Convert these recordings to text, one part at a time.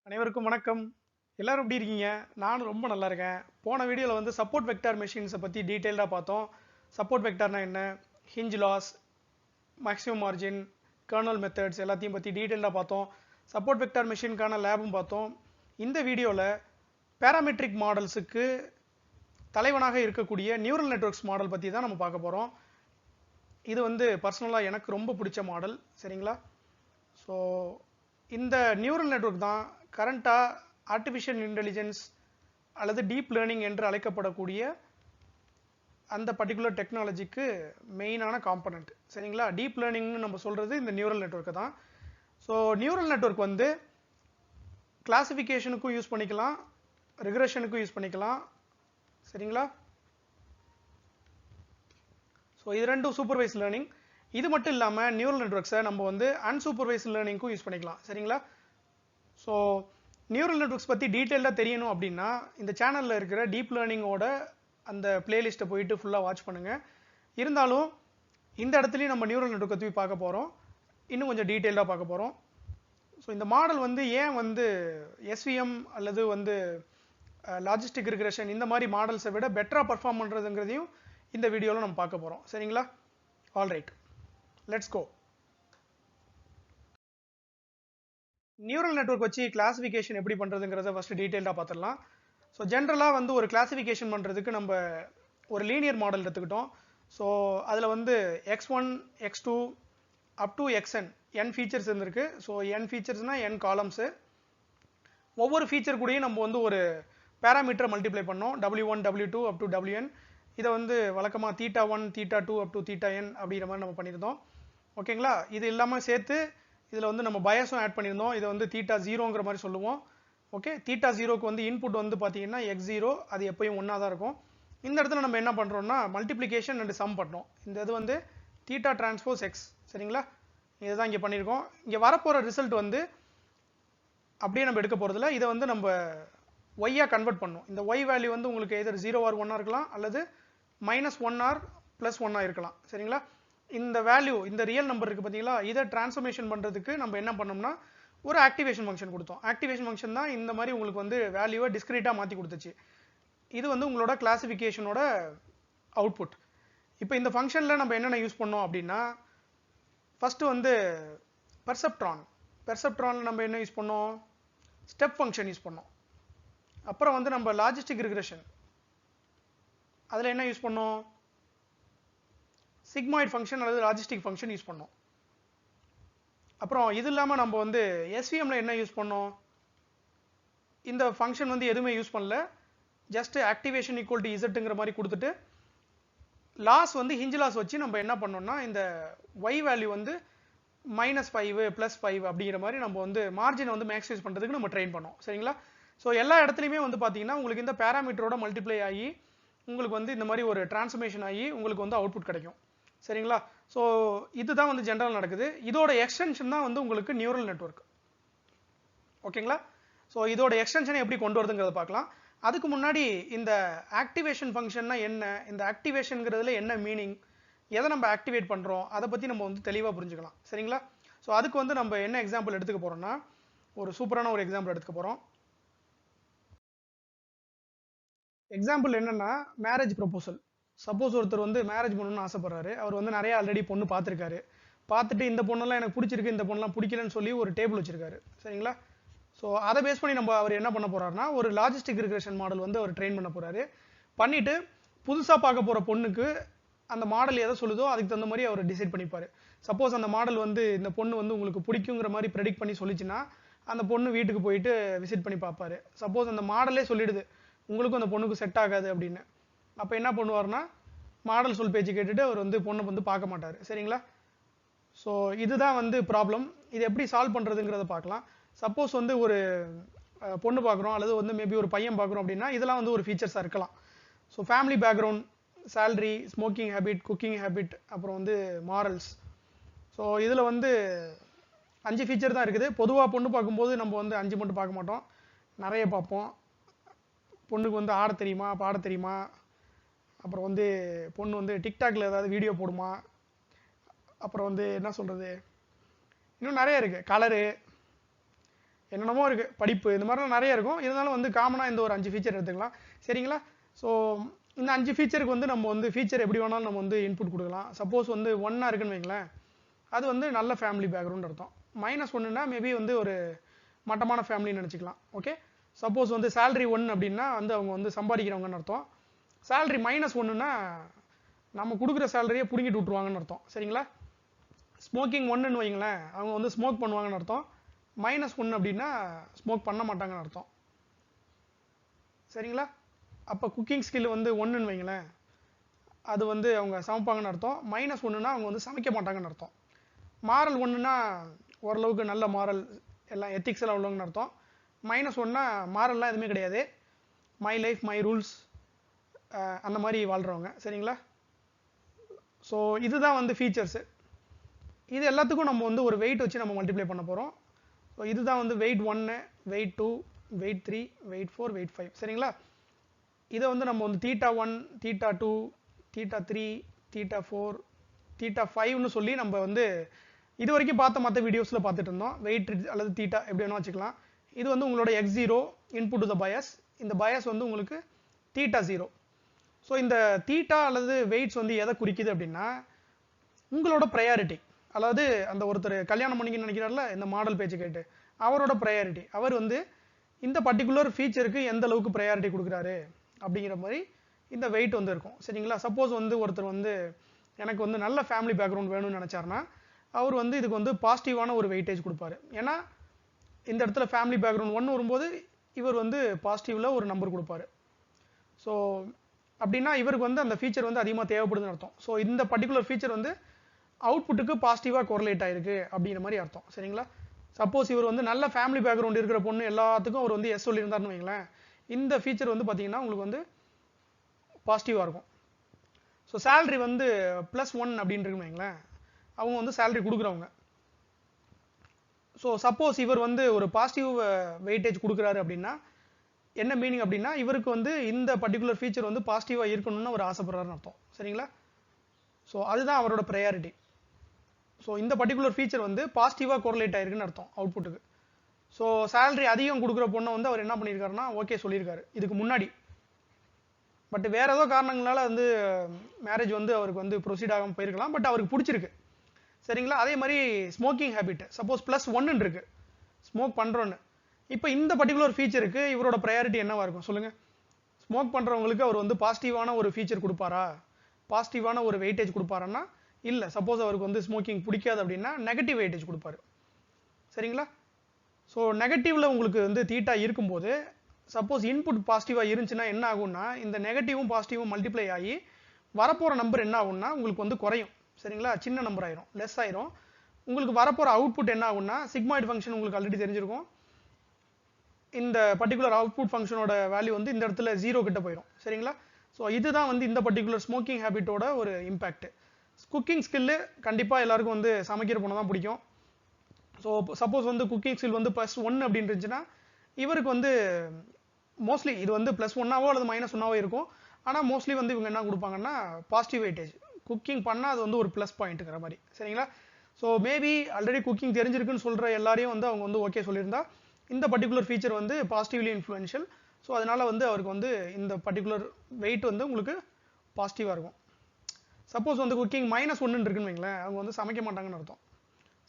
அனைவருக்கும் வணக்கம். எல்லாரும் எப்படி இருக்கீங்க? நானும் ரொம்ப நல்லா இருக்கேன். போன வீடியோல வந்து சப்போர்ட் வெக்டார் மெஷின்ஸை பத்தி டீடைல்டா பார்த்தோம். சப்போர்ட் வெக்டார்னா என்ன? Hinge loss, maximum margin, kernel methods எல்லாத்தையும் பத்தி டீடைல்டா பார்த்தோம். சப்போர்ட் வெக்டார் மெஷினுக்கான லேபும் பார்த்தோம். இந்த வீடியோல பேராமெட்ரிக் மாடல்ஸுக்கு தலைவனாக இருக்கக்கூடிய நியூரல் நெட்வொர்க்ஸ் மாடல் பத்தி தான் நம்ம பார்க்க போறோம். இது வந்து பர்சனலா எனக்கு ரொம்ப பிடிச்ச மாடல். சரிங்களா? ஸோ இந்த நியூரல் நெட்வொர்க் தான் கரண்டா ஆர்டிஃபிஷியல் இன்டெலிஜென்ஸ் அல்லது டீப் லேர்னிங் என்று அழைக்கப்படக்கூடிய அந்த பர்டிகுலர் டெக்னாலஜிக்கு மெயினான காம்பனண்ட். சரிங்களா? டீப் லேர்னிங்னு நம்ம சொல்றது இந்த நியூரல் நெட்வொர்க்கை தான். ஸோ நியூரல் நெட்வொர்க் வந்து கிளாசிஃபிகேஷனுக்கும் யூஸ் பண்ணிக்கலாம், ரிக்ரெஷனுக்கும் யூஸ் பண்ணிக்கலாம். சரிங்களா? ஸோ இது ரெண்டும் சூப்பர்வைஸ் லேர்னிங். இது மட்டும் இல்லாமல் நியூரல் நெட்வொர்க்ஸை நம்ம வந்து அன்சூப்பர்வைஸ் லேர்னிங்க்கும் யூஸ் பண்ணிக்கலாம். சரிங்களா? ஸோ நியூரல் நெட்வொர்க்ஸ் பற்றி டீட்டெயிலாக தெரியணும் அப்படின்னா இந்த சேனலில் இருக்கிற டீப் லேர்னிங்கோட அந்த பிளேலிஸ்ட்டை போயிட்டு ஃபுல்லாக வாட்ச் பண்ணுங்கள். இருந்தாலும் இந்த இடத்துலையும் நம்ம நியூரல் நெட்வொர்க்கை தூக்கி பார்க்க போகிறோம், இன்னும் கொஞ்சம் டீட்டெயிலாக பார்க்க போகிறோம். ஸோ இந்த மாடல் வந்து ஏன் வந்து எஸ்விஎம் அல்லது வந்து லாஜிஸ்டிக் ரிக்ரெஷன் இந்த மாதிரி மாடல்ஸை விட பெட்டராக பர்ஃபார்ம் பண்ணுறதுங்கிறதையும் இந்த வீடியோவில் நம்ம பார்க்க போகிறோம். சரிங்களா? Alright, let's go. Neural network வச்சு கிளாசிஃபிகேஷன் எப்படி பண்ணுறதுங்கிறத ஃபஸ்ட்டு டீட்டெயிலாக பார்த்துடலாம். ஸோ ஜென்ரலாக வந்து ஒரு கிளாசிஃபிகேஷன் பண்ணுறதுக்கு நம்ம ஒரு லீனியர் மாடல் எடுத்துக்கிட்டோம். ஸோ அதில் வந்து x1 x2 up to xn n features இருந்திருக்கு. ஸோ n ஃபீச்சர்ஸ்னால் n காலம்ஸு. ஒவ்வொரு ஃபீச்சர் கூடயும் நம்ம வந்து ஒரு பேராமீட்டரை மல்டிப்ளை பண்ணோம், w1 w2 up to wn. இதை வந்து வழக்கமாக θ1 θ2 அப் டு θn அப்படிங்கிற மாதிரி நம்ம பண்ணியிருந்தோம். ஓகேங்களா? இது இல்லாமல் சேர்த்து இதில் வந்து நம்ம பயஸும் ஆட் பண்ணியிருந்தோம். இதை வந்து θ0ங்கிற மாதிரி சொல்லுவோம். ஓகே, θ0க்கு வந்து இன்புட் வந்து பார்த்தீங்கன்னா x0, அது எப்பயும் ஒன்றா தான் இருக்கும். இந்த இடத்துல நம்ம என்ன பண்ணுறோம்னா மல்டிப்ளிகேஷன் அண்ட் சம் பண்ணோம். இந்த இது வந்து θ டிரான்ஸ்போஸ் x. சரிங்களா? இதுதான் இங்கே பண்ணியிருக்கோம். இங்கே வரப்போகிற ரிசல்ட் வந்து அப்படியே நம்ம எடுக்க போகிறதில்ல, இதை வந்து நம்ம ஒய்யாக கன்வெர்ட் பண்ணோம். இந்த ஒய் வேல்யூ வந்து உங்களுக்கு எதர் 0 ஆர் 1 இருக்கலாம், அல்லது -1 ஆர் +1 இருக்கலாம். சரிங்களா? இந்த வேல்யூ, இந்த ரியல் நம்பர் இருக்குது பார்த்தீங்களா, இதை டிரான்ஸ்ஃபர்மேஷன் பண்ணுறதுக்கு நம்ம என்ன பண்ணோம்னா ஒரு ஆக்டிவேஷன் ஃபங்க்ஷன் கொடுத்தோம். ஆக்டிவேஷன் ஃபங்க்ஷன் தான் இந்த மாதிரி உங்களுக்கு வந்து வேல்யூவை டிஸ்கிரீட்டாக மாற்றி கொடுத்துச்சு. இது வந்து உங்களோட கிளாசிஃபிகேஷனோட அவுட்புட். இப்போ இந்த ஃபங்க்ஷனில் நம்ம என்னென்ன யூஸ் பண்ணோம் அப்படின்னா, ஃபஸ்ட்டு வந்து பெர்செப்ட்ரானில் நம்ம என்ன யூஸ் பண்ணோம்? ஸ்டெப் ஃபங்க்ஷன் யூஸ் பண்ணோம். அப்புறம் வந்து நம்ம லாஜிஸ்டிக் ரிக்ரெஷன், அதில் என்ன யூஸ் பண்ணோம்? சிக்மாய்ட் ஃபங்க்ஷன் அல்லது லாஜிஸ்டிக் ஃபங்க்ஷன் யூஸ் பண்ணோம். அப்புறம் இது இல்லாமல் நம்ம வந்து எஸ்விஎம்ல என்ன யூஸ் பண்ணோம்? இந்த ஃபங்க்ஷன் வந்து எதுவுமே யூஸ் பண்ணல, ஜஸ்ட் ஆக்டிவேஷன் ஈக்குவல் டு இசட்டுங்கிற மாதிரி கொடுத்துட்டு லாஸ் வந்து ஹிஞ்ச் லாஸ் வச்சு நம்ம என்ன பண்ணோம்னா இந்த ஒய் வேல்யூ வந்து -5 +5 அப்படிங்கிற மாதிரி நம்ம வந்து மார்ஜினை வந்து மேக்ஸிமைஸ் பண்ணுறதுக்கு நம்ம ட்ரெயின் பண்ணோம். சரிங்களா? ஸோ எல்லா இடத்துலையுமே வந்து பார்த்தீங்கன்னா உங்களுக்கு இந்த பேராமீட்டரோட மல்டிப்ளை ஆகி உங்களுக்கு வந்து இந்த மாதிரி ஒரு டிரான்ஸ்ஃபர்மேஷன் ஆகி உங்களுக்கு வந்து அவுட்புட் கிடைக்கும். சரிங்களா? ஸோ இதுதான் வந்து ஜென்ரல் நடக்குது. இதோட எக்ஸ்டென்ஷன் தான் வந்து உங்களுக்கு நியூரல் நெட்வொர்க். ஓகேங்களா? ஸோ இதோட எக்ஸ்டென்ஷனை எப்படி கொண்டு வருதுங்கிறத பார்க்கலாம். அதுக்கு முன்னாடி இந்த ஆக்டிவேஷன் ஃபங்க்ஷன்னா என்ன, இந்த ஆக்டிவேஷனுங்கிறதுல என்ன மீனிங், எதை நம்ம ஆக்டிவேட் பண்ணுறோம், அதை பற்றி நம்ம வந்து தெளிவாக புரிஞ்சுக்கலாம். சரிங்களா? ஸோ அதுக்கு வந்து நம்ம என்ன எக்ஸாம்பிள் எடுத்துக்க போகிறோம்னா ஒரு சூப்பரான ஒரு எக்ஸாம்பிள் எடுத்துக்க போகிறோம். எக்ஸாம்பிள் என்னன்னா மேரேஜ் ப்ரொபோசல். சப்போஸ் ஒருத்தர் வந்து மேரேஜ் பண்ணணும்னு ஆசைப்படுறாரு. அவர் வந்து நிறைய ஆல்ரெடி பொண்ணு பார்த்துருக்காரு. பார்த்துட்டு இந்த பொண்ணெல்லாம் எனக்கு பிடிச்சிருக்கு, இந்த பொண்ணெல்லாம் பிடிக்கலன்னு சொல்லி ஒரு டேபிள் வச்சிருக்காரு. சரிங்களா? ஸோ அதை பேஸ் பண்ணி நம்ம அவர் என்ன பண்ண போறாருன்னா ஒரு லாஜிஸ்டிக் ரிக்ரெஷன் மாடல் வந்து அவர் ட்ரெயின் பண்ண போறாரு. பண்ணிட்டு புதுசாக பார்க்க போகிற பொண்ணுக்கு அந்த மாடல் எதை சொல்லுதோ அதுக்கு தகுந்த மாதிரி அவர் டிசைட் பண்ணிப்பார். சப்போஸ் அந்த மாடல் வந்து இந்த பொண்ணு வந்து உங்களுக்கு பிடிக்குங்கிற மாதிரி ப்ரெடிக்ட் பண்ணி சொல்லிச்சுன்னா அந்த பொண்ணு வீட்டுக்கு போயிட்டு விசிட் பண்ணி பார்ப்பாரு. சப்போஸ் அந்த மாடலே சொல்லிடுது உங்களுக்கும் அந்த பொண்ணுக்கு செட் ஆகாது அப்படின்னு, அப்போ என்ன பண்ணுவார்னா மாடல் சொல் பேச்சு கேட்டுட்டு அவர் வந்து பொண்ணை வந்து பார்க்க மாட்டார். சரிங்களா? ஸோ இதுதான் வந்து ப்ராப்ளம். இது எப்படி சால்வ் பண்ணுறதுங்கிறத பார்க்கலாம். சப்போஸ் வந்து ஒரு பொண்ணு பார்க்குறோம் அல்லது வந்து மேபி ஒரு பையன் பார்க்குறோம் அப்படின்னா இதெல்லாம் வந்து ஒரு ஃபீச்சர்ஸாக இருக்கலாம். So family background, salary, smoking habit, cooking habit, அப்புறம் வந்து மாரல்ஸ். ஸோ இதில் வந்து 5 ஃபீச்சர் தான் இருக்குது. பொதுவாக பொண்ணு பார்க்கும்போது நம்ம வந்து 5 மட்டும் பார்க்க மாட்டோம், நிறைய பார்ப்போம். பொண்ணுக்கு வந்து ஆட தெரியுமா, பாட தெரியுமா, அப்புறம் வந்து பொண்ணு வந்து டிக்டாக்ல ஏதாவது வீடியோ போடுமா, அப்புறம் வந்து என்ன சொல்கிறது, இன்னும் நிறைய இருக்குது. கலரு, என்னென்னமோ இருக்குது, படிப்பு, இந்த மாதிரிலாம் நிறைய இருக்கும். இருந்தாலும் வந்து காமனாக இந்த ஒரு 5 ஃபீச்சர் எடுத்துக்கலாம். சரிங்களா? ஸோ இந்த 5 ஃபீச்சருக்கு வந்து நம்ம வந்து ஃபீச்சர் எப்படி வேணாலும் நம்ம வந்து இன்புட் கொடுக்கலாம். சப்போஸ் வந்து 1 இருக்குன்னு வைங்களேன், அது வந்து நல்ல ஃபேமிலி பேக்ரவுண்ட் அர்த்தம். -1னா மேபி வந்து ஒரு மட்டமான ஃபேமிலின்னு நினச்சிக்கலாம். ஓகே. சப்போஸ் வந்து salary 1 அப்படின்னா வந்து அவங்க வந்து சம்பாதிக்கிறவங்கன்னு அர்த்தம். salary -1னா நம்ம கொடுக்குற சேலரியை பிடுங்கிட்டு விட்ருவாங்கன்னு அர்த்தம். சரிங்களா? ஸ்மோக்கிங் 1ன்னு வைங்களேன், அவங்க வந்து ஸ்மோக் பண்ணுவாங்கன்னு அர்த்தம். -1 அப்படின்னா ஸ்மோக் பண்ண மாட்டாங்கன்னு அர்த்தம். சரிங்களா? அப்போ குக்கிங் ஸ்கில் வந்து 1ன்னு வைங்களேன், அது வந்து அவங்க சமைப்பாங்கன்னு அர்த்தம். -1னா அவங்க வந்து சமைக்க மாட்டாங்கன்னு அர்த்தம். மாரல் 1னா ஓரளவுக்கு நல்ல மாரல், எல்லாம் எத்திக்ஸ் எல்லாம் உள்ளவங்கன்னு அர்த்தம். -1னா மாரல்லாம் எதுவுமே கிடையாது, மை லைஃப் மை ரூல்ஸ் அந்த மாதிரி வாழ்கிறவங்க. சரிங்களா? ஸோ இதுதான் வந்து ஃபீச்சர்ஸு. இது எல்லாத்துக்கும் நம்ம வந்து ஒரு வெயிட் வச்சு நம்ம மல்டிப்ளை பண்ண போகிறோம். ஸோ இதுதான் வந்து weight 1, weight 2, weight 3, weight 4, weight 5. சரிங்களா? இதை வந்து நம்ம வந்து θ1, θ2, θ3, θ4, θ5ன்னு சொல்லி நம்ம வந்து இது வரைக்கும் பார்த்த மற்ற வீடியோஸில் பார்த்துட்டு இருந்தோம். வெயிட் அல்லது தீட்டா எப்படி வேணால் வச்சுக்கலாம். இது வந்து உங்களோட x0 input to the Paes. இந்த பயஸ் வந்து உங்களுக்கு θ0. ஸோ இந்த தீட்டா அல்லது வெயிட்ஸ் வந்து எதை குறிக்குது அப்படின்னா உங்களோட ப்ரையாரிட்டி. அதாவது அந்த ஒருத்தர் கல்யாணம் பண்ணிக்கணும்னு நினைக்கிறார்ல இந்த மாடல் பேச்சு கேட்டு, அவரோட ப்ரையாரிட்டி, அவர் வந்து இந்த பர்டிகுலர் ஃபீச்சருக்கு எந்த அளவுக்கு ப்ரையாரிட்டி கொடுக்குறாரு அப்படிங்கிற மாதிரி இந்த வெயிட் வந்து இருக்கும். சரிங்களா? சப்போஸ் வந்து ஒருத்தர் வந்து எனக்கு வந்து நல்ல ஃபேமிலி பேக்ரவுண்ட் வேணும்னு நினச்சாருன்னா அவர் வந்து இதுக்கு வந்து பாசிட்டிவான ஒரு வெயிட்டேஜ் கொடுப்பாரு. ஏன்னா இந்த இடத்துல ஃபேமிலி பேக்ரவுண்ட் 1 வரும்போது இவர் வந்து பாசிட்டிவில் ஒரு நம்பர் கொடுப்பாரு. ஸோ அப்படின்னா இவருக்கு வந்து அந்த ஃபீச்சர் வந்து அதிகமாக தேவைப்படுதுன்னு அர்த்தம். ஸோ இந்த பர்டிகுலர் ஃபீச்சர் வந்து அவுட்புட்டுக்கு பாசிட்டிவாக கோரிலேட் ஆயிருக்கு அப்படிங்கிற மாதிரி அர்த்தம். சரிங்களா? சப்போஸ் இவர் வந்து நல்ல ஃபேமிலி பேக்ரவுண்ட் இருக்கிற பொண்ணு எல்லாத்துக்கும் அவர் வந்து எஸ் சொல்லியிருந்தாருன்னு வைங்களேன், இந்த ஃபீச்சர் வந்து பார்த்தீங்கன்னா உங்களுக்கு வந்து பாசிட்டிவாக இருக்கும். ஸோ சேலரி வந்து +1 அப்படின்னு இருக்குன்னு வைங்களேன், அவங்க வந்து சேலரி கொடுக்குறவங்க. ஸோ சப்போஸ் இவர் வந்து ஒரு பாசிட்டிவ் வெயிட்டேஜ் கொடுக்குறாரு அப்படின்னா என்ன மீனிங் அப்படின்னா இவருக்கு வந்து இந்த பர்டிகுலர் ஃபீச்சர் வந்து பாசிட்டிவாக இருக்கணும்னு அவர் ஆசைப்படுறாருன்னு அர்த்தம். சரிங்களா? ஸோ அதுதான் அவரோட ப்ரையாரிட்டி. ஸோ இந்த பர்டிகுலர் ஃபீச்சர் வந்து பாசிட்டிவாக கோரிலேட் ஆயிருக்குன்னு அர்த்தம் அவுட்புட்டுக்கு. ஸோ சேலரி அதிகம் கொடுக்குற பொண்ணை வந்து அவர் என்ன பண்ணியிருக்காருன்னா ஓகே சொல்லியிருக்காரு இதுக்கு முன்னாடி. பட் வேற ஏதோ காரணங்களால வந்து மேரேஜ் வந்து அவருக்கு வந்து ப்ரொசீட் ஆகாமல் போயிருக்கலாம். பட் அவருக்கு பிடிச்சிருக்கு. சரிங்களா? அதே மாதிரி ஸ்மோக்கிங் ஹேபிட் சப்போஸ் +1 இருக்கு, ஸ்மோக் பண்ணுறோன்னு. இப்போ இந்த பர்டிகுலர் ஃபீச்சருக்கு இவரோட ப்ரையாரிட்டி என்னவா இருக்கும் சொல்லுங்கள்? ஸ்மோக் பண்ணுறவங்களுக்கு அவர் வந்து பாசிட்டிவான ஒரு ஃபீச்சர் கொடுப்பாரா, பாசிட்டிவான ஒரு வெயிட்டேஜ் கொடுப்பாருன்னா இல்லை. சப்போஸ் அவருக்கு வந்து ஸ்மோக்கிங் பிடிக்காது அப்படின்னா நெகட்டிவ் வெயிட்டேஜ் கொடுப்பாரு. சரிங்களா? ஸோ நெகட்டிவில் உங்களுக்கு வந்து தீட்டா இருக்கும்போது சப்போஸ் இன்புட் பாசிட்டிவாக இருந்துச்சுன்னா என்ன ஆகும்னா இந்த நெகட்டிவும் பாசிட்டிவும் மல்டிப்ளை ஆகி வரப்போகிற நம்பர் என்ன ஆகும்னா உங்களுக்கு வந்து குறையும். சரிங்களா? சின்ன நம்பர் ஆயிரும், லெஸ் ஆயிரும். உங்களுக்கு வரப்போகிற அவுட்புட் என்ன ஆகும்னா சிக்மாய்டு ஃபங்க்ஷன் உங்களுக்கு ஆல்ரெடி தெரிஞ்சிருக்கும். இந்த பர்டிகுலர் அவுட்புட் ஃபங்க்ஷனோட வேல்யூ வந்து இந்த இடத்துல 0 கிட்ட போயிடும். சரிங்களா? ஸோ இதுதான் வந்து இந்த பர்டிகுலர் ஸ்மோக்கிங் ஹேபிட்டோட ஒரு இம்பாக்ட். குக்கிங் ஸ்கில்லு கண்டிப்பாக எல்லாருக்கும் வந்து சமைக்கிற பொண்ணு தான் பிடிக்கும். ஸோ சப்போஸ் வந்து குக்கிங் ஸ்கில் வந்து +1 அப்படின்னு இருந்துச்சுன்னா இவருக்கு வந்து மோஸ்ட்லி இது வந்து +1ஆவோ அல்லது -1ஆவோ இருக்கும். ஆனால் மோஸ்ட்லி வந்து இவங்க என்ன கொடுப்பாங்கன்னா பாசிட்டிவ் வெயிட்டேஜ். குக்கிங் பண்ணால் அது வந்து ஒரு ப்ளஸ் பாயிண்ட்டுங்கிற மாதிரி. சரிங்களா? ஸோ மேபி ஆல்ரெடி குக்கிங் தெரிஞ்சிருக்குன்னு சொல்கிற எல்லாரையும் வந்து அவங்க வந்து ஓகே சொல்லியிருந்தா இந்த பர்டிகுலர் ஃபீச்சர் வந்து பாசிட்டிவ்லி இன்ஃப்ளூயன்ஷியல். ஸோ அதனால் வந்து அவருக்கு வந்து இந்த பர்டிகுலர் வெயிட் வந்து உங்களுக்கு பாசிட்டிவாக இருக்கும். சப்போஸ் வந்து குக்கிங் -1 இருக்குன்னு வைங்களேன், அவங்க வந்து சமைக்க மாட்டாங்கன்னு அர்த்தம்.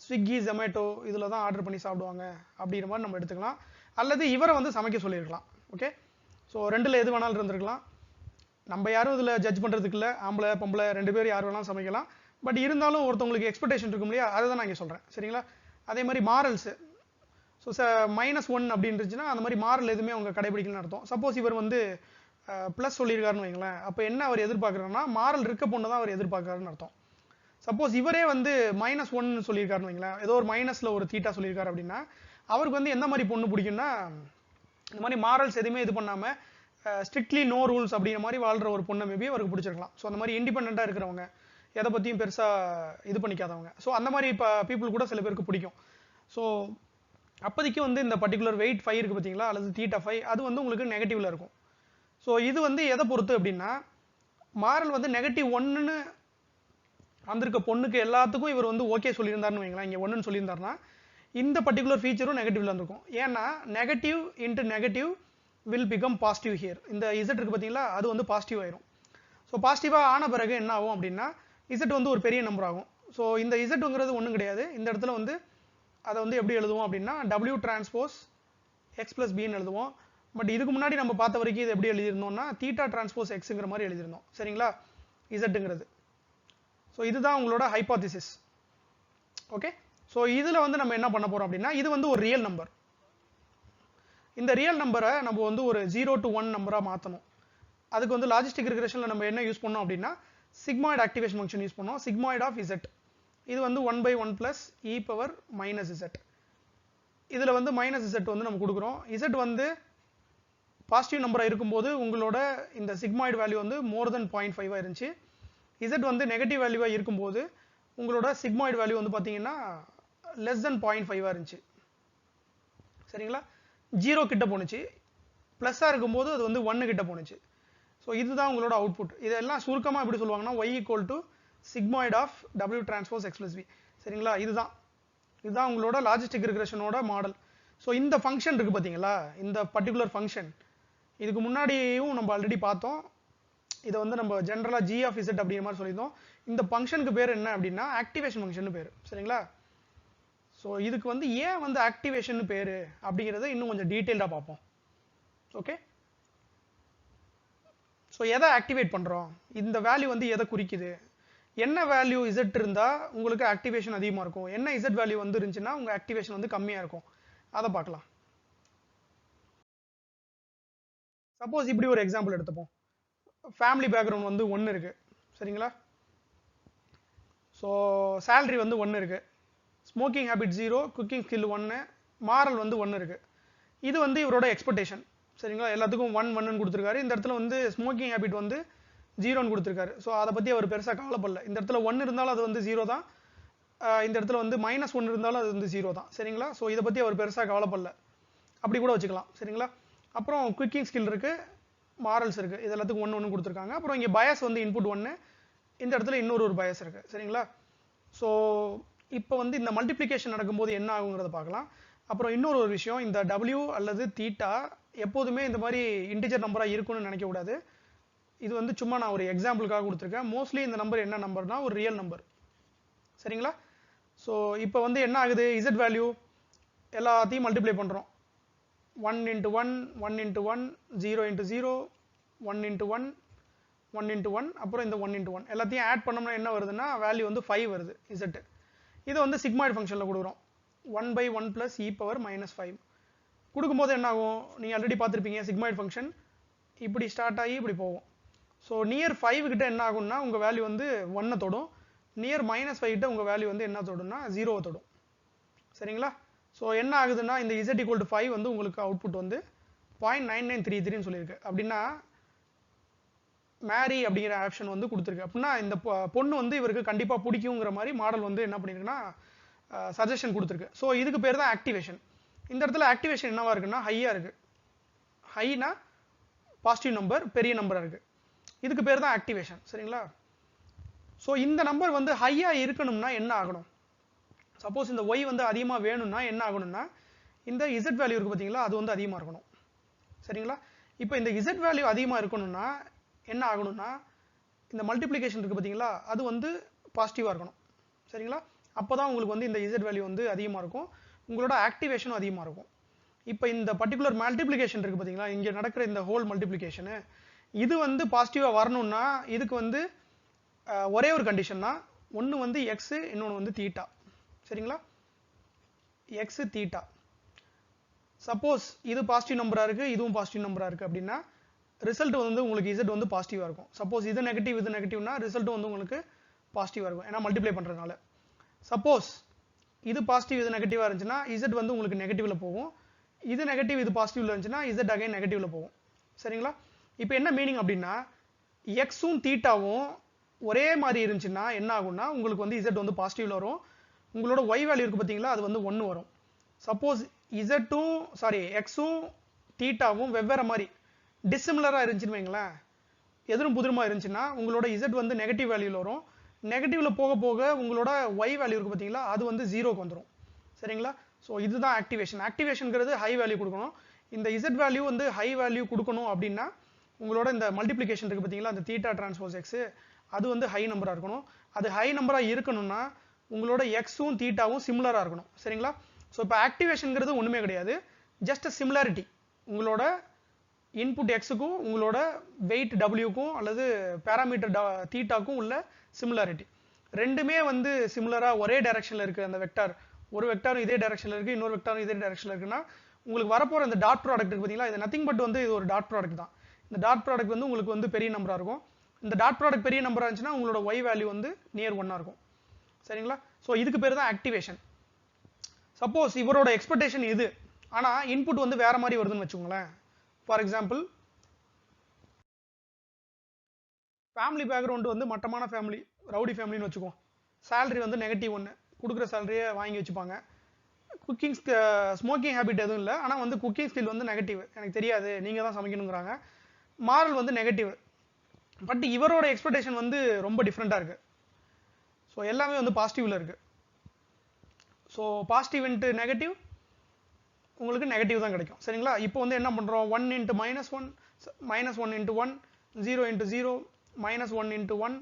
ஸ்விக்கி, ஜொமேட்டோ இதில் தான் ஆர்டர் பண்ணி சாப்பிடுவாங்க அப்படிங்கிற மாதிரி நம்ம எடுத்துக்கலாம். அல்லது இவரை வந்து சமைக்க சொல்லியிருக்கலாம். ஓகே. ஸோ ரெண்டில் எது வேணாலும் இருந்திருக்கலாம். நம்ம யாரும் இதில் ஜட்ஜ் பண்ணுறதுக்கு இல்லை. ஆம்பளை பொம்பளை 2 பேர் யார் வேணாலும் சமைக்கலாம். பட் இருந்தாலும் ஒருத்தவங்களுக்கு எக்ஸ்பெக்டேஷன் இருக்கும் இல்லையா, அதை தான் நான் இங்கே சொல்கிறேன். சரிங்களா? அதே மாதிரி மாரல்ஸு. ஸோ -1 அப்படின்னு இருந்துச்சுன்னா அந்த மாதிரி மாரல் எதுவுமே அவங்க கடைபிடிக்கலன்னு அர்த்தம். சப்போஸ் இவர் வந்து ப்ளஸ் சொல்லியிருக்காருன்னு வைங்களேன், அப்போ என்ன அவர் எதிர்பார்க்குறாருன்னா மாரல் இருக்க பொண்ணு தான் அவர் எதிர்பார்க்குறாருன்னு அர்த்தம். சப்போஸ் இவரே வந்து -1 சொல்லியிருக்காருன்னு வைங்களேன், ஏதோ ஒரு மைனஸில் ஒரு தீட்டா சொல்லியிருக்காரு அப்படின்னா அவருக்கு வந்து எந்த மாதிரி பொண்ணு பிடிக்கும்னா இந்த மாதிரி மாரல்ஸ் எதுவுமே இது பண்ணாமல் ஸ்ட்ரிக்ட்லி நோ ரூல்ஸ் அப்படிங்கிற மாதிரி வாழ்கிற ஒரு பொண்ணை மேபி அவருக்கு பிடிச்சிருக்கலாம். ஸோ அந்த மாதிரி இண்டிபெண்ட்டாக இருக்கிறவங்க, எதை பற்றியும் பெருசாக இது பண்ணிக்காதவங்க. ஸோ அந்த மாதிரி இப்போ பீப்புள் கூட சில பேருக்கு பிடிக்கும். ஸோ அப்போதைக்கு வந்து இந்த பர்டிகுலர் வெயிட் 5 இருக்குது பார்த்தீங்களா, அல்லது θ5 அது வந்து உங்களுக்கு நெகட்டிவில் இருக்கும். ஸோ இது வந்து எதை பொறுத்து அப்படின்னா மாரல் வந்து -1ன்னு வந்திருக்க பொண்ணுக்கு எல்லாத்துக்கும் இவர் வந்து ஓகே சொல்லியிருந்தாருன்னு வைங்களேன், இங்கே 1ன்னு சொல்லியிருந்தாருன்னா இந்த பர்டிகுலர் ஃபீச்சரும் நெகட்டிவ்ல இருக்கும். ஏன்னா negative into negative will become positive here. இந்த இசட் இருக்கு பார்த்தீங்களா, அது வந்து பாசிட்டிவ் ஆயிரும். ஸோ பாசிட்டிவாக ஆன பிறகு என்ன ஆகும் அப்படின்னா இசட் வந்து ஒரு பெரிய நம்பர் ஆகும். ஸோ இந்த இசட்டுங்கிறது ஒன்றும் கிடையாது. இந்த இடத்துல வந்து அதை வந்து எப்படி எழுதுவோம் அப்படின்னா W டிரான்ஸ்போஸ் எக்ஸ் பிளஸ் பின்னு எழுதுவோம். பட் இதுக்கு முன்னாடி நம்ம பார்த்த வரைக்கும் இது எப்படி எழுதியிருந்தோம்னா தீட்டா டிரான்ஸ்போஸ் எக்ஸுங்கிற மாதிரி எழுதியிருந்தோம். சரிங்களா, இசட்டுங்கிறது. ஸோ இதுதான் உங்களோட ஹைபாதிசிஸ். ஓகே, ஸோ இதில் வந்து நம்ம என்ன பண்ண போகிறோம் அப்படின்னா இது வந்து ஒரு ரியல் நம்பர். இந்த ரியல் நம்பரை நம்ம வந்து ஒரு 0 to 1 நம்பராக மாற்றணும். அதுக்கு வந்து லாஜிஸ்டிக் ரிக்ரெஷனில் நம்ம என்ன யூஸ் பண்ணோம் அப்படின்னா சிக்மாய்டு ஆக்டிவேஷன் ஃபங்க்ஷன் யூஸ் பண்ணோம். சிக்மாய்டு ஆஃப் இசட் இது வந்து 1/1 + e⁻ - z. இதில் வந்து -z வந்து நம்ம கொடுக்குறோம். z வந்து பாசிட்டிவ் நம்பராக இருக்கும்போது உங்களோட இந்த சிக்மாய்டு வேல்யூ வந்து மோர் தென் 0.5 இருந்துச்சு. z வந்து நெகட்டிவ் வேல்யூவாக இருக்கும்போது உங்களோட சிக்மாய்டு வேல்யூ வந்து பார்த்தீங்கன்னா லெஸ் தென் 0.5 இருந்துச்சு. சரிங்களா, 0 கிட்ட போணுச்சு. ப்ளஸ்ஸாக இருக்கும்போது அது வந்து 1 கிட்ட போணுச்சு. ஸோ இதுதான் உங்களோட அவுட்புட். இதெல்லாம் சுருக்கமாக எப்படி சொல்லுவாங்கன்னா y = sigmoid of W transpose x plus b. சரிங்களா, இதுதான் உங்களோட லாஜிஸ்டிக் ரிக்ரெஷனோட மாடல். ஸோ இந்த ஃபங்க்ஷன் இருக்கு பார்த்தீங்களா, இந்த பர்டிகுலர் ஃபங்க்ஷன் இதுக்கு முன்னாடியும் நம்ம ஆல்ரெடி பார்த்தோம். இதை வந்து நம்ம ஜென்ரலாக g of z அப்படிங்கிற மாதிரி சொல்லியிருந்தோம். இந்த ஃபங்க்ஷனுக்கு பேர் என்ன அப்படின்னா ஆக்டிவேஷன் ஃபங்க்ஷன் பேர். சரிங்களா, ஸோ இதுக்கு வந்து ஏன் வந்து ஆக்டிவேஷன் பேர் அப்படிங்கிறத இன்னும் கொஞ்சம் டீட்டெயில்டாக பார்ப்போம். ஓகே, ஸோ எதை ஆக்டிவேட் பண்ணுறோம், இந்த வேல்யூ வந்து எதை குறிக்குது, என்ன வேல்யூ இசட் இருந்தால் உங்களுக்கு ஆக்டிவேஷன் அதிகமாக இருக்கும், என்ன இசட் வேல்யூ வந்து இருந்துச்சுன்னா உங்கள் ஆக்டிவேஷன் வந்து கம்மியாக இருக்கும், அதை பார்க்கலாம். சப்போஸ் இப்படி ஒரு எக்ஸாம்பிள் எடுத்துப்போம். ஃபேமிலி பேக்ரவுண்ட் வந்து 1 இருக்கு. சரிங்களா, ஸோ சேலரி வந்து 1 இருக்கு, smoking habit 0, cooking skill 1, moral வந்து 1 இருக்கு. இது வந்து இவரோட எக்ஸ்பெக்டேஷன். சரிங்களா, எல்லாத்துக்கும் 1 1ன்னு கொடுத்துருக்காரு. இந்த இடத்துல வந்து ஸ்மோக்கிங் ஹேபிட் வந்து 0ன்னு கொடுத்துருக்காரு. ஸோ அதை பற்றி அவர் பெருசாக கவலைப்படல. இந்த இடத்துல 1 இருந்தாலும் அது வந்து 0 தான், இந்த இடத்துல வந்து -1 இருந்தாலும் அது வந்து 0 தான். சரிங்களா, ஸோ இதை பற்றி அவர் பெருசாக கவலைப்படல, அப்படி கூட வச்சுக்கலாம். சரிங்களா, அப்புறம் குக்கிங் ஸ்கில் இருக்கு, மாரல்ஸ் இருக்கு, இது எல்லாத்துக்கும் 1 1 கொடுத்துருக்காங்க. அப்புறம் இங்கே பயஸ் வந்து இன்புட் 1, இந்த இடத்துல இன்னொரு பயஸ் இருக்கு. சரிங்களா, ஸோ இப்போ வந்து இந்த மல்டிப்ளிகேஷன் நடக்கும்போது என்ன ஆகுங்கிறத பார்க்கலாம். அப்புறம் இன்னொரு விஷயம், இந்த W அல்லது தீட்டா எப்போதுமே இந்த மாதிரி இன்டிஜர் நம்பராக இருக்குன்னு நினைக்கக்கூடாது. இது வந்து சும்மா நான் ஒரு எக்ஸாம்பிளுக்காக கொடுத்துருக்கேன். மோஸ்ட்லி இந்த நம்பர் என்ன நம்பர்னா ஒரு ரியல் நம்பர். சரிங்களா, ஸோ இப்போ வந்து என்ன ஆகுது, இசட் வேல்யூ எல்லாத்தையும் மல்டிப்ளை பண்ணுறோம். 1 × 1, 1 × 1, 0 × 0, 1 × 1, 1 × 1, அப்புறம் இந்த 1 × 1 எல்லாத்தையும் ஆட் பண்ணோம்னா என்ன வருதுன்னா வேல்யூ வந்து 5 வருது இசட். இதை வந்து சிக்மாய்டு ஃபங்க்ஷனில் கொடுக்குறோம். 1/1 + e⁻ - 5 கொடுக்கும்போது என்ன ஆகும், நீங்கள் ஆல்ரெடி பார்த்துருப்பீங்க. சிக்மாய்டு ஃபங்க்ஷன் இப்படி ஸ்டார்ட் ஆகி இப்படி போகும். ஸோ நியர் 5 கிட்ட என்ன ஆகும்னா உங்கள் வேல்யூ வந்து 1 தொடும், நியர் -5 கிட்ட உங்கள் வேல்யூ வந்து என்ன தொடும்னா 0 தொடும். சரிங்களா, ஸோ என்ன ஆகுதுன்னா இந்த z = 5 வந்து உங்களுக்கு அவுட்புட் வந்து 0.9933ன்னு சொல்லியிருக்கு. அப்படின்னா மேரி அப்படிங்கிற ஆப்ஷன் வந்து கொடுத்துருக்கு. அப்படின்னா இந்த பொண்ணு வந்து இவருக்கு கண்டிப்பாக பிடிக்குங்கிற மாதிரி மாடல் வந்து என்ன பண்ணியிருக்குன்னா சஜஷன் கொடுத்துருக்கு. ஸோ இதுக்கு பேர் தான் ஆக்டிவேஷன். இந்த இடத்துல ஆக்டிவேஷன் என்னவா இருக்குன்னா ஹையாக இருக்கு. ஹைனா பாசிட்டிவ் நம்பர், பெரிய நம்பராக இருக்கு, இதுக்கு பேர் தான் ஆக்டிவேஷன். சரிங்களா, ஸோ இந்த நம்பர் வந்து ஹையாக இருக்கணும்னா என்ன ஆகணும், சப்போஸ் இந்த ஒய் வந்து அதிகமாக வேணும்னா என்ன ஆகணும்னா இந்த இசட் வேல்யூ இருக்குது பார்த்தீங்களா, அது வந்து அதிகமாக இருக்கணும். சரிங்களா, இப்போ இந்த இசட் வேல்யூ அதிகமாக இருக்கணும்னா என்ன ஆகணும்னா இந்த மல்டிப்ளிகேஷன் இருக்குது பார்த்தீங்களா, அது வந்து பாசிட்டிவாக இருக்கணும். சரிங்களா, அப்போ தான் உங்களுக்கு வந்து இந்த இசட் வேல்யூ வந்து அதிகமாக இருக்கும், உங்களோட ஆக்டிவேஷனும் அதிகமாக இருக்கும். இப்போ இந்த பர்டிகுலர் மல்டிப்ளிகேஷன் இருக்குது பார்த்தீங்களா, இங்கே நடக்கிற இந்த ஹோல் மல்டிப்ளிகேஷனு இது வந்து பாசிட்டிவாக வரணும்னா இதுக்கு வந்து ஒரே ஒரு கண்டிஷன் தான். ஒன்று வந்து எக்ஸ், இன்னொன்று வந்து தீட்டா. சரிங்களா, எக்ஸ் தீட்டா. சப்போஸ் இது பாசிட்டிவ் நம்பராக இருக்குது, இதுவும் பாசிட்டிவ் நம்பராக இருக்குது அப்படின்னா ரிசல்ட் வந்து உங்களுக்கு இசட் வந்து பாசிட்டிவாக இருக்கும். சப்போஸ் இது நெகட்டிவ் இது நெகட்டிவ்னா ரிசல்ட் வந்து உங்களுக்கு பாசிட்டிவாக இருக்கும், ஏன்னா மல்டிப்ளை பண்ணுறதுனால. சப்போஸ் இது பாசிட்டிவ் இது நெகட்டிவாக இருந்துச்சுன்னா இசட் வந்து உங்களுக்கு நெகட்டிவில் போகும், இது நெகட்டிவ் இது பாசிட்டிவ்ல இருந்துச்சுன்னா இசட் அகைன் நெகட்டிவ்ல போகும். சரிங்களா, இப்போ என்ன மீனிங் அப்படின்னா எக்ஸும் தீட்டாவும் ஒரே மாதிரி இருந்துச்சுன்னா என்ன ஆகும்னா உங்களுக்கு வந்து இசட் வந்து பாசிட்டிவ்ல வரும், உங்களோட ஒய் வேல்யூ இருக்குது பார்த்தீங்களா அது வந்து 1 வரும். சப்போஸ் எக்ஸும் தீட்டாவும் வெவ்வேறு மாதிரி டிசிமிலராக இருந்துச்சுன்னு வைங்களேன், எதிரும் புதிருமா இருந்துச்சுன்னா உங்களோட இசட் வந்து நெகட்டிவ் வேல்யூவில் வரும். நெகட்டிவ்ல போக போக உங்களோட ஒய் வேல்யூ இருக்குது பார்த்தீங்களா அது வந்து 0க்கு வந்துடும். சரிங்களா, ஸோ இதுதான் ஆக்டிவேஷன். ஆக்டிவேஷனுங்கிறது ஹை வேல்யூ கொடுக்கணும். இந்த இசட் வேல்யூ வந்து ஹை வேல்யூ கொடுக்கணும் அப்படின்னா உங்களோட இந்த மல்டிப்ளிகேஷன் இருக்குது பார்த்தீங்களா, அந்த தீட்டா டிரான்ஸ்போஸ் எக்ஸு, அது வந்து ஹை நம்பராக இருக்கணும். அது ஹை நம்பராக இருக்கணும்னா உங்களோட எக்ஸும் தீட்டாவும் சிமிலராக இருக்கணும். சரிங்களா? ஸோ இப்போ ஆக்டிவேஷனுங்கிறது ஒன்றுமே கிடையாது, ஜஸ்ட் சிமிலாரிட்டி. உங்களோட இன்புட் எக்ஸுக்கும் உங்களோட வெயிட் டபிள்யூக்கும் அல்லது பேராமீட்டர் தீட்டாக்கும் உள்ள சிமிலாரிட்டி. ரெண்டுமே வந்து சிமிலராக ஒரே டைரக்ஷனில் இருக்குது. அந்த வெக்டார், ஒரு வெக்டாரும் இதே டைரக்ஷனில் இருக்குது, இன்னொரு வெக்டாரும் இதே டைரக்ஷனில் இருக்குன்னா உங்களுக்கு வரப்போகிற இந்த டாட் ப்ராடக்ட் இருக்குது பார்த்தீங்களா, இது நத்திங் பட் வந்து இது ஒரு டாட் ப்ராடக்ட் தான். இந்த டாட் ப்ராடக்ட் வந்து உங்களுக்கு வந்து பெரிய நம்பராக இருக்கும். இந்த டாட் ப்ராடக்ட் பெரிய நம்பராக இருந்துச்சுன்னா உங்களோட ஒய் வேல்யூ வந்து நியர் 1 இருக்கும். சரிங்களா? ஸோ இதுக்கு பேர் தான் ஆக்டிவேஷன். சப்போஸ் இவரோட எக்ஸ்பெக்டேஷன் இது, ஆனால் இன்புட் வந்து வேற மாதிரி வருதுன்னு வச்சுக்கோங்களேன். ஃபார் எக்ஸாம்பிள், ஃபேமிலி பேக்ரவுண்டு வந்து மட்டமான ஃபேமிலி, ரவுடி ஃபேமிலின்னு வச்சுக்கோ. சேலரி வந்து -1, கொடுக்குற சேலரியை வாங்கி வச்சுப்பாங்க. குக்கிங் ஸ்மோக்கிங் ஹேபிட் எதுவும் இல்லை, ஆனால் வந்து குக்கிங் ஸ்கில் வந்து நெகட்டிவ், எனக்கு தெரியாது, நீங்கள் தான் சமைக்கணுங்கிறாங்க. மாரல் வந்து நெகட்டிவ். பட் இவரோட எக்ஸ்பெக்டேஷன் வந்து ரொம்ப டிஃப்ரெண்ட்டாக இருக்குது. ஸோ எல்லாமே வந்து பாசிட்டிவில் இருக்குது. ஸோ பாசிட்டிவ் இன்ட்டு நெகட்டிவ் உங்களுக்கு நெகட்டிவ் தான் கிடைக்கும். சரிங்களா? இப்போ வந்து என்ன பண்ணுறோம், 1 × -1, -1 × 1, 0 × 0, -1 × 1,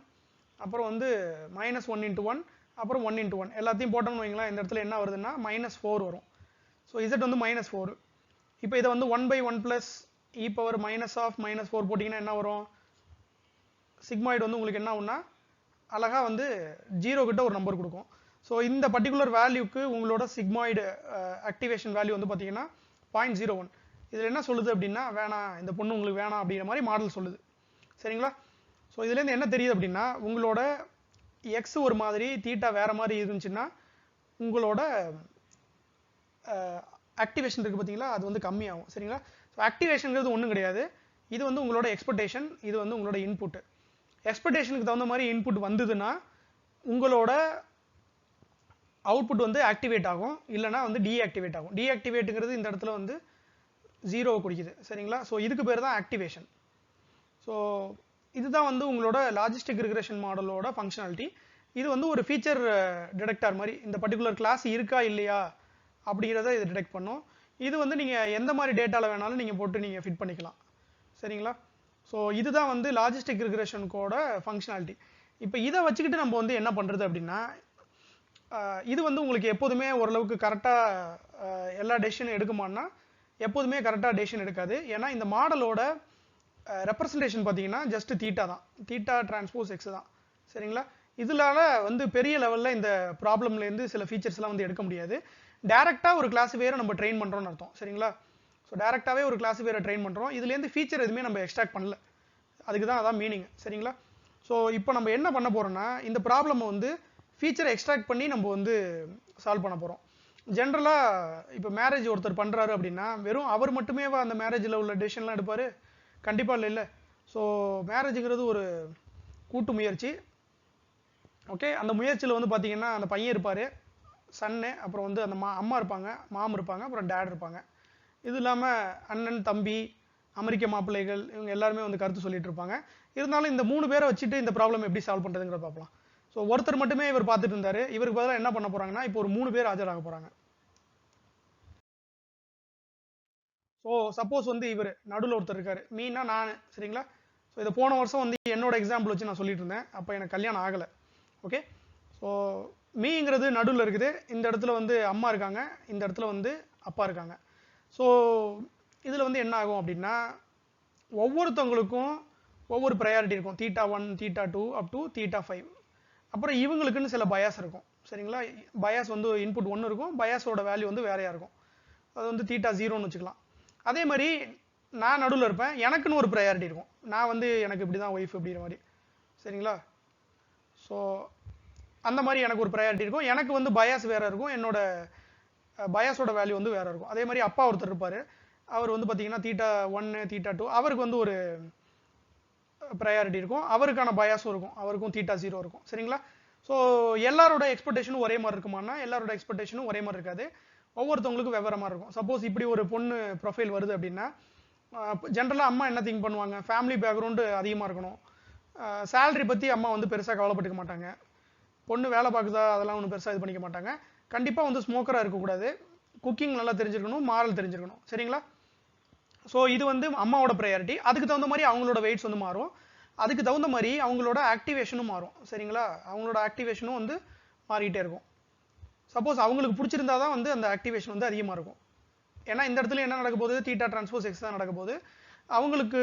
அப்புறம் வந்து -1 × 1, அப்புறம் 1 × 1 எல்லாத்தையும் போட்டோம்னு வைங்களேன். இந்த இடத்துல என்ன வருதுன்னா -4 வரும். ஸோ இசட் வந்து -4. இப்போ இதை வந்து 1/1 + e பவர் -4 போட்டிங்கன்னா என்ன வரும், சிக்மாய்டு வந்து உங்களுக்கு என்ன ஆகும்னா அழகாக வந்து 0 கிட்ட ஒரு நம்பர் கொடுக்கும். ஸோ இந்த பர்டிகுலர் வேல்யூக்கு உங்களோட சிக்மாய்டு ஆக்டிவேஷன் வேல்யூ வந்து பார்த்தீங்கன்னா 0.01. இதில் என்ன சொல்லுது அப்படின்னா, வேணாம், இந்த பொண்ணு உங்களுக்கு வேணாம் அப்படிங்கிற மாதிரி மாடல் சொல்லுது. சரிங்களா? ஸோ இதுலேருந்து என்ன தெரியுது அப்படின்னா, உங்களோட எக்ஸ் ஒரு மாதிரி தீட்டா வேற மாதிரி இருந்துச்சுன்னா உங்களோட ஆக்டிவேஷன் இருக்குது பார்த்தீங்களா, அது வந்து கம்மியாகும். சரிங்களா? ஸோ ஆக்டிவேஷனுங்கிறது ஒன்றும் கிடையாது, இது வந்து உங்களோட எக்ஸ்பெக்டேஷன், இது வந்து உங்களோட இன்புட். எக்ஸ்பெக்டேஷனுக்கு தகுந்த மாதிரி இன்புட் வந்ததுன்னா உங்களோட அவுட்புட் வந்து ஆக்டிவேட் ஆகும், இல்லைனா வந்து டீஆக்டிவேட் ஆகும். டீஆக்டிவேட்டுங்கிறது இந்த இடத்துல வந்து 0 குறிக்குது. சரிங்களா? ஸோ இதுக்கு பேர் தான் ஆக்டிவேஷன். ஸோ இதுதான் வந்து உங்களோட லாஜிஸ்டிக் ரிக்ரெஷன் மாடலோட ஃபங்க்ஷனாலிட்டி. இது வந்து ஒரு ஃபீச்சர் டிடெக்டார் மாதிரி, இந்த பர்டிகுலர் கிளாஸ் இருக்கா இல்லையா அப்படிங்கிறத இது டிடெக்ட் பண்ணும். இது வந்து நீங்கள் எந்த மாதிரி டேட்டாவில் வேணாலும் நீங்கள் போட்டு நீங்கள் ஃபிட் பண்ணிக்கலாம். சரிங்களா? ஸோ இதுதான் வந்து லாஜிஸ்டிக் ரிக்ரெஷனுக்கோட ஃபங்க்ஷனாலிட்டி. இப்போ இதை வச்சுக்கிட்டு நம்ம வந்து என்ன பண்ணுறது அப்படின்னா, இது வந்து உங்களுக்கு எப்போதுமே ஓரளவுக்கு கரெக்டாக எல்லா டெசிஷனும் எடுக்குமான்னா எப்போதுமே கரெக்டாக டெசிஷன் எடுக்காது. ஏன்னா இந்த மாடலோட ரெப்ரசன்டேஷன் பார்த்தீங்கன்னா ஜஸ்ட் தீட்டா தான், தீட்டா டிரான்ஸ்போஸ் எக்ஸ் தான். சரிங்களா? இதனால வந்து பெரிய லெவலில் இந்த ப்ராப்ளம்லேருந்து சில ஃபீச்சர்ஸ்லாம் வந்து எடுக்க முடியாது. டேரெக்டாக ஒரு கிளாஸிஃபையரை நம்ம ட்ரெயின் பண்ணுறோம்னு அர்த்தம். சரிங்களா? ஸோ டேரெக்டாகவே ஒரு கிளாஸிஃபையரை ட்ரெயின் பண்ணுறோம், இதுலேருந்து ஃபீச்சர் எதுவுமே நம்ம எக்ஸ்ட்ராக்ட் பண்ணல, அதுக்கு தான் அதான் மீனிங். சரிங்களா? ஸோ இப்போ நம்ம என்ன பண்ண போகிறோம்னா, இந்த ப்ராப்ளமை வந்து ஃபீச்சரை எக்ஸ்ட்ராக்ட் பண்ணி நம்ம வந்து சால்வ் பண்ண போகிறோம். ஜென்ரலாக இப்போ மேரேஜ் ஒருத்தர் பண்ணுறாரு அப்படின்னா வெறும் அவர் மட்டுமே அந்த மேரேஜில் உள்ள டெசிஷன்லாம் எடுப்பார்? கண்டிப்பாக இல்லை. ஸோ மேரேஜுங்கிறது ஒரு கூட்டு முயற்சி. ஓகே, அந்த முயற்சியில் வந்து பார்த்தீங்கன்னா அந்த பையன் இருப்பார், சன்னு, அப்புறம் வந்து அந்த அம்மா இருப்பாங்க, மாம் இருப்பாங்க, அப்புறம் டேட் இருப்பாங்க. இது இல்லாமல் அண்ணன், தம்பி, அமெரிக்க மாப்பிள்ளைகள், இவங்க எல்லாருமே வந்து கருத்து சொல்லிட்டு இருப்பாங்க. இருந்தாலும் இந்த 3 பேரை வச்சுட்டு இந்த ப்ராப்ளம் எப்படி சால்வ் பண்ணுறதுங்கிற பார்க்கலாம். ஸோ ஒருத்தர் மட்டுமே இவர் பார்த்துட்டு இருந்தார், இவருக்கு பதிலாக என்ன பண்ண போகிறாங்கன்னா இப்போ ஒரு 3 பேர் ஆஜராக போகிறாங்க. ஸோ சப்போஸ் வந்து இவர் நடுவில் ஒருத்தர் இருக்கார், மீனா நான். சரிங்களா? ஸோ இதை போன வருஷம் வந்து என்னோட எக்ஸாம்பிள் வச்சு நான் சொல்லிட்டு இருந்தேன், அப்போ எனக்கு கல்யாணம் ஆகலை. ஓகே, ஸோ மீங்கிறது நடுவில் இருக்குது, இந்த இடத்துல வந்து அம்மா இருக்காங்க, இந்த இடத்துல வந்து அப்பா இருக்காங்க. ஸோ இதில் வந்து என்ன ஆகும் அப்படின்னா, ஒவ்வொருத்தவங்களுக்கும் ஒவ்வொரு ப்ரையாரிட்டி இருக்கும், θ1, θ2 அப் டு θ5. அப்புறம் இவங்களுக்குன்னு சில பயாஸ் இருக்கும். சரிங்களா? பயாஸ் வந்து இன்புட் 1 இருக்கும், பயாஸோட வேல்யூ வந்து வேறையாக இருக்கும், அது வந்து θ0ன்னு வச்சுக்கலாம். அதே மாதிரி நான் நடுவில் இருப்பேன், எனக்குன்னு ஒரு ப்ரையாரிட்டி இருக்கும், நான் வந்து எனக்கு இப்படி தான் ஒய்ஃப் அப்படிங்கிற மாதிரி. சரிங்களா? ஸோ அந்த மாதிரி எனக்கு ஒரு ப்ரையாரிட்டி இருக்கும், எனக்கு வந்து பயாஸ் வேறு இருக்கும், என்னோட பயாஸோட வேல்யூ வந்து வேறு இருக்கும். அதே மாதிரி அப்பா ஒருத்தர் இருப்பார், அவர் வந்து பார்த்தீங்கன்னா θ1, θ2, அவருக்கு வந்து ஒரு ப்ரையாரிட்டி இருக்கும், அவருக்கான பயாஸும் இருக்கும், அவருக்கும் θ0 இருக்கும். சரிங்களா? ஸோ எல்லாரோட எக்ஸ்பெக்டேஷனும் ஒரே மாதிரி இருக்குமானா எல்லாரோட எக்ஸ்பெக்டேஷனும் ஒரே மாதிரி இருக்காது, ஒவ்வொருத்தவங்களுக்கும் வெவ்வேறு மாதிரி இருக்கும். சப்போஸ் இப்படி ஒரு பொண்ணு ப்ரொஃபைல் வருது அப்படின்னா ஜென்ரலாக அம்மா என்ன திங்க் பண்ணுவாங்க, ஃபேமிலி பேக்ரவுண்டு அதிகமாக இருக்கணும், சேலரி பற்றி அம்மா வந்து பெருசாக கவலைப்பட்டுக்க மாட்டாங்க, பொண்ணு வேலை பார்க்குதா அதெல்லாம் ஒன்றும் பெருசாக இது பண்ணிக்க மாட்டாங்க, கண்டிப்பாக வந்து ஸ்மோக்கராக இருக்கக்கூடாது, குக்கிங் நல்லா தெரிஞ்சிருக்கணும், மாரல் தெரிஞ்சிருக்கணும். சரிங்களா? ஸோ இது வந்து அம்மாவோட ப்ரையாரிட்டி. அதுக்கு தகுந்த மாதிரி அவங்களோட வெயிட்ஸ் வந்து மாறும். அதுக்கு தகுந்த மாதிரி அவங்களோட ஆக்டிவேஷனும் மாறும். சரிங்களா? அவங்களோட ஆக்டிவேஷனும் வந்து மாறிக்கிட்டே இருக்கும். சப்போஸ் அவங்களுக்கு பிடிச்சிருந்தா தான் வந்து அந்த ஆக்டிவேஷன் வந்து அதிகமாக இருக்கும். ஏன்னா இந்த இடத்துல என்ன நடக்க போகுது, தீட்டா டிரான்ஸ்போஸ் எக்ஸ் தான் நடக்க போகுது. அவங்களுக்கு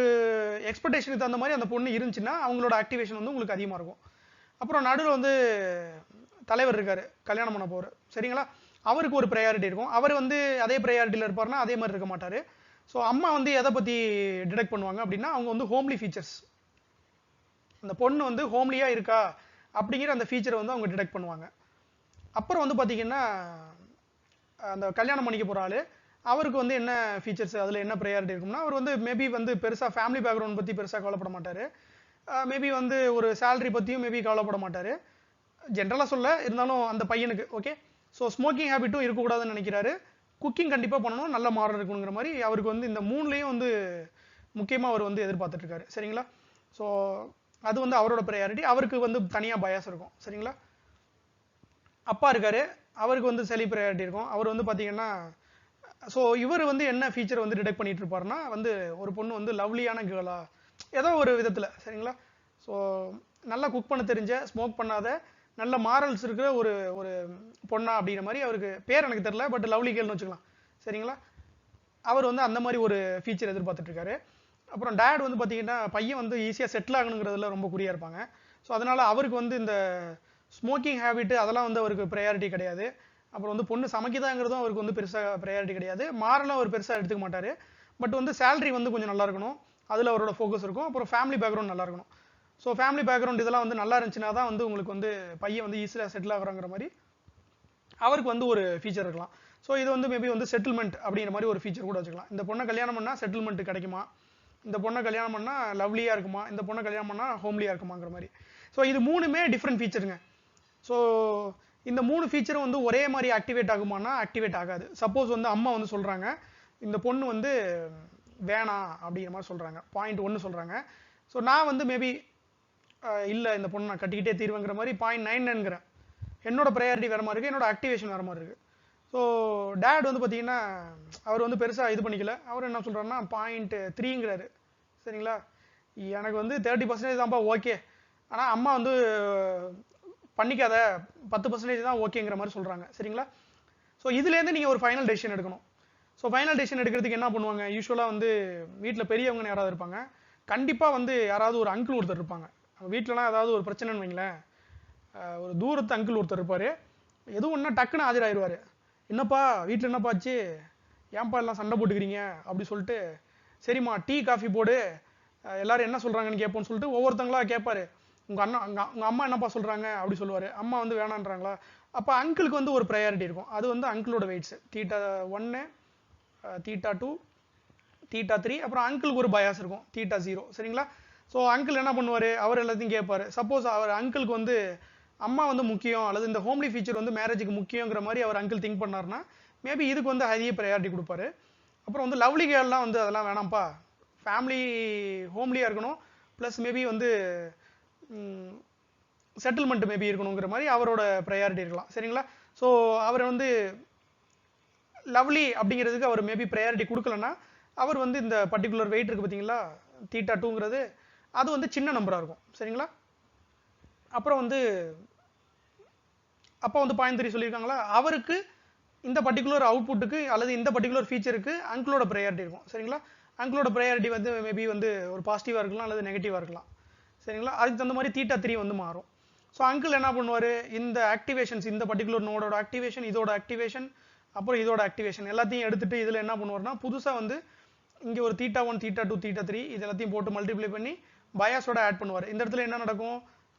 எக்ஸ்பெக்டேஷனுக்கு தகுந்த மாதிரி அந்த பொண்ணு இருந்துச்சுன்னா அவங்களோட ஆக்டிவேஷன் வந்து உங்களுக்கு அதிகமாக இருக்கும். அப்புறம் நடுவில் வந்து தலைவர் இருக்காரு, கல்யாணம் பண்ண போகிற. சரிங்களா? அவருக்கு ஒரு ப்ரையாரிட்டி இருக்கும். அவர் வந்து அதே ப்ரையாரிட்டியில் இருப்பார்னா அதே மாதிரி இருக்க மாட்டார். ஸோ அம்மா வந்து எதை பற்றி டிடெக்ட் பண்ணுவாங்க அப்படின்னா, அவங்க வந்து ஹோம்லி ஃபீச்சர்ஸ், அந்த பொண்ணு வந்து ஹோம்லியாக இருக்கா அப்படிங்கிற அந்த ஃபீச்சரை வந்து அவங்க டிடெக்ட் பண்ணுவாங்க. அப்புறம் வந்து பார்த்தீங்கன்னா, அந்த கல்யாணம் பண்ணிக்க போகிற ஆள், அவருக்கு வந்து என்ன ஃபீச்சர்ஸ், அதில் என்ன ப்ரையாரிட்டி இருக்கும்னா, அவர் வந்து மேபி வந்து பெருசாக ஃபேமிலி பேக்ரவுண்ட் பற்றி பெருசாக கவலைப்பட மாட்டார். மேபி வந்து ஒரு சேலரி பற்றியும் மேபி கவலைப்பட மாட்டார். ஜென்ரலாக சொல்ல இருந்தாலும் அந்த பையனுக்கு ஓகே. ஸோ ஸ்மோக்கிங் ஹேபிட்டும் இருக்கக்கூடாதுன்னு நினைக்கிறாரு. குக்கிங் கண்டிப்பாக பண்ணணும், நல்ல மாடல் இருக்கணுங்கிற மாதிரி அவருக்கு வந்து இந்த மூணுலேயும் வந்து முக்கியமாக அவர் வந்து எதிர்பார்த்துட்டு இருக்காரு. சரிங்களா? ஸோ அது வந்து அவரோட ப்ரையாரிட்டி. அவருக்கு வந்து தனியாக பயாஸ் இருக்கும். சரிங்களா? அப்பா இருக்காரு, அவருக்கு வந்து செலி ப்ரையாரிட்டி இருக்கும். அவர் வந்து பார்த்தீங்கன்னா, ஸோ இவர் வந்து என்ன ஃபீச்சர் வந்து டிடெக்ட் பண்ணிட்டு இருப்பாருன்னா, வந்து ஒரு பொண்ணு வந்து லவ்லியான கேர்ளா ஏதோ ஒரு விதத்தில். சரிங்களா? ஸோ நல்லா குக் பண்ண தெரிஞ்ச, ஸ்மோக் பண்ணாத, நல்ல மாரல்ஸ் இருக்கிற ஒரு ஒரு பொண்ணா அப்படிங்கிற மாதிரி அவருக்கு பேர் எனக்கு தெரியல, பட் லவ்லி கேர்ள்னு வச்சுக்கலாம். சரிங்களா? அவர் வந்து அந்த மாதிரி ஒரு ஃபீச்சர் எதிர்பார்த்துட்டு இருக்காரு. அப்புறம் டேட் வந்து பார்த்தீங்கன்னா, பையன் வந்து ஈஸியாக செட்டில் ஆகணுங்கிறதுல ரொம்ப குறியாக இருப்பாங்க. ஸோ அதனால அவருக்கு வந்து இந்த ஸ்மோக்கிங் ஹேபிட் அதெல்லாம் வந்து அவருக்கு ப்ரையாரிட்டி கிடையாது. அப்புறம் வந்து பொண்ணு சமைக்குதாங்கிறதும் அவருக்கு வந்து பெருசாக ப்ரையாரிட்டி கிடையாது. மாரலும் அவர் பெருசாக எடுத்துக்க மாட்டார். பட் வந்து சேலரி வந்து கொஞ்சம் நல்லா இருக்கணும், அதில் அவரோட ஃபோக்கஸ் இருக்கும். அப்புறம் ஃபேமிலி பேக்ரவுண்ட் நல்லா இருக்கணும். ஸோ ஃபேமிலி பேக்ரவுண்ட் இதெல்லாம் வந்து நல்லா இருந்துச்சுன்னா தான் வந்து உங்களுக்கு வந்து பையன் வந்து ஈஸியாக செட்டில் ஆகுறாங்கிற மாதிரி அவருக்கு வந்து ஒரு ஃபீச்சர் இருக்கலாம். ஸோ இது வந்து மேபி வந்து செட்டில்மெண்ட் அப்படிங்கிற மாதிரி ஒரு ஃபீச்சர் கூட வச்சுக்கலாம். இந்த பொண்ணை கல்யாணம் பண்ணால் செட்டில்மெண்ட் கிடைக்குமா, இந்த பொண்ணை கல்யாணம் பண்ணால் லவ்லியாக இருக்குமா, இந்த பொண்ணை கல்யாணம் பண்ணால் ஹோம்லியாக இருக்குமாங்கிற மாதிரி. ஸோ இது மூணுமே டிஃப்ரெண்ட் ஃபீச்சருங்க. ஸோ இந்த மூணு ஃபீச்சரும் வந்து ஒரே மாதிரி ஆக்டிவேட் ஆகுமானா ஆக்டிவேட் ஆகாது. சப்போஸ் வந்து அம்மா வந்து சொல்கிறாங்க, இந்த பொண்ணு வந்து வேணாம் அப்படிங்கிற மாதிரி சொல்கிறாங்க, பாயிண்ட் 1 சொல்கிறாங்க. ஸோ நான் வந்து மேபி இல்லை இந்த பொண்ணு நான் கட்டிக்கிட்டே தீர்வேங்கிற மாதிரி பாயிண்ட் 9ங்கிறேன். என்னோட ப்ரையாரிட்டி வேறு மாதிரி இருக்குது, என்னோட ஆக்டிவேஷன் வேறு மாதிரி இருக்குது. ஸோ டேட் வந்து பார்த்தீங்கன்னா, அவர் வந்து பெருசாக இது பண்ணிக்கல. அவர் என்ன சொல்கிறாருன்னா பாயிண்ட் 3ங்கிறாரு. சரிங்களா? எனக்கு வந்து 30% தான்ப்பா ஓகே, ஆனால் அம்மா வந்து பண்ணிக்காத 10% தான் ஓகேங்கிற மாதிரி சொல்கிறாங்க. சரிங்களா? ஸோ இதுலேருந்து நீங்கள் ஒரு ஃபைனல் டெசிஷன் எடுக்கணும். ஸோ ஃபைனல் டெசிஷன் எடுக்கிறதுக்கு என்ன பண்ணுவாங்க, யூஸ்வலாக வந்து வீட்டில் பெரியவங்கன்னு யாராவது இருப்பாங்க, கண்டிப்பாக வந்து யாராவது ஒரு அங்கிள் ஒருத்தர் இருப்பாங்க. வீட்டிலலாம் ஏதாவது ஒரு பிரச்சனைன்னு வைங்களேன், ஒரு தூரத்து அங்கிள் ஒருத்தர் இருப்பார். எதுவும் ஒன்றா டக்குன்னு ஆஜராகிடுவார். என்னப்பா வீட்டில் என்னப்பா ஆச்சு, ஏன்பா எல்லாம் சண்டை போட்டுக்கிறீங்க அப்படி சொல்லிட்டு, சரிம்மா டீ காஃபி போடு, எல்லாரும் என்ன சொல்கிறாங்கன்னு கேட்போன்னு சொல்லிட்டு ஒவ்வொருத்தங்களா கேட்பாரு. உங்கள் அம்மா என்னப்பா சொல்கிறாங்க அப்படி சொல்லுவார். அம்மா வந்து வேணான்றாங்களா, அப்போ அங்கிளுக்கு வந்து ஒரு ப்ரையாரிட்டி இருக்கும். அது வந்து அங்கிளோட வெயிட்ஸ் தீட்டா 1, தீட்டா 2, தீட்டா 3. அப்புறம் அங்கிளுக்கு ஒரு பயாஸ் இருக்கும் தீட்டா 0. சரிங்களா? ஸோ அங்கிள் என்ன பண்ணுவார், அவர் எல்லாத்தையும் கேட்பார். சப்போஸ் அவர் அங்கிளுக்கு வந்து அம்மா வந்து முக்கியம், அல்லது இந்த ஹோம்லி ஃபீச்சர் வந்து மேரேஜுக்கு முக்கியங்கிற மாதிரி அவர் அங்கிள் திங்க் பண்ணார்னா மேபி இதுக்கு வந்து அதிக ப்ரையாரிட்டி கொடுப்பாரு. அப்புறம் வந்து லவ்லி கேர்லாம் வந்து அதெல்லாம் வேணாம்ப்பா, ஃபேமிலி ஹோம்லியாக இருக்கணும், ப்ளஸ் மேபி வந்து செட்டில்மெண்ட் மேபி இருக்கணுங்கிற மாதிரி அவரோட ப்ரையாரிட்டி இருக்கலாம். சரிங்களா? ஸோ அவர் வந்து லவ்லி அப்படிங்கிறதுக்கு அவர் மேபி ப்ரையாரிட்டி கொடுக்கலன்னா, அவர் வந்து இந்த பர்டிகுலர் வெயிட் இருக்குது பார்த்தீங்களா, தீட்டா 2ங்கிறது அது வந்து சின்ன நம்பராக இருக்கும். சரிங்களா? அப்புறம் வந்து அப்போ வந்து பாயிண்ட் 3 சொல்லியிருக்காங்களா, அவருக்கு இந்த பர்டிகுலர் அவுட்புட்டுக்கு அல்லது இந்த பர்டிகுலர் ஃபீச்சருக்கு அங்கிளோட ப்ரையாரிட்டி இருக்கும். சரிங்களா? அங்கிளோட ப்ரையாரிட்டி வந்து மேபி வந்து ஒரு பாசிட்டிவாக இருக்கலாம் அல்லது நெகட்டிவாக இருக்கலாம். சரிங்களா? அதுக்கு தகுந்த மாதிரி தீட்டா 3 வந்து மாறும். ஸோ அங்கிள் என்ன பண்ணுவார், இந்த ஆக்டிவேஷன்ஸ், இந்த பர்டிகுலர் நோடோட ஆக்டிவேஷன், இதோட ஆக்டிவேஷன், அப்புறம் இதோட ஆக்டிவேஷன் எல்லாத்தையும் எடுத்துட்டு இதில் என்ன பண்ணுவார்னா, புதுசாக வந்து இங்கே ஒரு தீட்டா 1, தீட்டா 2, தீட்டா 3 இது எல்லாத்தையும் போட்டு மல்டிப்ளை பண்ணி பயாஸோட ஆட் பண்ணுவார். இந்த இடத்துல என்ன நடக்கும்,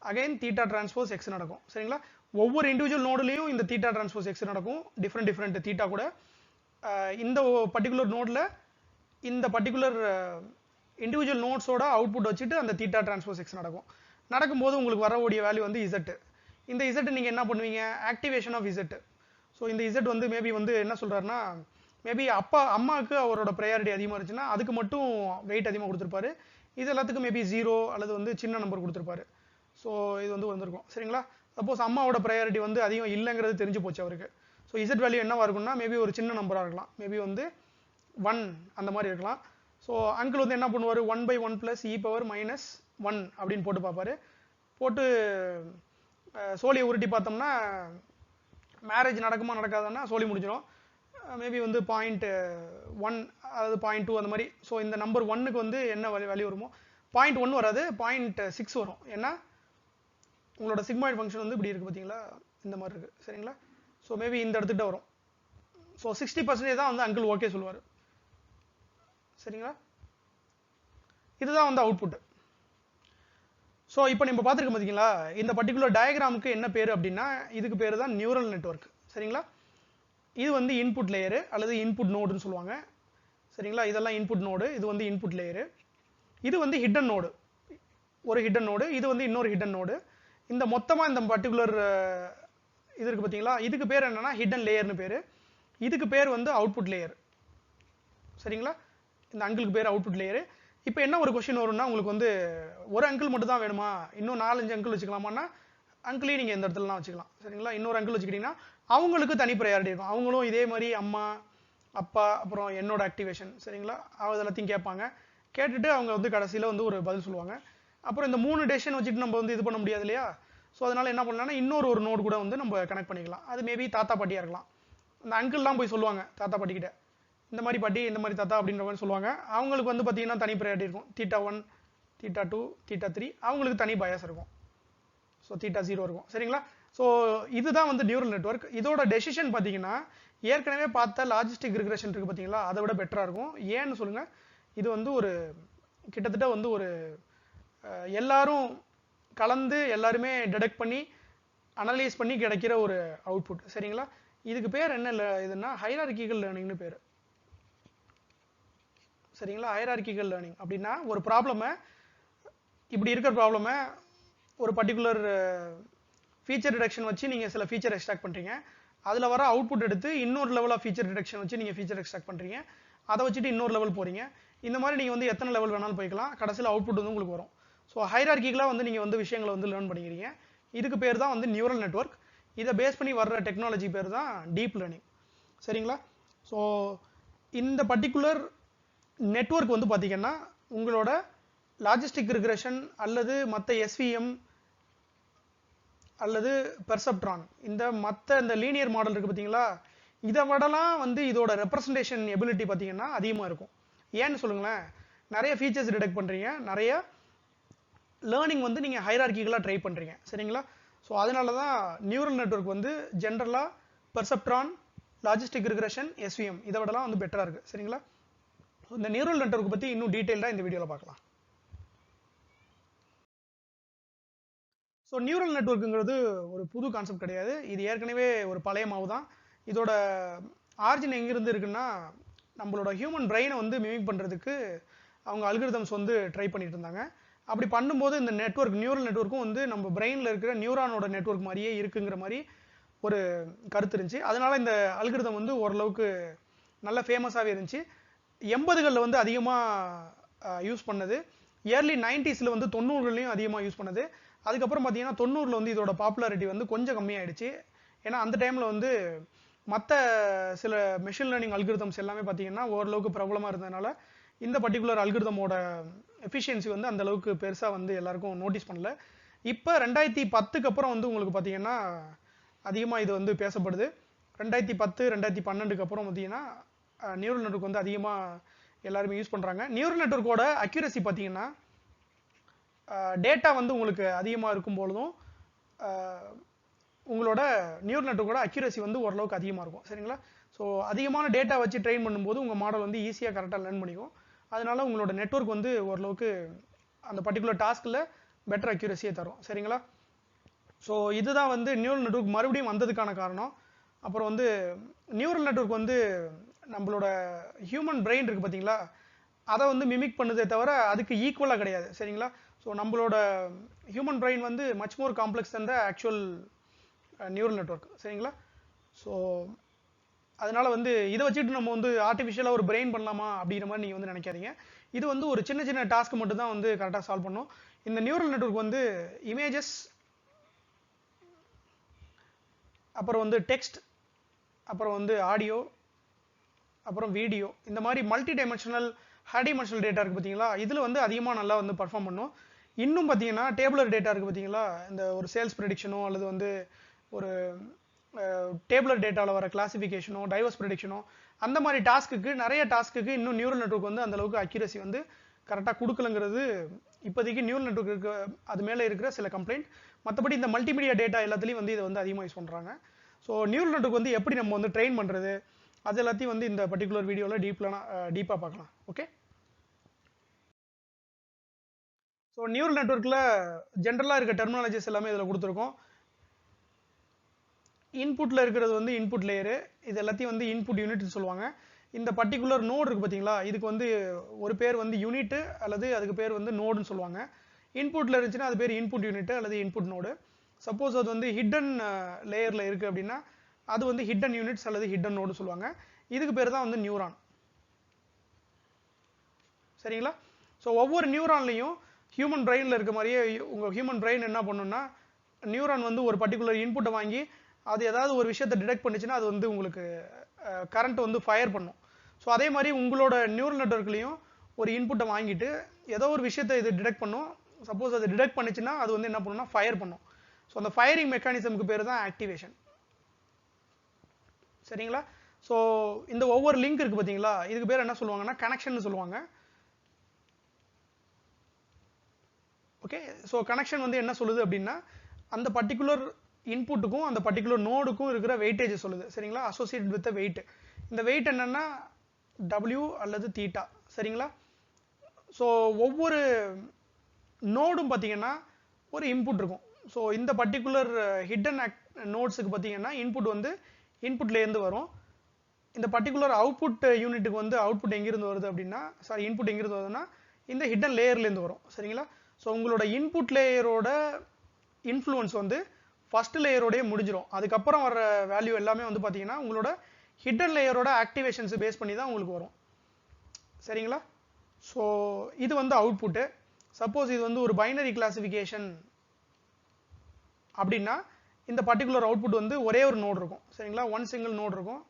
அகைன் தீட்டா டிரான்ஸ்போஸ் எக்ஸ் நடக்கும். சரிங்களா? ஒவ்வொரு இண்டிவிஜுவல் நோடுலையும் இந்த தீட்டா டிரான்ஸ்போஸ் எக்ஸ் நடக்கும், டிஃப்ரெண்ட் தீட்டா கூட. இந்த பர்டிகுலர் நோடில் இந்த பர்டிகுலர் இண்டிவிஜுவல் நோட்ஸோட அவுட்புட் வச்சுட்டு அந்த தீட்டா டிரான்ஸ்போஸ் எக்ஸ் நடக்கும்போது உங்களுக்கு வரக்கூடிய வேல்யூ வந்து இசட். இந்த இசட் நீங்கள் என்ன பண்ணுவீங்க, ஆக்டிவேஷன் ஆஃப் இசட். ஸோ இந்த இசட் வந்து மேபி வந்து என்ன சொல்கிறாருன்னா, மேபி அம்மாவுக்கு அவரோட ப்ரையாரிட்டி அதிகமாக இருந்துச்சுன்னா அதுக்கு மட்டும் வெயிட் அதிகமாக கொடுத்துருப்பாரு. இது எல்லாத்துக்கும் மேபி 0 அல்லது வந்து சின்ன நம்பர் கொடுத்துருப்பாரு. ஸோ இது வந்து வந்திருக்கும். சரிங்களா? சப்போஸ் அம்மாவோட ப்ரையாரிட்டி வந்து அதிகம் இல்லைங்கிறது தெரிஞ்சு போச்சு அவருக்கு. ஸோ ஸோ இசட் வேல்யூ என்னவா இருக்கும்னா மேபி ஒரு சின்ன நம்பராக இருக்கலாம், மேபி வந்து 1 அந்த மாதிரி இருக்கலாம். ஸோ அங்கிள் வந்து என்ன பண்ணுவார், 1/1 + e பவர் -1 அப்படின்னு போட்டு பார்ப்பாரு. போட்டு சோழியை உருட்டி பார்த்தோம்னா மேரேஜ் நடக்குமா நடக்காதுன்னா சோழி முடிஞ்சிடும். மேபி வந்து 0.1 அதாவது 0.2 அந்த மாதிரி. ஸோ இந்த நம்பர் 1க்கு வந்து என்ன வேல்யூ வருமோ 0.1 வராது, 0.6 வரும். ஏன்னா உங்களோட சிக்மாய்டு ஃபங்க்ஷன் வந்து இப்படி இருக்குது பார்த்தீங்களா, இந்த மாதிரி இருக்குது. சரிங்களா? ஸோ மேபி இந்த இடத்துக்கிட்ட வரும். ஸோ 60% தான் வந்து அங்கிள் ஓகே சொல்லுவார். சரிங்களா? இதுதான் வந்து அவுட்புட். ஸோ இப்போ நம்ம பார்த்துருக்கோம் பார்த்தீங்களா, இந்த பர்டிகுலர் டயக்ராமுக்கு என்ன பேர் அப்படின்னா இதுக்கு பேர் தான் நியூரல் நெட்வொர்க். சரிங்களா? இது வந்து இன்புட் லேயரு அல்லது இன்புட் நோடுன்னு சொல்லுவாங்க. சரிங்களா? இதெல்லாம் இன்புட் நோடு, இது வந்து இன்புட் லேயரு. இது வந்து ஹிடன் நோடு, ஒரு ஹிடன் நோடு, இது வந்து இன்னொரு ஹிடன் நோடு. இந்த மொத்தமாக இந்த பர்டிகுலர் இது இருக்குது பார்த்தீங்களா, இதுக்கு பேர் என்னன்னா ஹிடன் லேயர்னு பேர். இதுக்கு பேர் வந்து அவுட்புட் லேயர். சரிங்களா? இந்த அங்கிளுக்கு பேர் அவுட்புட் லேயரு. இப்போ என்ன ஒரு கொஸ்டின் வரும்னா, உங்களுக்கு வந்து ஒரு அங்கிள் மட்டும் தான் வேணுமா, இன்னும் 4-5 அங்கிள் வச்சுக்கலாமான்னா அங்கிளையும் நீங்கள் இந்த இடத்துலலாம் வச்சுக்கலாம். சரிங்களா? இன்னொரு அங்கிள் வச்சுக்கிட்டிங்கன்னா அவங்களுக்கு தனி ப்ரையாரிட்டி இருக்கும். அவங்களும் இதே மாதிரி அம்மா அப்பா அப்புறம் என்னோட ஆக்டிவேஷன், சரிங்களா, அதெல்லாத்தையும் கேட்பாங்க. கேட்டுட்டு அவங்க வந்து கடைசியில் வந்து ஒரு பதில் சொல்லுவாங்க. அப்புறம் இந்த 3 டெசிஷன் வச்சுட்டு நம்ம வந்து இது பண்ண முடியாது இல்லையா. ஸோ அதனால என்ன பண்ணலாம்னா இன்னொரு ஒரு நோடு கூட வந்து நம்ம கனெக்ட் பண்ணிக்கலாம். அது மேபி தாத்தா பாட்டியாக இருக்கலாம். அந்த அங்கிள்லாம் போய் சொல்லுவாங்க தாத்தா பாட்டிக்கிட்ட, இந்த மாதிரி பாட்டி இந்த மாதிரி தாத்தா அப்படின்ற மாதிரி சொல்லுவாங்க. அவங்களுக்கு வந்து பார்த்தீங்கன்னா தனி ப்ரையாரிட்டி இருக்கும். θ1 θ2 θ3 அவங்களுக்கு தனி பயாஸ் இருக்கும். ஸோ θ0 இருக்கும். சரிங்களா? ஸோ இதுதான் வந்து நியூரல் நெட்வொர்க். இதோட டெசிஷன் பார்த்தீங்கன்னா ஏற்கனவே பார்த்த லாஜிஸ்டிக் ரிக்ரெஷன் இருக்குது பார்த்தீங்களா, அதை விட பெட்டராக இருக்கும். ஏன்னு சொல்லுங்கள், இது வந்து ஒரு கிட்டத்தட்ட வந்து ஒரு எல்லாரும் கலந்து எல்லாருமே டிடெக்ட் பண்ணி அனலைஸ் பண்ணி கிடைக்கிற ஒரு அவுட்புட். சரிங்களா? இதுக்கு பேர் என்ன இல்லை இதுன்னா ஹைரார்கிக்கல் லேர்னிங்னு பேர். சரிங்களா? ஹைரார்கிக்கல் லேர்னிங் அப்படின்னா ஒரு ப்ராப்ளமை, இப்படி இருக்கிற ப்ராப்ளமை ஒரு பர்டிகுலர் ஃபீச்சர் டிடெக்ஷன் வச்சு நீங்கள் சில ஃபீச்சர் எக்ஸ்ட்ராக்ட் பண்ணுறீங்க. அதில் வர அவுட்புட் எடுத்து இன்னொரு லெவல் ஆஃப் ஃபீச்சர் டிடெக்ஷன் வச்சு நீங்கள் ஃபீச்சர் எக்ஸ்ட்ராக்ட் பண்ணுறீங்க. அதை வச்சுட்டு இன்னொரு லெவல் போகிறீங்க. இந்த மாதிரி நீங்கள் வந்து எத்தனை லெவல் வேணாலும் போய்க்கலாம். கடைசியில் அவுட்புட் வந்து உங்களுக்கு வரும். ஸோ ஹைரார்கிக்கலாக வந்து நீங்கள் வந்து விஷயங்களை வந்து லேர்ன் பண்ணிக்கிறீங்க. இதுக்கு பேர் தான் வந்து நியூரல் நெட்வொர்க். இதை பேஸ் பண்ணி வர்ற டெக்னாலஜி பேர் தான் டீப் லேர்னிங். சரிங்களா? ஸோ இந்த பர்டிகுலர் நெட்வொர்க் வந்து பார்த்தீங்கன்னா உங்களோட லாஜிஸ்டிக் ரிக்ரெஷன் அல்லது மற்ற எஸ்விஎம் அல்லது பெர்செப்ட்ரான் இந்த மற்ற இந்த லீனியர் மாடல் இருக்குது பார்த்தீங்களா, இதை விடலாம் வந்து இதோட ரெப்ரசன்டேஷன் எபிலிட்டி பார்த்தீங்கன்னா அதிகமாக இருக்கும். ஏன்னு சொல்லுங்களேன், நிறைய ஃபீச்சர்ஸ் டிடெக்ட் பண்ணுறீங்க, நிறைய லேர்னிங் வந்து நீங்கள் ஹைரார்கிக்கலாக ட்ரை பண்ணுறீங்க. சரிங்களா? ஸோ அதனால தான் நியூரல் நெட்வொர்க் வந்து ஜென்ரலாக பெர்செப்ட்ரான், லாஜிஸ்டிக் ரிக்ரெஷன், எஸ்விஎம் இதை விடலாம் வந்து பெட்டராக இருக்குது. சரிங்களா? இந்த நியூரல் நெட்வொர்க் பற்றி இன்னும் டீட்டெயிலாக இந்த வீடியோவில் பார்க்கலாம். ஸோ நியூரல் நெட்வொர்க்குங்கிறது ஒரு புது கான்செப்ட் கிடையாது. இது ஏற்கனவே ஒரு பழைய மாவு தான். இதோட ஆரிஜின் எங்கிருந்து இருக்குன்னா, நம்மளோட ஹியூமன் பிரெயினை வந்து மிமிக் பண்ணுறதுக்கு அவங்க அல்கிரிதம்ஸ் வந்து ட்ரை பண்ணிட்டு இருந்தாங்க. அப்படி பண்ணும்போது இந்த நெட்வொர்க் நியூரல் நெட்வொர்க்கும் வந்து நம்ம பிரெயினில் இருக்கிற நியூரானோட நெட்வொர்க் மாதிரியே இருக்குங்கிற மாதிரி ஒரு கருத்து இருந்துச்சு. அதனால இந்த அல்கிரிதம் வந்து ஓரளவுக்கு நல்ல ஃபேமஸாகவே இருந்துச்சு. 80களில் வந்து அதிகமாக யூஸ் பண்ணது, இயர்லி 90ஸ்ல வந்து 90கள்லையும் அதிகமாக யூஸ் பண்ணது. அதுக்கப்புறம் பார்த்தீங்கன்னா 90ல் வந்து இதோட பாப்புலாரிட்டி வந்து கொஞ்சம் கம்மியாயிடுச்சு. ஏன்னா அந்த டைமில் வந்து மற்ற சில மெஷின் லேர்னிங் அல்கிரிதம்ஸ் எல்லாமே பார்த்தீங்கன்னா ஓரளவுக்கு பிரபலமாக இருந்ததுனால இந்த பர்டிகுலர் அல்கிரிதமோட எஃபிஷியன்சி வந்து அந்த அளவுக்கு பெருசாக வந்து எல்லாருக்கும் நோட்டீஸ் பண்ணல. இப்போ 2010க்கு அப்புறம் வந்து உங்களுக்கு பார்த்தீங்கன்னா அதிகமாக இது வந்து பேசப்படுது. 2010 2012க்கு அப்புறம் பார்த்தீங்கன்னா நியூரல் நெட்வொர்க் வந்து அதிகமாக எல்லாருமே யூஸ் பண்ணுறாங்க. நியூரல் நெட்வொர்க்கோட அக்யூரசி பார்த்தீங்கன்னா டேட்டா வந்து உங்களுக்கு அதிகமாக இருக்கும் பொழுதும் உங்களோட நியூரல் நெட்வொர்க்கோட அக்யூரசி வந்து ஓரளவுக்கு அதிகமாக இருக்கும். சரிங்களா? ஸோ அதிகமான டேட்டா வச்சு ட்ரெயின் பண்ணும்போது உங்கள் மாடல் வந்து ஈஸியாக கரெக்டாக லேர்ன் பண்ணிக்கும். அதனால உங்களோட நெட்வொர்க் வந்து ஓரளவுக்கு அந்த பர்டிகுலர் டாஸ்கில் பெட்டர் அக்யூரசியை தரும். சரிங்களா? ஸோ இதுதான் வந்து நியூரல் நெட்வொர்க் மறுபடியும் வந்ததுக்கான காரணம். அப்புறம் வந்து நியூரல் நெட்வொர்க் வந்து நம்மளோட ஹியூமன் பிரெயின் இருக்குது பார்த்தீங்களா, அதை வந்து மிமிக் பண்ணுதே தவிர அதுக்கு ஈக்குவலாக கிடையாது. சரிங்களா? ஸோ நம்மளோட ஹியூமன் பிரெயின் வந்து much more complex than the actual neural network. சரிங்களா? ஸோ அதனால வந்து இதை வச்சுட்டு நம்ம வந்து ஆர்டிஃபிஷியலாக ஒரு பிரெயின் பண்ணலாமா அப்படிங்கிற மாதிரி நீங்கள் வந்து நினைக்காதீங்க. இது வந்து ஒரு சின்ன சின்ன டாஸ்க் மட்டும் தான் வந்து கரெக்டாக சால்வ் பண்ணும். இந்த நியூரல் நெட்வொர்க் வந்து இமேஜஸ், அப்புறம் வந்து டெக்ஸ்ட், அப்புறம் வந்து ஆடியோ, அப்புறம் வீடியோ, இந்த மாதிரி multi dimensional high dimensional data இருக்குது பார்த்தீங்களா, இதில் வந்து அதிகமாக நல்லா வந்து பர்ஃபார்ம் பண்ணும். இன்னும் பார்த்தீங்கன்னா டேபுலர் டேட்டா இருக்குது பார்த்தீங்களா, இந்த ஒரு சேல்ஸ் ப்ரெடிக்ஷனோ அல்லது வந்து ஒரு டேபுலர் டேட்டாவில் வர கிளாசிஃபிகேஷனோ டைவர்ஸ் ப்ரெடிக்ஷனோ அந்த மாதிரி டாஸ்க்குக்கு நிறைய டாஸ்க்குக்கு இன்னும் நியூரல் நெட்வொர்க் வந்து அந்த அளவுக்கு அக்யூரசி வந்து கரெக்டாக கொடுக்கலங்கிறது இப்போதைக்கு நியூரல் நெட்வொர்க் இருக்க அது மேலே இருக்கிற சில கம்ப்ளைண்ட். மற்றபடி இந்த மல்டிமீடியா டேட்டா எல்லாத்துலேயும் வந்து இதை வந்து அதிகமாக யூஸ் பண்ணுறாங்க. ஸோ நியூரல் நெட்வொர்க் வந்து எப்படி நம்ம வந்து ட்ரெயின் பண்ணுறது அது எல்லாத்தையும் வந்து இந்த பர்டிகுலர் வீடியோவில் டீப்பாக பார்க்கலாம். ஓகே, ஸோ நியூரல் நெட்வொர்க்கில் ஜென்ரலாக இருக்க டெர்மினாலஜிஸ் எல்லாமே இதில் கொடுத்துருக்கோம். இன்புட்டில் இருக்கிறது வந்து இன்புட் லேயரு, இது எல்லாத்தையும் வந்து இன்புட் யூனிட்னு சொல்லுவாங்க. இந்த பர்டிகுலர் நோடு இருக்குது பார்த்தீங்களா, இதுக்கு வந்து ஒரு பேர் வந்து யூனிட்டு அல்லது அதுக்கு பேர் வந்து நோடுன்னு சொல்லுவாங்க. இன்புட்டில் இருந்துச்சுன்னா அது பேர் இன்புட் யூனிட் அல்லது இன்புட் நோடு. சப்போஸ் அது வந்து ஹிடன் லேயரில் இருக்குது அப்படின்னா அது வந்து ஹிடன் யூனிட்ஸ் அல்லது ஹிடன் நோடு சொல்லுவாங்க. இதுக்கு பேர் தான் வந்து நியூரான். சரிங்களா? ஸோ ஒவ்வொரு நியூரான்லையும் ஹியூமன் பிரெயினில் இருக்க மாதிரியே உங்கள் ஹியூமன் பிரெயின் என்ன பண்ணுன்னா, நியூரான் வந்து ஒரு பர்டிகுலர் இன்புட்டை வாங்கி அது ஏதாவது ஒரு விஷயத்தை டிடெக்ட் பண்ணுச்சுன்னா அது வந்து உங்களுக்கு கரண்ட் வந்து ஃபயர் பண்ணும். ஸோ அதே மாதிரி உங்களோட நியூரல் நெட்வொர்க்லையும் ஒரு இன்புட்டை வாங்கிட்டு ஏதோ ஒரு விஷயத்தை இது டிடெக்ட் பண்ணும். சப்போஸ் அது டிடெக்ட் பண்ணிச்சுன்னா அது வந்து என்ன பண்ணுன்னா ஃபயர் பண்ணும். ஸோ அந்த ஃபயரிங் மெக்கானிசமுக்கு பேர் தான் ஆக்டிவேஷன். சரிங்களா? ஸோ இந்த ஒவ்வொரு லிங்க் இருக்குது பார்த்தீங்களா, இதுக்கு பேர் என்ன சொல்லுவாங்கன்னா கனெக்ஷன் சொல்லுவாங்க. ஓகே, ஸோ கனெக்ஷன் வந்து என்ன சொல்லுது அப்படின்னா அந்த பர்டிகுலர் இன்புட்டுக்கும் அந்த பர்டிகுலர் நோடுக்கும் இருக்கிற வெயிட்டேஜ் சொல்லுது. சரிங்களா? Associated with weight. இந்த வெயிட் என்னன்னா W அல்லது தீட்டா. சரிங்களா? ஸோ ஒவ்வொரு நோடும் பார்த்தீங்கன்னா ஒரு இன்புட் இருக்கும். ஸோ இந்த பர்டிகுலர் ஹிடன் நோட்ஸுக்கு பார்த்தீங்கன்னா இன்புட் வந்து இன்புட்லேருந்து வரும். இந்த பர்டிகுலர் அவுட்புட் யூனிட்டுக்கு வந்து அவுட்புட் எங்கிருந்து வருது அப்படின்னா இன்புட் எங்கிருந்து வருதுன்னா இந்த ஹிடன் லேயர்லேருந்து வரும். சரிங்களா? ஸோ உங்களோட இன்புட் லேயரோட இன்ஃப்ளூயன்ஸ் வந்து ஃபர்ஸ்ட் லேயரோடய முடிஞ்சிடும். அதுக்கப்புறம் வர வேல்யூ எல்லாமே வந்து பார்த்தீங்கன்னா உங்களோட ஹிடன் லேயரோட ஆக்டிவேஷன்ஸ் பேஸ் பண்ணி தான் உங்களுக்கு வரும். சரிங்களா? ஸோ இது வந்து அவுட்புட்டு. சப்போஸ் இது வந்து ஒரு பைனரி கிளாசிஃபிகேஷன் அப்படின்னா இந்த பர்டிகுலர் அவுட்புட் வந்து ஒரே ஒரு நோடு இருக்கும். சரிங்களா? ஒன் சிங்கிள் நோடு இருக்கும்,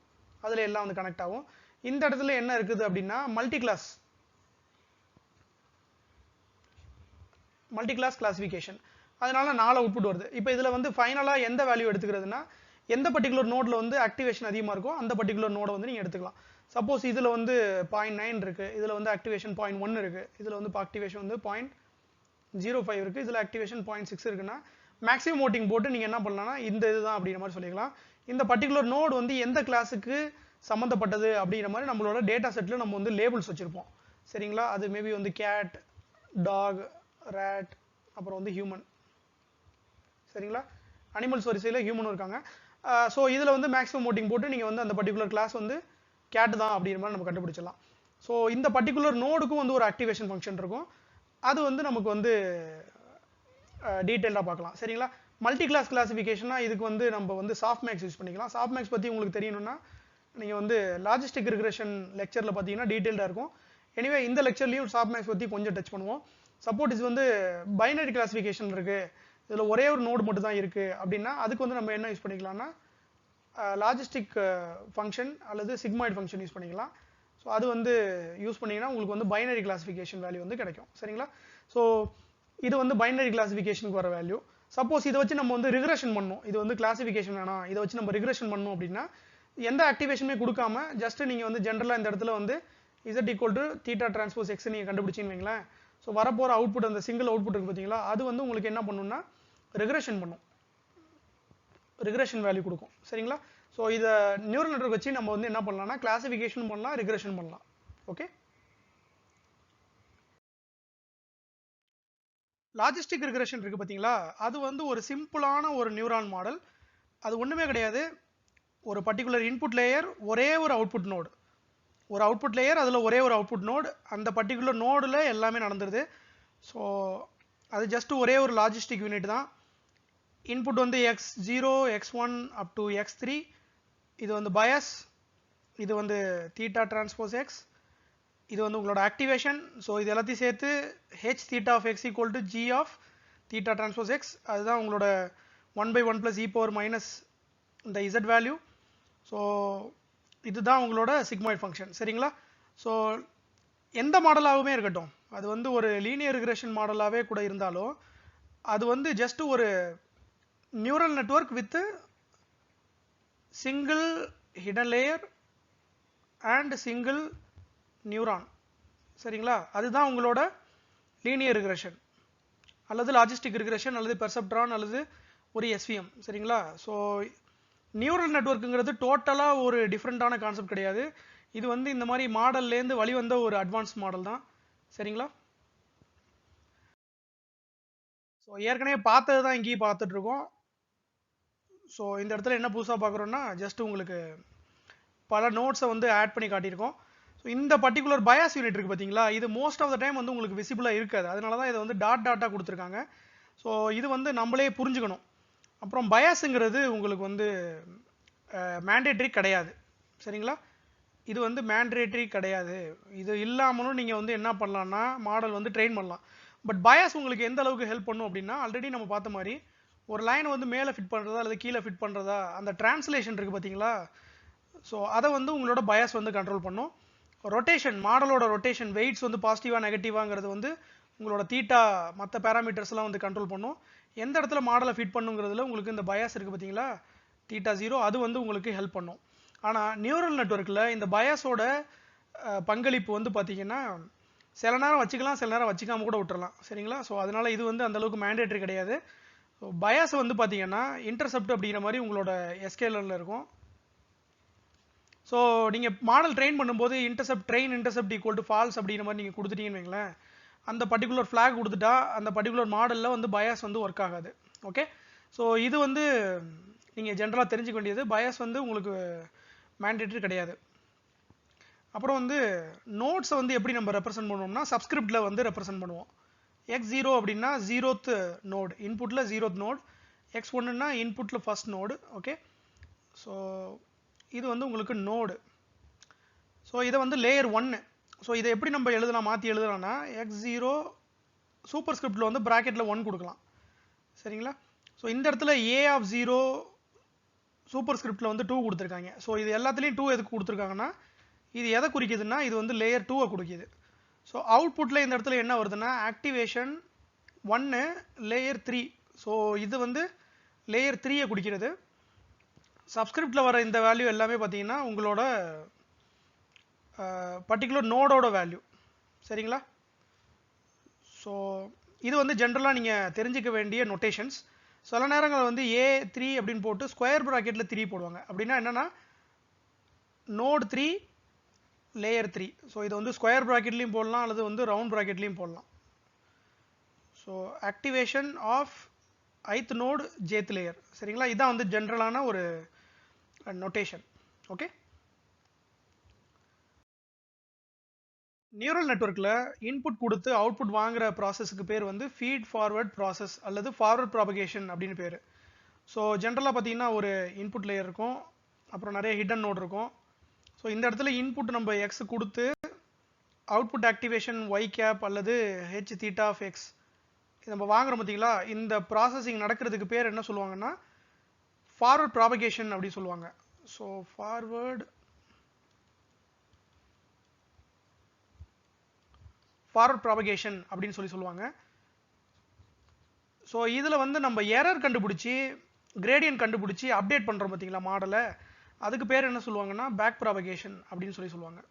அதில் எல்லாம் வந்து கனெக்ட் ஆகும். இந்த இடத்துல என்ன இருக்குது அப்படின்னா மல்டி கிளாஸ் கிளாசிஃபிகேஷன். அதனால 4 அவுட்புட் வருது. இப்போ இதில் வந்து ஃபைனலாக எந்த வேல்யூ எடுத்துக்கிறதுனா எந்த பர்டிகுலர் நோடில் வந்து ஆக்டிவேஷன் அதிகமாக இருக்கோ அந்த பர்டிகுலர் நோடை வந்து நீங்கள் எடுத்துக்கலாம். சப்போஸ் இதில் வந்து 0.9 இருக்குது, இதில் வந்து ஆக்டிவேஷன் 0.1 இருக்குது, இதில் வந்து ஆக்டிவேஷன் வந்து 0.05 இருக்குது, இதில் ஆக்டிவேஷன் 0.6 இருக்குன்னா மேக்ஸிமம் ஓட்டிங் போட்டு நீங்கள் என்ன பண்ணலாம்னா இந்த இதுதான் அப்படிங்கிற மாதிரி சொல்லிக்கலாம். இந்த பர்டிகுலர் நோடு வந்து எந்த கிளாஸுக்கு சம்மந்தப்பட்டது அப்படிங்கிற மாதிரி நம்மளோட டேட்டா செட்டில் நம்ம வந்து லேபிள்ஸ் வச்சுருப்போம். சரிங்களா? அது மேபி வந்து கேட், டாக், ரேட், அப்புறம் வந்து ஹியூமன். சரிங்களா? அனிமல்ஸ் வரிசையில் ஹியூமனும் இருக்காங்க. ஸோ இதில் வந்து மேக்ஸிமம் ஓட்டிங் போட்டு நீங்கள் வந்து அந்த பர்டிகுலர் கிளாஸ் வந்து கேட் தான் அப்படிங்கிற மாதிரி நம்ம கண்டுபிடிச்சிடலாம். ஸோ இந்த பர்டிகுலர் நோடுக்கும் வந்து ஒரு ஆக்டிவேஷன் ஃபங்க்ஷன் இருக்கும். அது வந்து நமக்கு வந்து டீட்டெயிலாக பார்க்கலாம். சரிங்களா? மல்டி கிளாஸ் கிளாசிஃபிகேஷனா இதுக்கு வந்து நம்ம வந்து சாஃப்ட் மேக்ஸ் யூஸ் பண்ணிக்கலாம். சாஃப்ட் மேக்ஸ் பற்றி உங்களுக்கு தெரியணும்னா நீங்கள் வந்து லாஜிஸ்டிக் ரிக்ரெஷன் லெக்சரில் பார்த்தீங்கன்னா டீட்டெயிலாக இருக்கும். எனிவே இந்த லெக்சர்லையும் சாஃப்ட் மேக்ஸ் பற்றி கொஞ்சம் டச் பண்ணுவோம். சப்போர்ட் இது வந்து பைனரி கிளாசிஃபிகேஷன் இருக்குது, இதில் ஒரே ஒரு நோடு மட்டும் தான் இருக்குது அப்படின்னா அதுக்கு வந்து நம்ம என்ன யூஸ் பண்ணிக்கலாம்னா லாஜிஸ்டிக் ஃபங்க்ஷன் அல்லது சிக்மாய்டு ஃபங்க்ஷன் யூஸ் பண்ணிக்கலாம். ஸோ அது வந்து யூஸ் பண்ணிங்கன்னா உங்களுக்கு வந்து பைனரி கிளாசிஃபிகேஷன் வேல்யூ வந்து கிடைக்கும். சரிங்களா? ஸோ இது வந்து பைனரி கிளாசிஃபிகேஷனுக்கு வர வேல்யூ. சப்போஸ் இதை வச்சு நம்ம வந்து ரிக்ரெஷன் பண்ணணும், இது வந்து கிளாசிஃபிகேஷன் வேணாம், இதை வச்சு நம்ம ரிக்ரெஷன் பண்ணணும் அப்படின்னா எந்த ஆக்டிவேஷனுமே கொடுக்காம ஜஸ்ட் நீங்கள் வந்து ஜென்ரலாக இந்த இடத்துல வந்து Z equal to theta transpose X நீங்கள் கண்டுபிடிச்சின்னு வைங்களேன். ஸோ வரப்போகிற அவுட்புட் அந்த சிங்கிள் அவுட்புட் இருக்குது பார்த்தீங்களா, அது வந்து உங்களுக்கு என்ன பண்ணுன்னா ரிக்ரெஷன் பண்ணும், ரிக்ரெஷன் வேல்யூ கொடுக்கும். சரிங்களா? ஸோ இதை நியூரல் நெட்வொர்க் வச்சு நம்ம வந்து என்ன பண்ணலாம்னா கிளாசிஃபிகேஷன் பண்ணலாம், ரிக்ரெஷன் பண்ணலாம். ஓகே, லாஜிஸ்டிக் ரிக்ரெஷன் இருக்குது பார்த்தீங்களா, அது வந்து ஒரு சிம்பிளான ஒரு நியூரான் மாடல். அது ஒன்றுமே கிடையாது, ஒரு பர்டிகுலர் இன்புட் லேயர், ஒரே ஒரு அவுட்புட் நோடு, ஒரு அவுட்புட் லேயர், அதில் ஒரே ஒரு அவுட்புட் நோடு, அந்த பர்டிகுலர் நோடில் எல்லாமே நடந்துருது. ஸோ அது ஜஸ்ட் ஒரே ஒரு லாஜிஸ்டிக் யூனிட் தான். இன்புட் வந்து x0, x1 up to x3, இது வந்து பயஸ், இது வந்து தீட்டா டிரான்ஸ்போஸ் எக்ஸ், இது வந்து உங்களோட ஆக்டிவேஷன். ஸோ இது எல்லாத்தையும் சேர்த்து h theta of x equal to g of theta transpose x, அதுதான் உங்களோட 1/1 + e power minus இந்த z வேல்யூ. ஸோ இதுதான் உங்களோட சிக்மாய்ட் ஃபங்க்ஷன். சரிங்களா? ஸோ எந்த மாடலாகவுமே இருக்கட்டும், அது வந்து ஒரு லீனியர் ரிக்ரெஷன் மாடலாகவே கூட இருந்தாலும் அது வந்து ஜஸ்ட் ஒரு neural network with single hidden layer and single neuron. சரிங்களா? அதுதான் உங்களோட லீனியர் ரிக்ரெஷன் அல்லது லாஜிஸ்டிக் ரிக்ரெஷன் அல்லது பெர்செப்ட்ரான் அல்லது ஒரு எஸ்விஎம். சரிங்களா? ஸோ நியூரல் நெட்வொர்க்குங்கிறது டோட்டலாக ஒரு டிஃப்ரெண்ட்டான கான்செப்ட் கிடையாது. இது வந்து இந்த மாதிரி மாடல்லேருந்து வழிவந்த ஒரு அட்வான்ஸ் மாடல் தான். சரிங்களா? ஸோ ஏற்கனவே பார்த்தது தான் இங்கேயும் பார்த்துட்டு இருக்கோம். ஸோ இந்த இடத்துல என்ன புதுசாக பார்க்குறோன்னா ஜஸ்ட் உங்களுக்கு பல நோட்ஸை வந்து ஆட் பண்ணி காட்டியிருக்கோம். ஸோ இந்த பர்டிகுலர் பயாஸ் யூனிட் இருக்குது பார்த்தீங்களா, இது மோஸ்ட் ஆஃப் த டைம் வந்து உங்களுக்கு விசிபிளாக இருக்காது. அதனால தான் இதை வந்து டாட்டாக கொடுத்துருக்காங்க. ஸோ இது வந்து நம்மளே புரிஞ்சுக்கணும். அப்புறம் பயாஸுங்கிறது உங்களுக்கு வந்து மேண்டேட்ரி கிடையாது. சரிங்களா? இது வந்து மேண்டேட்ரி கிடையாது. இது இல்லாமலும் நீங்கள் வந்து என்ன பண்ணலான்னா மாடல் வந்து ட்ரெயின் பண்ணலாம். பட் பயாஸ் உங்களுக்கு எந்த அளவுக்கு ஹெல்ப் பண்ணும் அப்படின்னா, ஆல்ரெடி நம்ம பார்த்த மாதிரி ஒரு லைன் வந்து மேலே ஃபிட் பண்ணுறதா அல்லது கீழே ஃபிட் பண்ணுறதா, அந்த டிரான்ஸ்லேஷன் இருக்குது பார்த்தீங்களா, ஸோ அதை வந்து உங்களோட பயாஸ் வந்து கண்ட்ரோல் பண்ணும். ரொட்டேஷன், மாடலோட ரொட்டேஷன், வெயிட்ஸ் வந்து பாசிட்டிவா நெகட்டிவாங்கிறது வந்து உங்களோட தீட்டா மற்ற பேராமீட்டர்ஸ்லாம் வந்து கண்ட்ரோல் பண்ணும். எந்த இடத்துல மாடலை ஃபிட் பண்ணுங்கிறதுல உங்களுக்கு இந்த பயாஸ் இருக்குது பார்த்தீங்களா, தீட்டா 0, அது வந்து உங்களுக்கு ஹெல்ப் பண்ணும். ஆனால் நியூரல் நெட்வொர்க்கில் இந்த பயாஸோட பங்களிப்பு வந்து பார்த்தீங்கன்னா சில நேரம் வச்சுக்கலாம், சில நேரம் வச்சுக்காம கூட விட்டுறலாம். சரிங்களா? ஸோ அதனால இது வந்து அந்த அளவுக்கு மேண்டேட்ரி கிடையாது. ஸோ பயாஸ் வந்து பார்த்தீங்கன்னா இன்டர்செப்ட் அப்படிங்கிற மாதிரி உங்களோட எஸ்கேலரில் இருக்கும். ஸோ நீங்கள் மாடல் ட்ரெயின் பண்ணும்போது இன்டர்செப்ட் ஈக்குவல் டு ஃபால்ஸ் அப்படிங்கிற மாதிரி நீங்கள் கொடுத்துட்டீங்கன்னு வைங்களேன், அந்த பர்டிகுலர் ஃப்ளாக் கொடுத்துட்டா அந்த பர்டிகுலர் மாடலில் வந்து பயாஸ் வந்து ஒர்க் ஆகாது. ஓகே? ஸோ இது வந்து நீங்கள் ஜென்ரலாக தெரிஞ்சுக்க வேண்டியது. பயாஸ் வந்து உங்களுக்கு மேண்டேட்ரி கிடையாது. அப்புறம் வந்து நோட்ஸை வந்து எப்படி நம்ம ரெப்ரசென்ட் பண்ணுவோம்னா சப்ஸ்கிரிப்டில் வந்து ரெப்ரசென்ட் பண்ணுவோம். x0 அப்படின்னா 0th நோடு, இன்புட்டில் 0th நோடு. x1ன்னா இன்புட்டில் ஃபர்ஸ்ட் நோடு. ஓகே? ஸோ இது வந்து உங்களுக்கு நோடு. ஸோ இதை வந்து லேயர் 1. ஸோ இதை எப்படி நம்ம எழுதலாம், மாற்றி எழுதலாம்னா x0 சூப்பர் ஸ்கிரிப்டில் வந்து ப்ராக்கெட்டில் 1 கொடுக்கலாம். சரிங்களா? ஸோ இந்த இடத்துல a(0) சூப்பர் ஸ்கிரிப்டில் வந்து 2 கொடுத்துருக்காங்க. ஸோ இது எல்லாத்துலேயும் 2 எதுக்கு கொடுத்துருக்காங்கன்னா இது எதை குறிக்குதுன்னா இது வந்து லேயர் 2-ஐ குறிக்குது. ஸோ அவுட்புட்டில் இந்த இடத்துல என்ன வருதுன்னா ஆக்டிவேஷன் 1 லேயர் 3. ஸோ இது வந்து லேயர் 3-ஐ குறிக்கிறது. சப்ஸ்கிரிப்டில் வர இந்த வேல்யூ எல்லாமே பார்த்தீங்கன்னா உங்களோட பர்டிகுலர் நோடோட வேல்யூ. சரிங்களா? ஸோ இது வந்து ஜென்ரலாக நீங்கள் தெரிஞ்சிக்க வேண்டிய நொட்டேஷன்ஸ். சில நேரங்கள் வந்து A3 அப்படின்னு போட்டு ஸ்கொயர் ப்ராக்கெட்டில் 3 போடுவாங்க. அப்படின்னா என்னென்னா நோட் 3 லேயர் 3. ஸோ இது வந்து ஸ்கொயர் ப்ராக்கெட்லேயும் போடலாம் அல்லது வந்து ரவுண்ட் ப்ராக்கெட்லேயும் போடலாம். ஸோ ஆக்டிவேஷன் ஆஃப் ஐத் நோடு ஜேத் லேயர். சரிங்களா? இதுதான் வந்து ஜென்ரலான ஒரு நொட்டேஷன். ஓகே? நியூரல் நெட்வொர்க்கில் இன்புட் கொடுத்து அவுட்புட் வாங்குற ப்ராசஸ்க்கு பேர் வந்து ஃபீட் ஃபார்வர்ட் ப்ராசஸ் அல்லது ஃபார்வர்ட் ப்ராபகேஷன் அப்படின்னு பேர். ஸோ ஜென்ரலாக பார்த்தீங்கன்னா ஒரு இன்புட் லேயர் இருக்கும், அப்புறம் நிறைய ஹிடன் நோட் இருக்கும். ஸோ இந்த இடத்துல இன்புட் நம்ம எக்ஸ் கொடுத்து அவுட்புட் ஆக்டிவேஷன் ஒய் கேப் அல்லது ஹெச் தீட்டா ஆஃப் எக்ஸ் இது நம்ம வாங்குறோம் பார்த்தீங்களா, இந்த ப்ராசஸிங் நடக்கிறதுக்கு பேர் என்ன சொல்லுவாங்கன்னா ஃபார்வர்ட் ப்ராபகேஷன் அப்படின்னு சொல்லுவாங்க. ஸோ ஃபார்வர்ட் ப்ராபகேஷன் அப்படின்னு சொல்லுவாங்க. ஸோ இதில் வந்து நம்ம எரர் கண்டுபிடிச்சி கிரேடியன்ட் கண்டுபிடிச்சி அப்டேட் பண்ணுறோம் பார்த்தீங்களா மாடலை, அதுக்கு பேர் என்ன சொல்லுவாங்கன்னா பேக் ப்ராபகேஷன் அப்படின்னு சொல்லுவாங்க.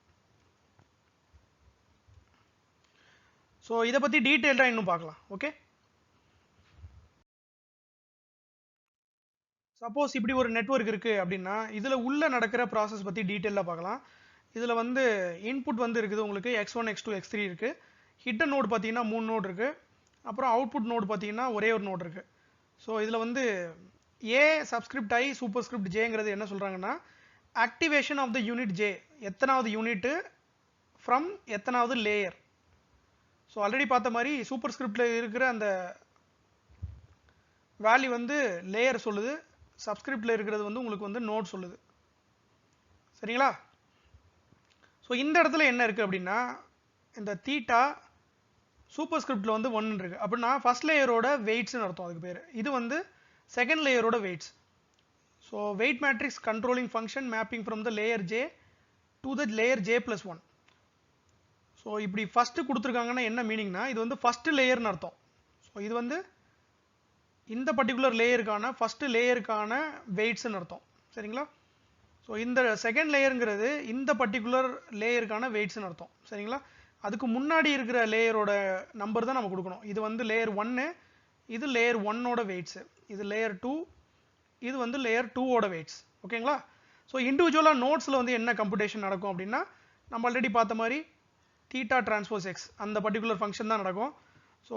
ஸோ இதை பற்றி டீட்டெயில்டாக இன்னும் பார்க்கலாம். ஓகே? சப்போஸ் இப்படி ஒரு நெட்வொர்க் இருக்குது அப்படின்னா இதில் உள்ள நடக்கிற ப்ராசஸ் பற்றி டீட்டெயிலாக பார்க்கலாம். இதில் வந்து இன்புட் வந்து இருக்குது உங்களுக்கு x1 x2 x3 இருக்குது. ஹிடன் நோடு பார்த்தீங்கன்னா 3 நோடு இருக்குது. அப்புறம் அவுட்புட் நோடு பார்த்தீங்கன்னா ஒரே ஒரு நோடு இருக்குது. ஸோ இதில் வந்து a subscript i superscript ஜேங்கிறது என்ன சொல்கிறாங்கன்னா activation of the unit j, எத்தனாவது யூனிட்டு ஃப்ரம் எத்தனாவது லேயர். ஸோ ஆல்ரெடி பார்த்த மாதிரி சூப்பர் ஸ்கிரிப்டில் இருக்கிற அந்த வேல்யூ வந்து லேயர் சொல்லுது, சப்ஸ்கிரிப்டில் இருக்கிறது வந்து உங்களுக்கு வந்து நோட் சொல்லுது. சரிங்களா? ஸோ இந்த இடத்துல என்ன இருக்குது அப்படின்னா இந்த தீட்டா சூப்பர் ஸ்கிரிப்டில் வந்து 1 இருக்குது அப்படின்னா ஃபர்ஸ்ட் லேயரோட வெயிட்ஸ்னு அர்த்தம் அதுக்கு பேர். இது வந்து செகண்ட் லேயரோட weights. So so weight matrix controlling function mapping from the layer J to the layer J plus one. So இப்படி ஃபஸ்ட்டு கொடுத்துருக்காங்கன்னா என்ன மீனிங்னா இது வந்து ஃபஸ்ட்டு லேயர்னு அர்த்தம். ஸோ இது வந்து இந்த பர்டிகுலர் லேயருக்கான ஃபஸ்ட்டு லேயருக்கான வெயிட்ஸ்ன்னு அர்த்தம். சரிங்களா? ஸோ இந்த செகண்ட் லேயருங்கிறது இந்த பர்டிகுலர் லேயருக்கான வெயிட்ஸ்ன்னு அர்த்தம். சரிங்களா? அதுக்கு முன்னாடி இருக்கிற லேயரோட நம்பர் தான் நம்ம கொடுக்கணும். இது வந்து லேயர் 1, இது லேயர் 1ஓட வெயிட்ஸு, இது லேயர் 2, இது வந்து லேயர் 2ஓட வெயிட்ஸ். ஓகேங்களா? ஸோ இண்டிவிஜுவலாக நோட்ஸில் வந்து என்ன கம்ப்யூட்டேஷன் நடக்கும் அப்படின்னா நம்ம ஆல்ரெடி பார்த்த மாதிரி தீட்டா டிரான்ஸ்போஸ் எக்ஸ் அந்த பர்டிகுலர் ஃபங்க்ஷன் தான் நடக்கும். So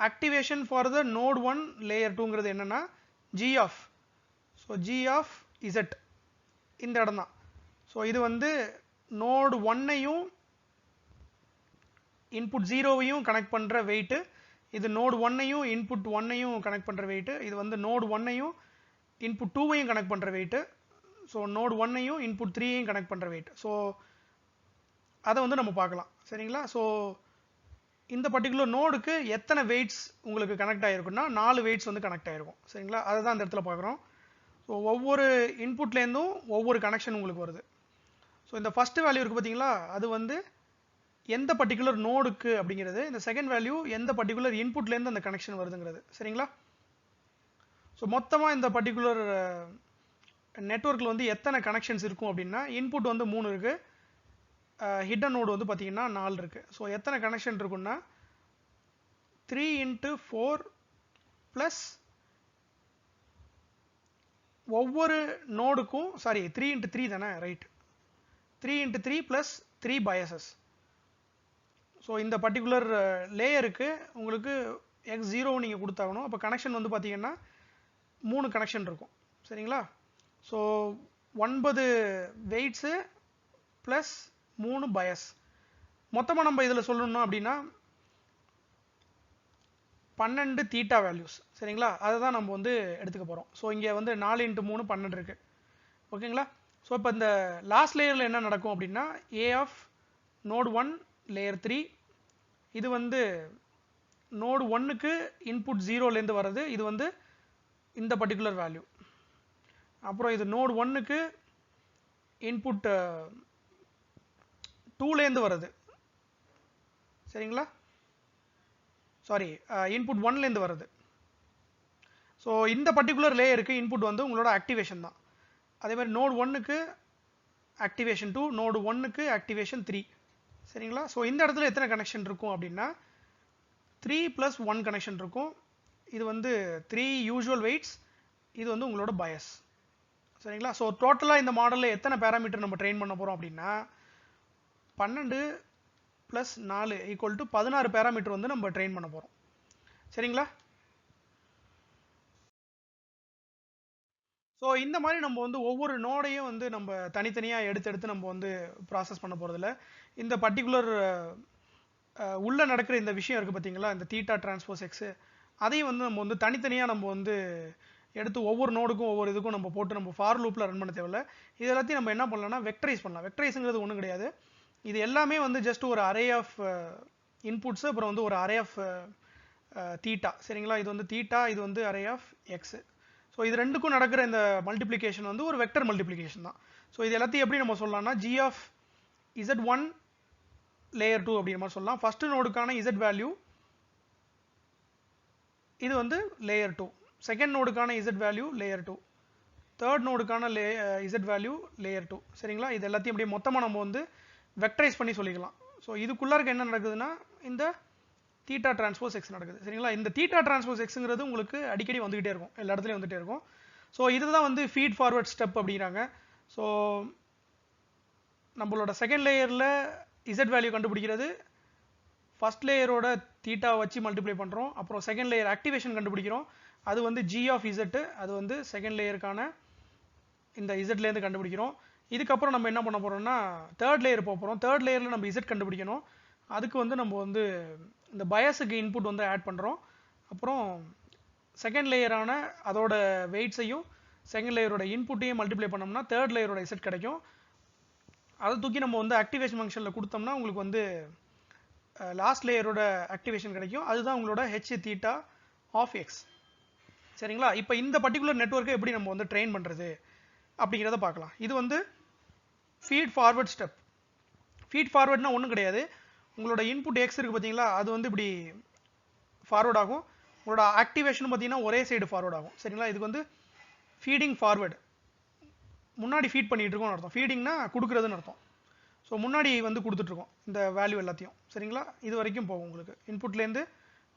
activation for the node 1 layer 2ங்கிறது என்னன்னா G of, so G of Z இந்த இடம் தான். ஸோ இது வந்து நோடு 1ஐயும் இன்புட் 0வையும் கனெக்ட் பண்ணுற வெயிட்டு, இது நோடு 1ஐயும் இன்புட் 1ஐயும் கனெக்ட் பண்ணுற வெயிட்டு, இது வந்து நோடு 1ஐயும் இன்புட் 2வையும் கனெக்ட் பண்ணுற வெயிட்டு, ஸோ நோடு 1ஐயும் இன்புட் 3ஐயும் கனெக்ட் பண்ணுற வெயிட். ஸோ அதை வந்து நம்ம பார்க்கலாம். சரிங்களா? ஸோ இந்த பர்டிகுலர் நோடுக்கு எத்தனை வெயிட்ஸ் உங்களுக்கு கனெக்ட் ஆகிருக்குன்னா 4 வெயிட்ஸ் வந்து கனெக்ட் ஆகிருக்கும். சரிங்களா? அதை தான் இந்த இடத்துல பார்க்குறோம். ஸோ ஒவ்வொரு இன்புட்லேருந்தும் ஒவ்வொரு கனெக்ஷன் உங்களுக்கு வருது. ஸோ இந்த ஃபஸ்ட்டு வேல்யூ இருக்குது பார்த்தீங்களா, அது வந்து எந்த பர்டிகுலர் நோடுக்கு அப்படிங்கிறது, இந்த செகண்ட் வேல்யூ எந்த பர்டிகுலர் இன்புட்லேருந்து அந்த கனெக்ஷன் வருதுங்கிறது. சரிங்களா? ஸோ மொத்தமாக இந்த பர்டிகுலர் நெட்வொர்க்கில் வந்து எத்தனை கனெக்ஷன்ஸ் இருக்கும் அப்படின்னா இன்புட் வந்து 3 இருக்குது, ஹிடன் நோடு வந்து பார்த்தீங்கன்னா 4 இருக்குது. ஸோ எத்தனை கனெக்ஷன் இருக்குன்னா 3 × 4 ப்ளஸ் ஒவ்வொரு நோடுக்கும் 3 × 3 தானே, ரைட், 3 × 3 ப்ளஸ் 3 பயாசஸ். ஸோ இந்த பர்டிகுலர் லேயருக்கு உங்களுக்கு x0 நீங்கள் கொடுத்தாகணும். அப்போ கனெக்ஷன் வந்து பார்த்தீங்கன்னா 3 கனெக்ஷன் இருக்கும். சரிங்களா? So 9 weights plus 3 bias. மொத்தமாக நம்ம இதில் சொல்லணும்னா அப்படின்னா 12 தீட்டா வேல்யூஸ். சரிங்களா? அதை தான் நம்ம வந்து எடுத்துக்க போகிறோம். ஸோ இங்கே வந்து 4 × 3 12 இருக்குது. ஓகேங்களா? ஸோ இப்போ இந்த லாஸ்ட் லேயரில் என்ன நடக்கும் அப்படின்னா ஏ ஆஃப் நோடு 1 லேயர் 3, இது வந்து நோடு 1க்கு இன்புட் 0லேருந்து வர்றது, இது வந்து இந்த பர்டிகுலர் வேல்யூ. அப்புறம் இது நோடு 1க்கு இன்புட் 2லேருந்து வருது. சரிங்களா? சாரி, இன்புட் 1லேருந்து வருது. ஸோ இந்த பர்டிகுலர் லேயருக்கு இன்புட் வந்து உங்களோட ஆக்டிவேஷன் தான். அதே மாதிரி நோடு 1க்கு ஆக்டிவேஷன் 2, நோடு 1க்கு ஆக்டிவேஷன் 3. சரிங்களா? ஸோ இந்த இடத்துல எத்தனை கனெக்ஷன் இருக்கும் அப்படின்னா 3 + 1 கனெக்ஷன் இருக்கும். இது வந்து 3 யூஷுவல் வெயிட்ஸ், இது வந்து உங்களோட பயஸ். சரிங்களா? ஸோ டோட்டலாக இந்த மாடலில் எத்தனை பேராமீட்டர் நம்ம ட்ரெயின் பண்ண போகிறோம் அப்படின்னா 12 + 4 = 16 பேராமீட்டர் வந்து நம்ம ட்ரெயின் பண்ண போகிறோம். சரிங்களா? ஸோ இந்த மாதிரி நம்ம வந்து ஒவ்வொரு நோடையும் வந்து நம்ம தனித்தனியாக எடுத்து நம்ம வந்து ப்ராசஸ் பண்ண போகிறதில்ல. இந்த பர்டிகுலர் உள்ளே நடக்கிற இந்த விஷயம் இருக்குது பார்த்தீங்களா, இந்த தீட்டா டிரான்ஸ்போஸ் எக்ஸு, அதையும் வந்து நம்ம வந்து தனித்தனியாக நம்ம வந்து எடுத்து ஒவ்வொரு நோடுக்கும் ஒவ்வொரு இதுக்கும் நம்ம போட்டு நம்ம ஃபார் லூப்பில் ரன் பண்ண தேவையில்ல. இது எல்லாத்தையும் நம்ம என்ன பண்ணலாம்னா வெக்டரைஸ் பண்ணலாம். வெக்டரைஸுங்கிறது ஒன்றும் கிடையாது, இது எல்லாமே வந்து ஜஸ்ட் ஒரு அரே ஆஃப் இன்புட்ஸு, அப்புறம் வந்து ஒரு அரே ஆஃப் தீட்டா. சரிங்களா? இது வந்து தீட்டா, இது வந்து அரே ஆஃப் எக்ஸு. ஸோ இது ரெண்டுக்கும் நடக்கிற இந்த மல்டிப்ளிகேஷன் வந்து ஒரு வெக்டர் மல்டிப்ளிகேஷன் தான். ஸோ இது எல்லாத்தையும் எப்படி நம்ம சொல்லலாம்னா ஜி ஆஃப் z1 லேயர் 2 அப்படிங்கிற மாதிரி சொல்லலாம். ஃபஸ்ட்டு நோடுக்கான z வேல்யூ இது வந்து லேயர் 2, செகண்ட் நோடுக்கான z வேல்யூ லேயர் 2, தேர்ட் நோடுக்கான z வேல்யூ லேயர் 2. சரிங்களா? இது எல்லாத்தையும் அப்படியே மொத்தமாக நம்ம வந்து வெக்டரைஸ் பண்ணி சொல்லிக்கலாம். ஸோ இதுக்குள்ளே இருக்க என்ன நடக்குதுன்னா இந்த தீட்டா டிரான்ஸ்போஸ் எக்ஸ் நடக்குது. சரிங்களா? இந்த தீட்டா டிரான்ஸ்போஸ் எக்ஸுங்கிறது உங்களுக்கு அடிக்கடி வந்துகிட்டே இருக்கும், எல்லா இடத்துலையும் வந்துகிட்டே இருக்கும். ஸோ இதுதான் வந்து ஃபீட் ஃபார்வர்ட் ஸ்டெப் அப்படிங்கிறாங்க. ஸோ நம்மளோட செகண்ட் லேயரில் இசட் வேல்யூ கண்டுபிடிக்கிறது, ஃபஸ்ட் லேயரோட தீட்டா வச்சு மல்டிப்ளை பண்ணுறோம், அப்புறம் செகண்ட் லேயர் ஆக்டிவேஷன் கண்டுபிடிக்கிறோம், அது வந்து ஜி ஆஃப் இசட்டு, அது வந்து செகண்ட் லேயருக்கான இந்த இசட்லேருந்து கண்டுபிடிக்கிறோம். இதுக்கப்புறம் நம்ம என்ன பண்ண போகிறோம்னா தேர்ட் லேயர் போக போகிறோம். தேர்ட் லேயரில் நம்ம இசட் கண்டுபிடிக்கணும், அதுக்கு வந்து நம்ம வந்து இந்த பயஸுக்கு இன்புட் வந்து ஆட் பண்ணுறோம். அப்புறம் செகண்ட் லேயரான அதோட வெயிட்ஸையும் செகண்ட் லேயரோட இன்புட்டையும் மல்டிப்ளை பண்ணோம்னா தேர்ட் லேயரோட இசட் கிடைக்கும். அதை தூக்கி நம்ம வந்து ஆக்டிவேஷன் ஃபங்க்ஷனில் கொடுத்தோம்னா உங்களுக்கு வந்து லாஸ்ட் லேயரோட ஆக்டிவேஷன் கிடைக்கும். அதுதான் உங்களோட ஹெச் தீட்டா ஆஃப் எக்ஸ். சரிங்களா? இப்போ இந்த பர்டிகுலர் நெட்வொர்க்கை எப்படி நம்ம வந்து ட்ரெயின் பண்ணுறது அப்படிங்கிறத பார்க்கலாம். இது வந்து ஃபீட் ஃபார்வர்ட் ஸ்டெப். ஃபீட் ஃபார்வர்ட்னா ஒன்றும் கிடையாது, உங்களோட இன்புட் எக்ஸ் இருக்குது பார்த்தீங்களா, அது வந்து இப்படி ஃபார்வர்ட் ஆகும். உங்களோட ஆக்டிவேஷன் பார்த்தீங்கன்னா ஒரே சைடு ஃபார்வர்ட் ஆகும். சரிங்களா? இதுக்கு வந்து ஃபீடிங் ஃபார்வர்டு, முன்னாடி ஃபீட் பண்ணிட்டு இருக்கோம்னு அர்த்தம். ஃபீடிங்னா கொடுக்குறதுன்னு அர்த்தம். ஸோ முன்னாடி வந்து கொடுத்துட்ருக்கோம் இந்த வேல்யூ எல்லாத்தையும். சரிங்களா? இது வரைக்கும் போகும், உங்களுக்கு இன்புட்லேருந்து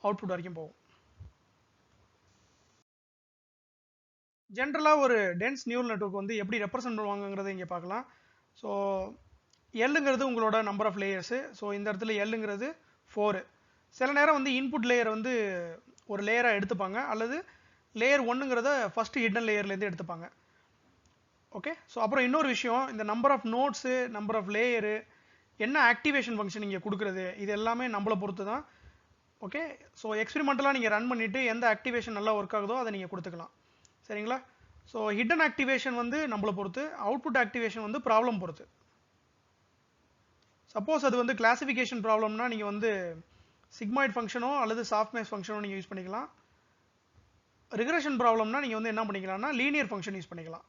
அவுட்புட் வரைக்கும் போகும். ஜென்ரலாக ஒரு டென்ஸ் நியூரல் நெட்வொர்க் வந்து எப்படி ரெப்ரசென்ட் பண்ணுவாங்கங்கிறத இங்கே பார்க்கலாம். ஸோ எல்லுங்கிறது உங்களோட நம்பர் ஆஃப் லேயர்ஸு. ஸோ இந்த இடத்துல எல்லுங்கிறது 4. சில நேரம் வந்து இன்புட் லேயர் வந்து ஒரு லேயராக எடுத்துப்பாங்க, அல்லது லேயர் 1ங்கிறத ஃபஸ்ட்டு ஹிடன் லேயர்லேருந்து எடுத்துப்பாங்க. ஓகே. ஸோ அப்புறம் இன்னொரு விஷயம், இந்த number of nodes, number of layer, என்ன ஆக்டிவேஷன் ஃபங்க்ஷன் இங்கே கொடுக்குறது, இது எல்லாமே நம்மளை பொறுத்து தான். ஓகே. ஸோ எக்ஸ்பெரிமெண்டலாக நீங்கள் ரன் பண்ணிவிட்டு எந்த ஆக்டிவேஷன் நல்லா ஒர்க் ஆகுதோ அதை நீங்கள் கொடுத்துக்கலாம். சரிங்களா? ஸோ ஹிடன் ஆக்டிவேஷன் வந்து நம்மளை பொறுத்து, அவுட்புட் ஆக்டிவேஷன் வந்து ப்ராப்ளம் பொறுத்து. சப்போஸ் அது வந்து கிளாசிஃபிகேஷன் ப்ராப்ளம்னா நீங்கள் வந்து சிக்மாய்ட் ஃபங்க்ஷனோ அல்லது சாஃப்ட்மேக்ஸ் ஃபங்க்ஷனோ நீங்கள் யூஸ் பண்ணிக்கலாம். ரிக்ரெஷன் ப்ராப்ளம்னா நீங்கள் வந்து என்ன பண்ணிக்கலாம்னா லீனியர் ஃபங்க்ஷன் யூஸ் பண்ணிக்கலாம்.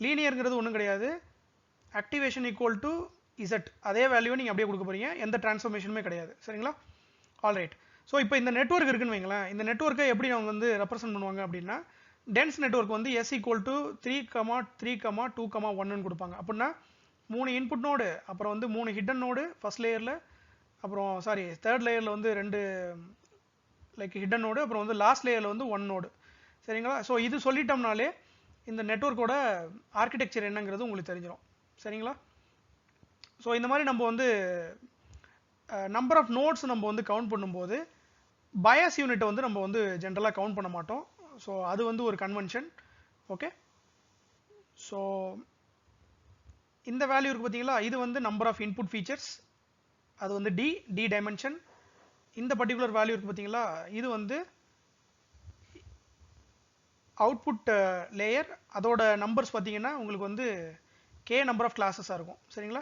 லீனியர்ங்கிறது ஒன்றும் கிடையாது, ஆக்டிவேஷன் ஈக்குவல் டு இசட், அதே வேல்யூவை நீங்கள் அப்படியே கொடுக்க போகிறீங்க, எந்த டிரான்ஸ்ஃபர்மேஷனுமே கிடையாது. சரிங்களா? ஆல்ரைட். ஸோ இப்போ இந்த நெட்வொர்க் இருக்குன்னு வைங்களேன், இந்த நெட்வொர்க்கை எப்படி அவங்க வந்து ரெப்ரசென்ட் பண்ணுவாங்க அப்படின்னா, டென்ஸ் நெட்வொர்க் வந்து S ஈக்குவல் டு 3,3,2,1ன்னு கொடுப்பாங்க. அப்படின்னா 3 இன்புட் நோடு, அப்புறம் வந்து 3 ஹிடன் நோடு ஃபர்ஸ்ட் லேயரில், அப்புறம் தேர்ட் லேயரில் வந்து 2 லைக் ஹிடன் நோடு, அப்புறம் வந்து லாஸ்ட் லேயரில் வந்து 1 நோடு. சரிங்களா? ஸோ இது சொல்லிட்டோம்னாலே இந்த நெட்வொர்க்கோட ஆர்கிடெக்சர் என்னங்கிறது உங்களுக்கு தெரிஞ்சிடும். சரிங்களா? ஸோ இந்த மாதிரி நம்ம வந்து நம்பர் ஆஃப் நோட்ஸ் நம்ம வந்து கவுண்ட் பண்ணும்போது பயாஸ் யூனிட்டை வந்து நம்ம வந்து ஜென்ரலாக கவுண்ட் பண்ண மாட்டோம். ஸோ அது வந்து ஒரு கன்வென்ஷன். ஓகே. ஸோ இந்த வேல்யூ இருக்குது பார்த்தீங்களா, இது வந்து நம்பர் ஆஃப் இன்புட் ஃபீச்சர்ஸ், அது வந்து டி டைமென்ஷன். இந்த பர்டிகுலர் வேல்யூ இருக்குது பார்த்தீங்களா, இது வந்து அவுட்புட் லேயர், அதோட நம்பர்ஸ் பார்த்தீங்கன்னா உங்களுக்கு வந்து கே நம்பர் ஆஃப் கிளாஸஸாக இருக்கும். சரிங்களா?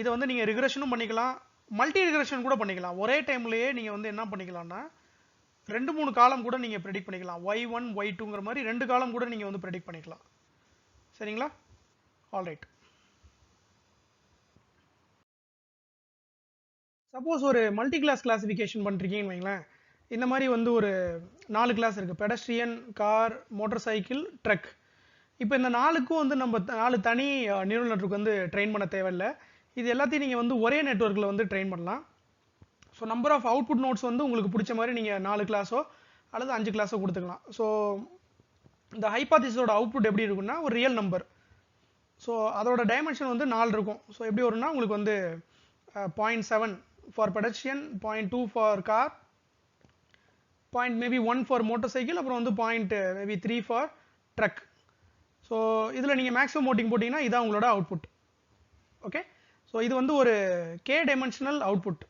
இதை வந்து நீங்கள் ரிக்ரெஷனும் பண்ணிக்கலாம், மல்டி ரிக்ரெஷன் கூட பண்ணிக்கலாம். ஒரே டைம்லேயே நீங்கள் வந்து என்ன பண்ணிக்கலாம்னா 2-3 காலம் கூட நீங்கள் ப்ரெடிக்ட் பண்ணிக்கலாம். y1 y2ங்கிற மாதிரி 2 காலம் கூட நீங்கள் வந்து ப்ரெடிக்ட் பண்ணிக்கலாம். சரிங்களா? ஆல்ரைட். சப்போஸ் ஒரு மல்டி கிளாஸ் கிளாசிஃபிகேஷன் பண்ணுறீங்கன்னு வைங்களேன், இந்த மாதிரி வந்து ஒரு 4 கிளாஸ் இருக்குது, pedestrian, car, motorcycle, truck. இப்போ இந்த 4க்கும் வந்து நம்ம 4 தனி நியூரல் நெட்வொர்க் வந்து ட்ரெயின் பண்ண தேவையில்லை. இது எல்லாத்தையும் நீங்கள் வந்து ஒரே நெட்வொர்க்கில் வந்து ட்ரெயின் பண்ணலாம். So number of output nodes வந்து உங்களுக்கு பிடிச்ச மாதிரி நீங்கள் 4 கிளாஸோ அல்லது 5 கிளாஸோ கொடுத்துக்கலாம். ஸோ இந்த ஹைபாதிஸோட அவுட்புட் எப்படி இருக்குன்னா ஒரு ரியல் நம்பர். ஸோ அதோட டைமென்ஷன் வந்து 4 இருக்கும். ஸோ எப்படி வரும்னா உங்களுக்கு வந்து 0.7 for pedestrian, 0.2 for car, maybe 1 for motor cycle, அப்புறம் வந்து மேபி 3 ஃபார் ட்ரக். ஸோ இதில் நீங்கள் மேக்ஸிமம் ஓட்டிங் போட்டிங்கன்னா இதான் உங்களோட அவுட்புட். ஓகே. ஸோ இது வந்து ஒரு கே டைமென்ஷனல் அவுட்புட்.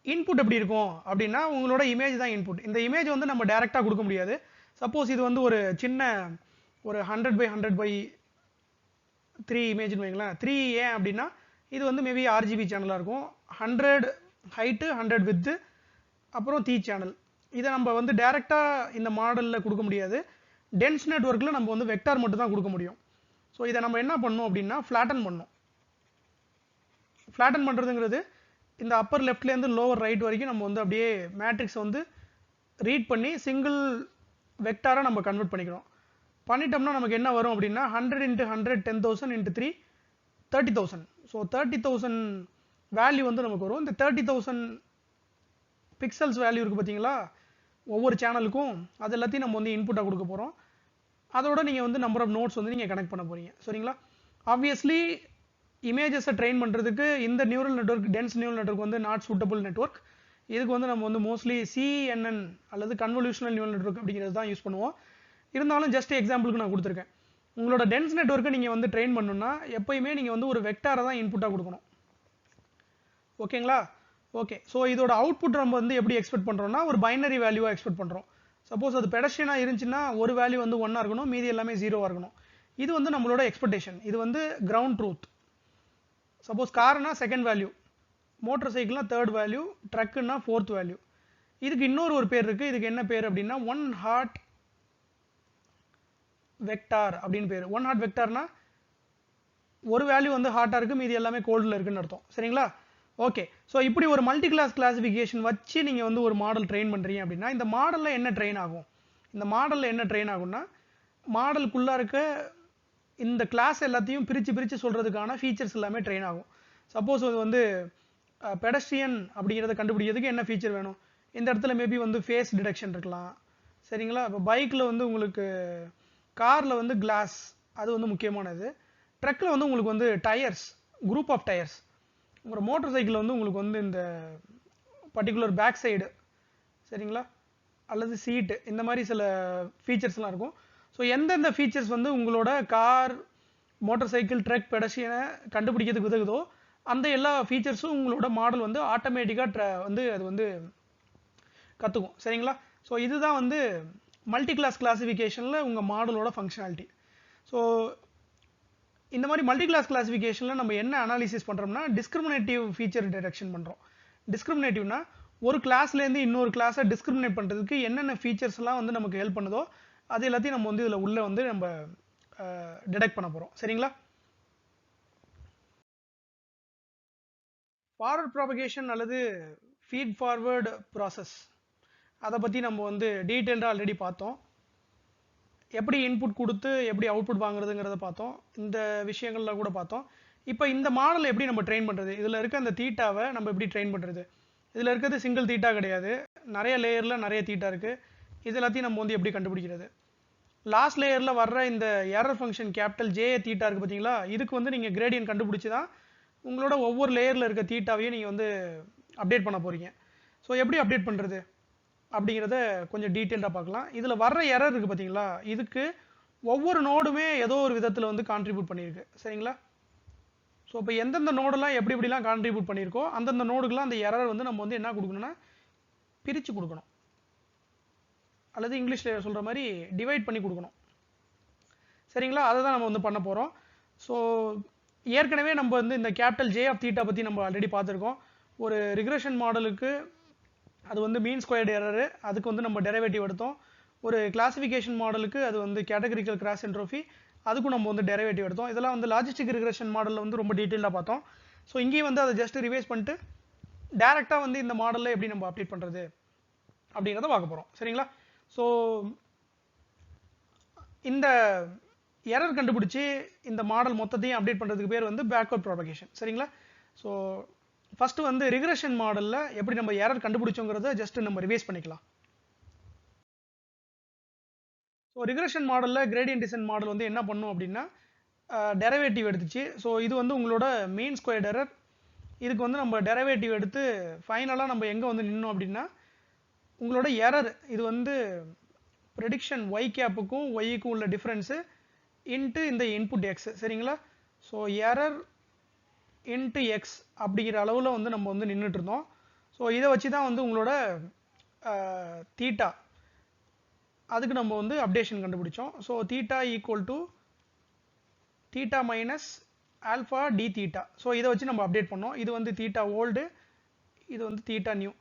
இன்புட் எப்படி இருக்கும் அப்படின்னா உங்களோட இமேஜ் தான் இன்புட். இந்த இமேஜ் வந்து நம்ம டைரெக்டாக கொடுக்க முடியாது. சப்போஸ் இது வந்து ஒரு சின்ன ஒரு 100x100x3 இமேஜ்னு வைங்களேன். 3 ஏன் அப்படின்னா இது வந்து மேபி RGB சேனலாக இருக்கும். 100 ஹைட்டு, 100 வித்து, அப்புறம் தி சேனல். இதை நம்ம வந்து டைரெக்டாக இந்த மாடலில் கொடுக்க முடியாது. டென்ஸ் நெட்வொர்க்கில் நம்ம வந்து வெக்டார் மட்டும் தான் கொடுக்க முடியும். ஸோ இதை நம்ம என்ன பண்ணணும் அப்படின்னா ஃப்ளாட்டன் பண்ணணும். ஃப்ளாட்டன் பண்ணுறதுங்கிறது இந்த அப்பர் லெஃப்ட்லேருந்து லோவர் ரைட் வரைக்கும் நம்ம வந்து அப்படியே மேட்ரிக்ஸ் வந்து ரீட் பண்ணி சிங்கிள் வெக்டாராக நம்ம கன்வெர்ட் பண்ணிக்கிறோம். பண்ணிட்டோம்னா நமக்கு என்ன வரும் அப்படின்னா 100 × 100 10,000 × 3 30,000. ஸோ 30,000 வேல்யூ வந்து நமக்கு வரும். இந்த 30,000 பிக்சல்ஸ் வேல்யூ இருக்குது பார்த்தீங்களா ஒவ்வொரு சேனலுக்கும், அது எல்லாத்தையும் நம்ம வந்து இன்புட்டாக கொடுக்க போகிறோம். அதோட நீங்கள் வந்து நம்பர் ஆஃப் நோட்ஸ் வந்து நீங்கள் கனெக்ட் பண்ண போகிறீங்க. சரிங்களா? ஆப்வியஸ்லி இமேஜஸை ட்ரெயின் பண்ணுறதுக்கு இந்த neural network, dense neural network வந்து நாட் சூட்டபிள் நெட்வொர்க். இதுக்கு வந்து நம்ம வந்து மோஸ்ட்லி CNN அல்லது கன்வல்யூஷனல் நியூரல் நெட்வொர்க் அப்படிங்கிறது தான் யூஸ் பண்ணுவோம். இருந்தாலும் ஜஸ்ட் எக்ஸாம்பிளுக்கு நான் கொடுத்துருக்கேன். உங்களோட டென்ஸ் நெட்வொர்க்கை நீங்கள் வந்து ட்ரெயின் பண்ணணும்னா எப்பயுமே நீங்கள் வந்து ஒரு வெக்டாரை தான் இன்புட்டாக கொடுக்கணும். ஓகேங்களா? ஓகே. ஸோ இதோட அவுட்புட் நம்ம வந்து எப்படி எக்ஸ்பெக்ட் பண்ணுறோம்னா ஒரு பைனரி வேல்யூவாக எக்ஸ்பெக்ட் பண்ணுறோம். சப்போஸ் அது பெடஸ்ட்ரியனாக இருந்துச்சுன்னா ஒரு வேல்யூ வந்து 1ஆக இருக்கணும், மீதி எல்லாமே 0வாக இருக்கணும். இது வந்து நம்மளோட எக்ஸ்பெக்டேஷன். இது வந்து கிரவுண்ட் ட்ரூத். சப்போஸ் கார்னா செகண்ட் வேல்யூ, மோட்டர் சைக்கிள்னா தேர்ட் வேல்யூ, ட்ரக்குன்னா ஃபோர்த் வேல்யூ. இதுக்கு இன்னொரு ஒரு பேர் இருக்குது. இதுக்கு என்ன பேர் அப்படின்னா ஒன் ஹாட் வெக்டார் அப்படின்னு பேர். ஒன் ஹாட் வெக்டார்னா ஒரு வேல்யூ வந்து ஹாட்டாக இருக்குது, மீதி எல்லாமே கோல்டில் இருக்குன்னு அர்த்தம். சரிங்களா? ஓகே. ஸோ இப்படி ஒரு மல்டி கிளாஸ் கிளாஸிஃபிகேஷன் வச்சு நீங்கள் வந்து ஒரு மாடல் ட்ரெயின் பண்ணுறீங்க அப்படின்னா இந்த மாடலில் என்ன ட்ரெயின் ஆகும்? இந்த மாடலில் என்ன ட்ரெயின் ஆகும்னா மாடலுக்குள்ளே இருக்க இந்த கிளாஸ் எல்லாத்தையும் பிரித்து சொல்கிறதுக்கான ஃபீச்சர்ஸ் எல்லாமே ட்ரெயின் ஆகும். சப்போஸ் அது வந்து பெடஸ்ட்ரியன் அப்படிங்கிறத கண்டுபிடிக்கிறதுக்கு என்ன ஃபீச்சர் வேணும்? இந்த இடத்துல மேபி வந்து ஃபேஸ் டிடெக்ஷன் இருக்கலாம். சரிங்களா? இப்போ பைக்கில் வந்து உங்களுக்கு காரில் வந்து கிளாஸ் அது வந்து முக்கியமானது. ட்ரக்கில் வந்து உங்களுக்கு வந்து டயர்ஸ், குரூப் ஆஃப் டயர்ஸ். ஒரு மோட்டர் சைக்கிள் வந்து உங்களுக்கு வந்து இந்த பர்டிகுலர் பேக் சைடு, சரிங்களா, அல்லது சீட்டு, இந்த மாதிரி சில ஃபீச்சர்ஸ்லாம் இருக்கும். ஸோ எந்தெந்த ஃபீச்சர்ஸ் வந்து உங்களோட கார், மோட்டார் சைக்கிள், ட்ரக், பெடஸ்ட்ரியனை கண்டுபிடிக்கிறதுக்கு உதவுதோ அந்த எல்லா ஃபீச்சர்ஸும் உங்களோட மாடல் வந்து ஆட்டோமேட்டிக்காக வந்து அது வந்து கற்றுக்கும். சரிங்களா? ஸோ இதுதான் வந்து மல்டி கிளாஸ் கிளாஸிஃபிகேஷனில் உங்கள் மாடலோட ஃபங்க்ஷனாலிட்டி. ஸோ இந்த மாதிரி மல்டி கிளாஸ் கிளாஸிஃபிகேஷனில் நம்ம என்ன அனாலிசிஸ் பண்ணுறோம்னா டிஸ்கிரிமினேட்டிவ் ஃபீச்சர் டிடெக்ஷன் பண்ணுறோம். டிஸ்கிரிமினேட்டிவ்னா ஒரு கிளாஸ்லேருந்து இன்னொரு கிளாஸை டிஸ்கிரிமினேட் பண்ணுறதுக்கு என்னென்ன ஃபீச்சர்ஸ்லாம் வந்து நமக்கு ஹெல்ப் பண்ணுதோ அது எல்லாத்தையும் நம்ம வந்து இதில் உள்ள வந்து நம்ம டிடெக்ட் பண்ண போகிறோம். சரிங்களா? ஃபார்வர்ட் ப்ராபகேஷன் அல்லது ஃபீட் ஃபார்வர்டு ப்ராசஸ் அதை பற்றி நம்ம வந்து டீட்டெயில்டாக ஆல்ரெடி பார்த்தோம். எப்படி இன்புட் கொடுத்து எப்படி அவுட்புட் வாங்குறதுங்கிறத பார்த்தோம். இந்த விஷயங்கள்லாம் கூட பார்த்தோம். இப்போ இந்த மாடல் எப்படி நம்ம ட்ரெயின் பண்ணுறது? இதில் இருக்க அந்த தீட்டாவை நம்ம எப்படி ட்ரெயின் பண்ணுறது? இதில் இருக்கிறது சிங்கிள் தீட்டா கிடையாது, நிறைய லேயரில் நிறைய தீட்டா இருக்குது. இது எல்லாத்தையும் நம்ம வந்து எப்படி கண்டுபிடிக்கிறது? லாஸ்ட் லேயரில் வர்ற இந்த error function capital J theta இருக்குது பார்த்தீங்களா, இதுக்கு வந்து நீங்கள் கிரேடியன்ட் கண்டுபிடிச்சி தான் உங்களோட ஒவ்வொரு லேயரில் இருக்க தீட்டாவையும் நீங்கள் வந்து அப்டேட் பண்ண போகிறீங்க. ஸோ எப்படி அப்டேட் பண்ணுறது அப்படிங்கிறத கொஞ்சம் டீட்டெயில்டாக பார்க்கலாம். இதில் வர்ற எரர் இருக்குது பார்த்தீங்களா, இதுக்கு ஒவ்வொரு நோடுமே ஏதோ ஒரு விதத்தில் வந்து கான்ட்ரிபியூட் பண்ணியிருக்கு. சரிங்களா? ஸோ இப்போ எந்தெந்த நோடெல்லாம் எப்படி எப்படிலாம் கான்ட்ரிபியூட் பண்ணியிருக்கோ அந்தந்த நோடுக்கெலாம் அந்த எரர் வந்து நம்ம வந்து என்ன கொடுக்கணும்னா பிரித்து கொடுக்கணும், அல்லது இங்கிலீஷில் சொல்கிற மாதிரி டிவைட் பண்ணி கொடுக்கணும். சரிங்களா? அதை தான் நம்ம வந்து பண்ண போகிறோம். ஸோ ஏற்கனவே நம்ம வந்து இந்த கேபிட்டல் ஜே ஆஃப் தீட்டா பற்றி நம்ம ஆல்ரெடி பார்த்துருக்கோம். ஒரு ரிக்ரெஷன் மாடலுக்கு அது வந்து மீன் ஸ்கொயர்டு எரரு, அதுக்கு வந்து நம்ம டெரிவேட்டிவ் எடுத்தோம். ஒரு கிளாசிஃபிகேஷன் மாடலுக்கு அது வந்து கேட்டகரிக்கல் கிராஸ் என்ட்ரோஃபி, அதுக்கும் நம்ம வந்து டெரிவேட்டிவ் எடுத்தோம். இதெல்லாம் வந்து லாஜிஸ்டிக் ரிக்ரெஷன் மாடலில் வந்து ரொம்ப டீட்டெயிலாக பார்த்தோம். ஸோ இங்கேயும் வந்து அதை ஜஸ்ட் ரிவைஸ் பண்ணிட்டு டேரெக்டாக வந்து இந்த மாடலில் எப்படி நம்ம அப்டேட் பண்ணுறது அப்படிங்கிறத பார்க்க போகிறோம். சரிங்களா? ஸோ இந்த எரர் கண்டுபிடிச்சி இந்த மாடல் மொத்தத்தையும் அப்டேட் பண்ணுறதுக்கு பேர் வந்து பேக்வர்ட் ப்ராபகேஷன். சரிங்களா? ஸோ ஃபஸ்ட்டு வந்து ரிக்ரெஷன் மாடலில் எப்படி நம்ம எரர் கண்டுபிடிச்சோங்கிறத ஜஸ்ட் நம்ம ரிவைஸ் பண்ணிக்கலாம். ஸோ ரிக்ரெஷன் மாடலில் கிரேடியன்ட் டிசென்ட் மாடல் வந்து என்ன பண்ணும் அப்படின்னா டெரிவேட்டிவ் எடுத்துச்சு. ஸோ இது வந்து உங்களோட மீன் ஸ்கொயர்டு எரர். இதுக்கு வந்து நம்ம டெரிவேட்டிவ் எடுத்து ஃபைனலாக நம்ம எங்கே வந்து நின்னோம் அப்படின்னா உங்களோட எரர் இது வந்து ப்ரெடிக்ஷன் ஒய் கேப்புக்கும் ஒய்க்கும் உள்ள டிஃப்ரென்ஸு இன்ட்டு இந்த இன்புட் எக்ஸ். சரிங்களா? ஸோ எரர் இன்ட்டு எக்ஸ் அப்படிங்கிற அளவில் வந்து நம்ம வந்து நின்றுட்டு இருந்தோம். ஸோ இதை வச்சு தான் வந்து உங்களோட தீட்டா அதுக்கு நம்ம வந்து அப்டேஷன் கண்டுபிடிச்சோம். So theta equal to theta minus alpha d theta. So இதை வச்சு நம்ம அப்டேட் பண்ணோம். இது வந்து தீட்டா ஓல்டு, இது வந்து தீட்டா நியூ.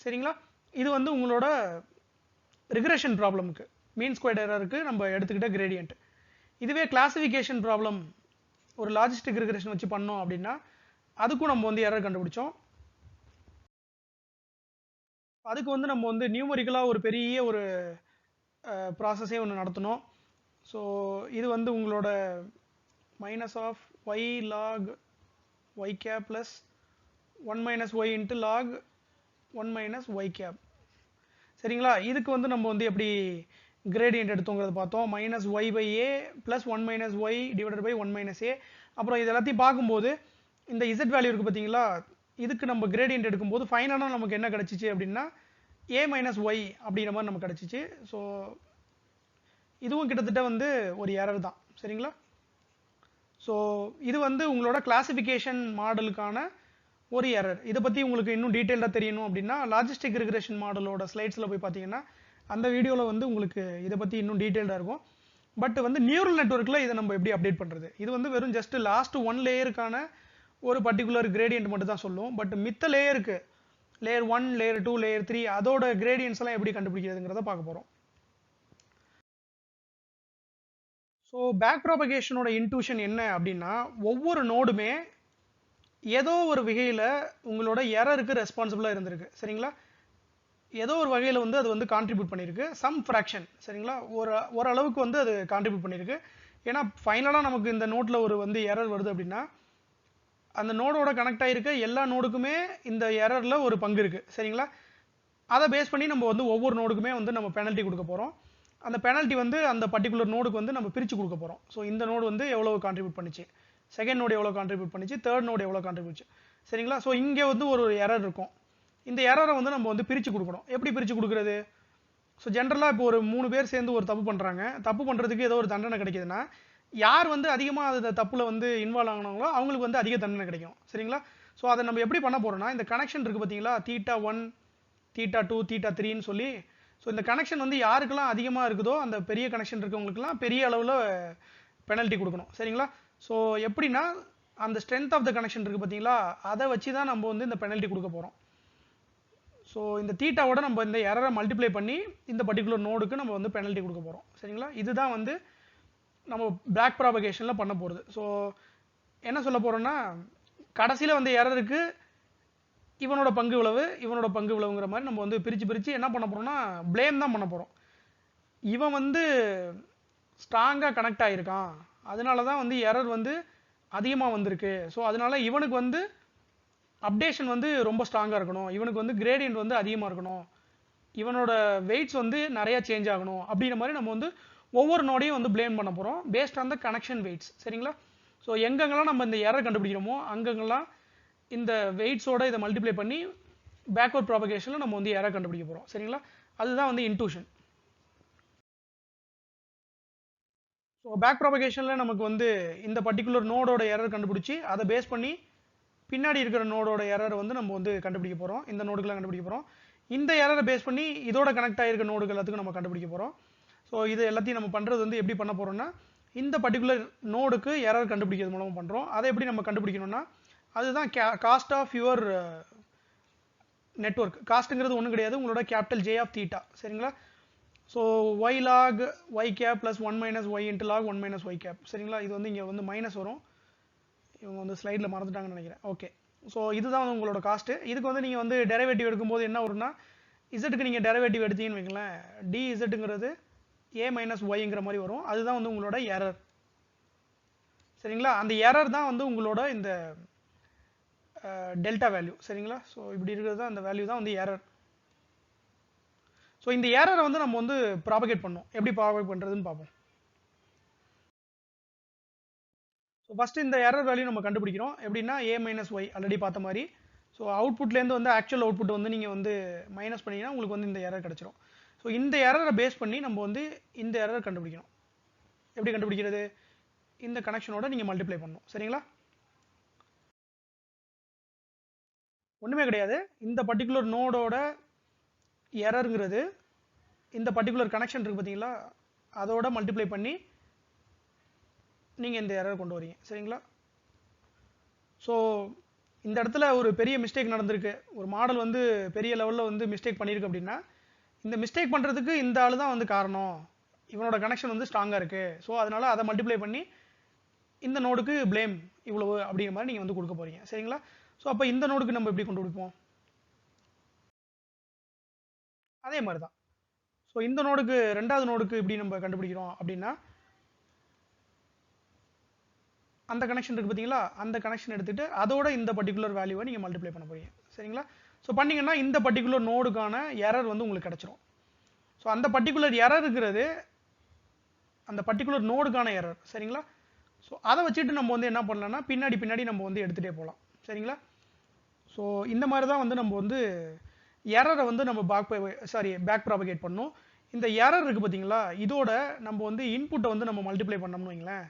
சரிங்களா? இது வந்து உங்களோட ரிக்ரெஷன் ப்ராப்ளமுக்கு மீன் ஸ்கொயர்டு எரருக்கு நம்ம எடுத்துக்கிட்ட கிரேடியன்ட். இதுவே கிளாசிஃபிகேஷன் ப்ராப்ளம் ஒரு லாஜிஸ்டிக் ரிக்ரெஷன் வச்சு பண்ணோம் அப்படின்னா அதுக்கும் நம்ம வந்து எரர் கண்டுபிடிச்சோம். அதுக்கு வந்து நம்ம வந்து நியூமரிக்கலாக ஒரு பெரிய ஒரு ப்ராசஸே ஒன்று நடத்தணும். ஸோ இது வந்து உங்களோட minus of Y log Y cap plus 1 minus Y into log 1 minus Y cap. சரிங்களா? இதுக்கு வந்து நம்ம வந்து எப்படி கிரேடியன்ட் எடுத்தோங்கிறத பார்த்தோம். Minus Y by A plus 1 minus Y divided by 1 minus A. அப்புறம் இது எல்லாத்தையும் பார்க்கும்போது இந்த இசட் வேல்யூ இருக்குது பார்த்தீங்களா, இதுக்கு நம்ம கிரேடியன்ட் எடுக்கும்போது ஃபைனலாக நமக்கு என்ன கிடச்சிச்சு அப்படின்னா ஏ மைனஸ் ஒய் அப்படிங்கிற மாதிரி நமக்கு கிடச்சிச்சு. ஸோ இதுவும் கிட்டத்தட்ட வந்து ஒரு எரர் தான். சரிங்களா? ஸோ இது வந்து உங்களோட கிளாசிஃபிகேஷன் மாடலுக்கான ஒரு எரர். இதை பற்றி உங்களுக்கு இன்னும் டீட்டெயிலாக தெரியணும் அப்படின்னா லாஜிஸ்டிக் ரிக்ரெஷன் மாடலோட ஸ்லைட்ஸில் போய் பார்த்தீங்கன்னா அந்த வீடியோவில் வந்து உங்களுக்கு இதை பற்றி இன்னும் டீட்டெயிலாக இருக்கும். பட் வந்து நியூரல் நெட்வொர்க்கில் இதை நம்ம எப்படி அப்டேட் பண்ணுறது, இது வந்து வெறும் ஜஸ்ட் லாஸ்ட் 1 லேயருக்கான ஒரு பர்டிகுலர் கிரேடியன்ட் மட்டும் தான் சொல்லும். பட் மித்த லேயருக்கு லேயர் 1, லேயர் 2, லேயர் 3 அதோட கிரேடியன்ஸ் எல்லாம் எப்படி கண்டுபிடிக்கிறதுங்கிறத பார்க்க போறோம். ஸோ பேக் ப்ராபகேஷனோட இன்ட்யூஷன் என்ன அப்படின்னா, ஒவ்வொரு நோடுமே ஏதோ ஒரு வகையில் உங்களோட எரருக்கு ரெஸ்பான்சிபிளாக இருந்திருக்கு. சரிங்களா? ஏதோ ஒரு வகையில் வந்து அது வந்து கான்ட்ரிபியூட் பண்ணியிருக்கு. Some fraction. சரிங்களா? ஓரளவுக்கு வந்து அது கான்ட்ரிபியூட் பண்ணியிருக்கு. ஏன்னா ஃபைனலாக நமக்கு இந்த நோட்டில் ஒரு வந்து எரர் வருது அப்படின்னா, அந்த நோடோட கனெக்ட் ஆகிருக்க எல்லா நோடுக்குமே இந்த எரரில் ஒரு பங்கு இருக்குது. சரிங்களா? அதை பேஸ் பண்ணி நம்ம வந்து ஒவ்வொரு நோடுக்குமே வந்து நம்ம பெனல்ட்டி கொடுக்க போகிறோம். அந்த பெனல்ட்டி வந்து அந்த பர்டிகுலர் நோடுக்கு வந்து நம்ம பிரித்து கொடுக்க போகிறோம். ஸோ இந்த நோடு வந்து எவ்வளோ கான்ட்ரிபியூட் பண்ணிச்சு, செகண்ட் நோடு எவ்வளோ கான்ட்ரிபியூட் பண்ணிச்சு, தேர்ட் நோடு எவ்வளோ கான்ட்ரிபியூட். சரிங்களா? ஸோ இங்கே வந்து ஒரு எரர் இருக்கும். இந்த எரரை வந்து நம்ம வந்து பிரித்து கொடுக்கணும். எப்படி பிரித்து கொடுக்குறது? ஸோ ஜென்ரலாக இப்போ ஒரு 3 பேர் சேர்ந்து ஒரு தப்பு பண்ணுறாங்க. தப்பு பண்ணுறதுக்கு ஏதோ ஒரு தண்டனை கிடைக்குதுன்னா, யார் வந்து அதிகமாக அந்த தப்பில் வந்து இன்வால்வ் ஆகினாங்களோ அவங்களுக்கு வந்து அதிக தண்டனை கிடைக்கும். சரிங்களா? ஸோ அதை நம்ம எப்படி பண்ண போகிறோம்னா, இந்த கனெக்ஷன் இருக்குது பார்த்தீங்களா, θ1, θ2, θ3ன்னு சொல்லி, ஸோ இந்த கனெக்ஷன் வந்து யாருக்கெல்லாம் அதிகமாக இருக்குதோ அந்த பெரிய கனெக்ஷன் இருக்கவங்களுக்குலாம் பெரிய அளவில் பெனல்ட்டி கொடுக்கணும். சரிங்களா? ஸோ எப்படின்னா, அந்த ஸ்ட்ரென்த் ஆஃப் த கனெக்ஷன் இருக்குது பார்த்தீங்களா, அதை வச்சு தான் நம்ம வந்து இந்த பெனல்ட்டி கொடுக்க போகிறோம். ஸோ இந்த தீட்டாவோட நம்ம இந்த எரரை மல்டிப்ளை பண்ணி இந்த பர்டிகுலர் நோடுக்கு நம்ம வந்து பெனல்ட்டி கொடுக்க போகிறோம். சரிங்களா? இதுதான் வந்து நம்ம பேக் ப்ராபகேஷனில் பண்ண போகிறது. ஸோ என்ன சொல்ல போகிறோன்னா, கடைசியில் வந்து எரருக்கு இவனோட பங்கு இவ்வளவு, இவனோட பங்கு இவ்வளவுங்கிற மாதிரி நம்ம வந்து பிரித்து என்ன பண்ண போகிறோம்னா, ப்ளேம் தான் பண்ண போகிறோம். இவன் வந்து ஸ்ட்ராங்காக கனெக்ட் ஆகிருக்கான், அதனால தான் வந்து எரர் வந்து அதிகமாக வந்திருக்கு. ஸோ அதனால இவனுக்கு வந்து அப்டேஷன் வந்து ரொம்ப ஸ்ட்ராங்காக இருக்கணும், இவனுக்கு வந்து கிரேடியன்ட் வந்து அதிகமாக இருக்கணும், இவனோட வெயிட்ஸ் வந்து நிறையா சேஞ்ச் ஆகணும் அப்படிங்கிற மாதிரி நம்ம வந்து ஒவ்வொரு நோடையும் வந்து ப்ளேம் பண்ண போகிறோம் based on the connection weights. சரிங்களா? ஸோ எங்கெங்கெல்லாம் நம்ம இந்த எரர் கண்டுபிடிக்கிறோமோ அங்கெங்கெல்லாம் இந்த வெயிட்ஸோட இதை மல்டிப்ளை பண்ணி பேக்வர்ட் ப்ராபகேஷனில் நம்ம வந்து எரர் கண்டுபிடிக்க போகிறோம். சரிங்களா? அதுதான் வந்து இன்ட்யூஷன். ஸோ பேக் ப்ராபகேஷனில் நமக்கு வந்து இந்த பர்டிகுலர் நோடோட எரர் கண்டுபிடிச்சி அதை பேஸ் பண்ணி பின்னாடி இருக்கிற நோடோட எரர் வந்து நம்ம வந்து கண்டுபிடிக்க போகிறோம். இந்த நோடுக்கெல்லாம் கண்டுபிடிக்க போகிறோம். இந்த எரரை பேஸ் பண்ணி இதோட கனெக்ட் ஆகிருக்க நோடுகள் எல்லாத்துக்கும் நம்ம கண்டுபிடிக்க போகிறோம். ஸோ இது எல்லாத்தையும் நம்ம பண்ணுறது வந்து எப்படி பண்ண போகிறோம்னா, இந்த பர்டிகுலர் நோடுக்கு எரர் கண்டுபிடிக்கிறது மூலமாக பண்ணுறோம். அதை எப்படி நம்ம கண்டுபிடிக்கணும்னா, அதுதான் காஸ்ட் ஆஃப் யுவர் நெட்வொர்க். காஸ்ட்டுங்கிறது ஒன்றும் கிடையாது, உங்களோட கேபிட்டல் J ஆஃப் தீட்டா. சரிங்களா? So y log y cap plus 1 minus y into log 1 minus y cap. சரிங்களா? இது வந்து இங்கே வந்து மைனஸ் வரும், இவங்க வந்து ஸ்லைடில் மறந்துட்டாங்கன்னு நினைக்கிறேன். ஓகே, ஸோ இதுதான் வந்து உங்களோட காஸ்ட்டு. இதுக்கு வந்து நீங்கள் வந்து டெரிவேட்டிவ் எடுக்கும்போது என்ன வரும்னா, இசட்டுக்கு நீங்கள் டெரிவேட்டிவ் எடுத்தீங்கன்னு வைங்களேன், dZங்கிறது a மைனஸ் ஒய்ங்கிற மாதிரி வரும். அதுதான் வந்து உங்களோட எரர். சரிங்களா? அந்த எரர் தான் வந்து உங்களோட இந்த டெல்டா வேல்யூ. சரிங்களா? ஸோ இப்படி இருக்கிறது தான் அந்த வேல்யூ தான் வந்து எரர். ஸோ இந்த எரரை வந்து நம்ம வந்து ப்ராபகேட் பண்ணோம். எப்படி ப்ராபகேட் பண்ணுறதுன்னு பார்ப்போம். ஸோ ஃபஸ்ட்டு இந்த எரர் வேல்யூ நம்ம கண்டுபிடிக்கிறோம். எப்படின்னா a மைனஸ் ஒய் ஆல்ரெடி பார்த்த மாதிரி. ஸோ அவுட்புட்லேருந்து வந்து ஆக்சுவல் அவுட்புட் வந்து நீங்கள் வந்து மைனஸ் பண்ணிங்கன்னா உங்களுக்கு வந்து இந்த எரர் கிடச்சிரும். ஸோ இந்த எரரை பேஸ் பண்ணி நம்ம வந்து இந்த எரர் கண்டுபிடிக்கணும். எப்படி கண்டுபிடிக்கிறது? இந்த கனெக்ஷனோட நீங்கள் மல்டிப்ளை பண்ணணும். சரிங்களா? ஒன்றுமே கிடையாது, இந்த பர்டிகுலர் நோடோட எரருங்கிறது இந்த பர்டிகுலர் கனெக்ஷன் இருக்குது பார்த்தீங்களா, அதோட மல்டிப்ளை பண்ணி நீங்கள் இந்த எரர் கொண்டு வரீங்க. சரிங்களா? ஸோ இந்த இடத்துல ஒரு பெரிய மிஸ்டேக் நடந்திருக்கு, ஒரு மாடல் வந்து பெரிய லெவலில் வந்து மிஸ்டேக் பண்ணியிருக்கு அப்படின்னா, இந்த மிஸ்டேக் பண்ணுறதுக்கு இந்த ஆள் தான் வந்து காரணம், இவனோட கனெக்ஷன் வந்து ஸ்ட்ராங்காக இருக்குது, ஸோ அதனால் அதை மல்டிப்ளை பண்ணி இந்த நோடுக்கு ப்ளேம் இவ்வளவு அப்படிங்கிற மாதிரி நீங்கள் வந்து கொடுக்க போகிறீங்க. சரிங்களா? ஸோ அப்போ இந்த நோடுக்கு நம்ம எப்படி கொண்டு கொடுப்போம்? அதே மாதிரி தான். ஸோ இந்த நோடுக்கு, ரெண்டாவது நோடுக்கு எப்படி நம்ம கண்டுபிடிக்கிறோம் அப்படின்னா, அந்த கனெக்ஷன் இருக்குது பார்த்தீங்களா, அந்த கனெக்ஷன் எடுத்துகிட்டு அதோட இந்த பர்டிகுலர் வேல்யூவை நீங்கள் மல்டிப்ளை பண்ண போறீங்க. சரிங்களா? ஸோ பண்ணிங்கன்னா இந்த பர்டிகுலர் நோடுக்கான எரர் வந்து உங்களுக்கு கிடச்சிரும். ஸோ அந்த பர்டிகுலர் எரர் இருக்கிறது அந்த பர்டிகுலர் நோடுக்கான எரர். சரிங்களா? ஸோ அதை வச்சுட்டு நம்ம வந்து என்ன பண்ணலாம்னா, பின்னாடி நம்ம வந்து எடுத்துகிட்டே போகலாம். சரிங்களா? ஸோ இந்த மாதிரி தான் வந்து நம்ம வந்து எரரை வந்து நம்ம பேக் ப்ராபகேட் பண்ணணும். இந்த எரர் இருக்குது பார்த்தீங்களா, இதோட நம்ம வந்து இன்புட்டை வந்து நம்ம மல்டிப்ளை பண்ணோம்னு வைங்களேன்.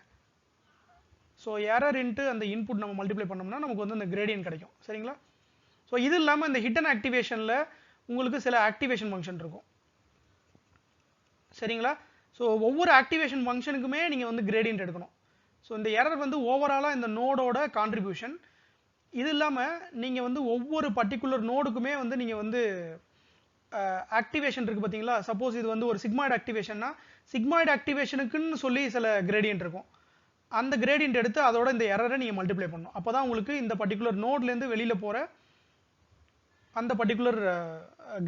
ஸோ எரர் இன்ட்டு அந்த இன்புட் நம்ம மல்டிப்ளை பண்ணோம்னா நமக்கு வந்து அந்த கிரேடியன்ட் கிடைக்கும். சரிங்களா? ஸோ இது இல்லாமல் இந்த ஹிடன் ஆக்டிவேஷனில் உங்களுக்கு சில ஆக்டிவேஷன் ஃபங்க்ஷன் இருக்கும். சரிங்களா? ஸோ ஒவ்வொரு ஆக்டிவேஷன் ஃபங்க்ஷனுக்குமே நீங்கள் வந்து கிரேடியன்ட் எடுக்கணும். ஸோ இந்த எரர் வந்து ஓவராலாக இந்த நோடோட கான்ட்ரிபியூஷன், இது இல்லாமல் நீங்கள் வந்து ஒவ்வொரு பர்டிகுலர் நோடுக்குமே வந்து நீங்கள் வந்து ஆக்டிவேஷன் இருக்குது பார்த்தீங்களா. சப்போஸ் இது வந்து ஒரு சிக்மாய்டு ஆக்டிவேஷன்னா சிக்மாய்டு ஆக்டிவேஷனுக்குன்னு சொல்லி சில கிரேடியன்ட் இருக்கும். அந்த கிரேடியன்ட் எடுத்து அதோட இந்த எரரை நீங்கள் மல்டிப்ளை பண்ணணும். அப்போ தான் உங்களுக்கு இந்த பர்டிகுலர் நோட்லேருந்து வெளியில் போகிற அந்த பர்டிகுலர்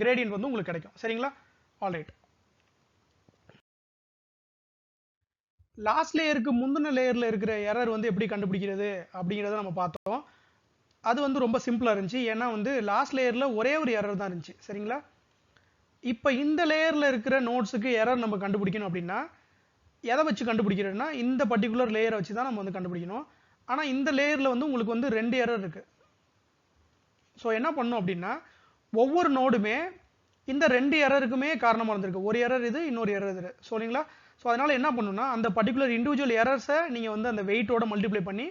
கிரேடியன்ட் வந்து உங்களுக்கு கிடைக்கும். சரிங்களா? ஆல்ரைட். லாஸ்ட் லேயருக்கு முந்தின லேயரில் இருக்கிற எரர் வந்து எப்படி கண்டுபிடிக்கிறது அப்படிங்கிறத நம்ம பார்த்தோம். அது வந்து ரொம்ப சிம்பிளாக இருந்துச்சு. ஏன்னா வந்து லாஸ்ட் லேயரில் ஒரே ஒரு எரர் தான் இருந்துச்சு. சரிங்களா? இப்போ இந்த லேயரில் இருக்கிற நோட்ஸுக்கு எரர் நம்ம கண்டுபிடிக்கணும் அப்படின்னா எதை வச்சு கண்டுபிடிக்கிறதுனா இந்த பர்டிகுலர் லேயரை வச்சு தான் நம்ம வந்து கண்டுபிடிக்கணும். ஆனால் இந்த லேயரில் வந்து உங்களுக்கு வந்து 2 எரர் இருக்குது. ஸோ என்ன பண்ணணும் அப்படின்னா ஒவ்வொரு நோடுமே இந்த 2 எரருக்குமே காரணமாக இருந்திருக்கு. ஒரு எரர் இது, இன்னொரு எரர் இது. சரிங்களா? ஸோ அதனால் என்ன பண்ணணும்னா அந்த பர்டிகுலர் இண்டிவிஜுவல் எரர்ஸை நீங்கள் வந்து அந்த வெயிட்டோட மல்டிப்ளை பண்ணி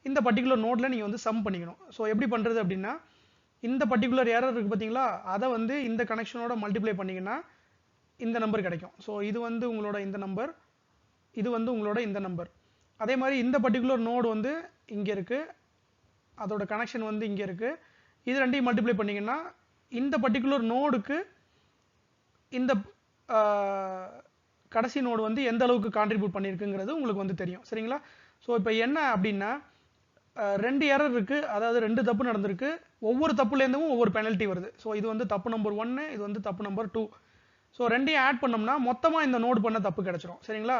இந்த பர்டிகுலர் நோடில் நீங்கள் வந்து சம் பண்ணிக்கணும். ஸோ எப்படி பண்ணுறது அப்படின்னா இந்த பர்டிகுலர் எரர் இருக்குது பார்த்தீங்களா, அதை வந்து இந்த கனெக்ஷனோட மல்டிப்ளை பண்ணிங்கன்னா இந்த நம்பர் கிடைக்கும். ஸோ இது வந்து உங்களோட இந்த நம்பர், இது வந்து உங்களோட இந்த நம்பர். அதே மாதிரி இந்த பர்டிகுலர் நோடு வந்து இங்கே இருக்குது, அதோட கனெக்ஷன் வந்து இங்கே இருக்குது. இது ரெண்டையும் மல்டிப்ளை பண்ணிங்கன்னா இந்த பர்டிகுலர் நோடுக்கு இந்த கடைசி நோடு வந்து எந்த அளவுக்கு கான்ட்ரிபியூட் பண்ணியிருக்குங்கிறது உங்களுக்கு வந்து தெரியும். சரிங்களா? ஸோ இப்போ என்ன அப்படின்னா 2 எரர் இருக்குது, அதாவது 2 தப்பு நடந்திருக்கு. ஒவ்வொரு தப்புலேருந்தும் ஒவ்வொரு பெனல்ட்டி வருது. ஸோ இது வந்து தப்பு நம்பர் 1, இது வந்து தப்பு நம்பர் 2. ஸோ ரெண்டையும் ஆட் பண்ணோம்னா மொத்தமாக இந்த நோடு பண்ண தப்பு கிடைச்சிரும். சரிங்களா?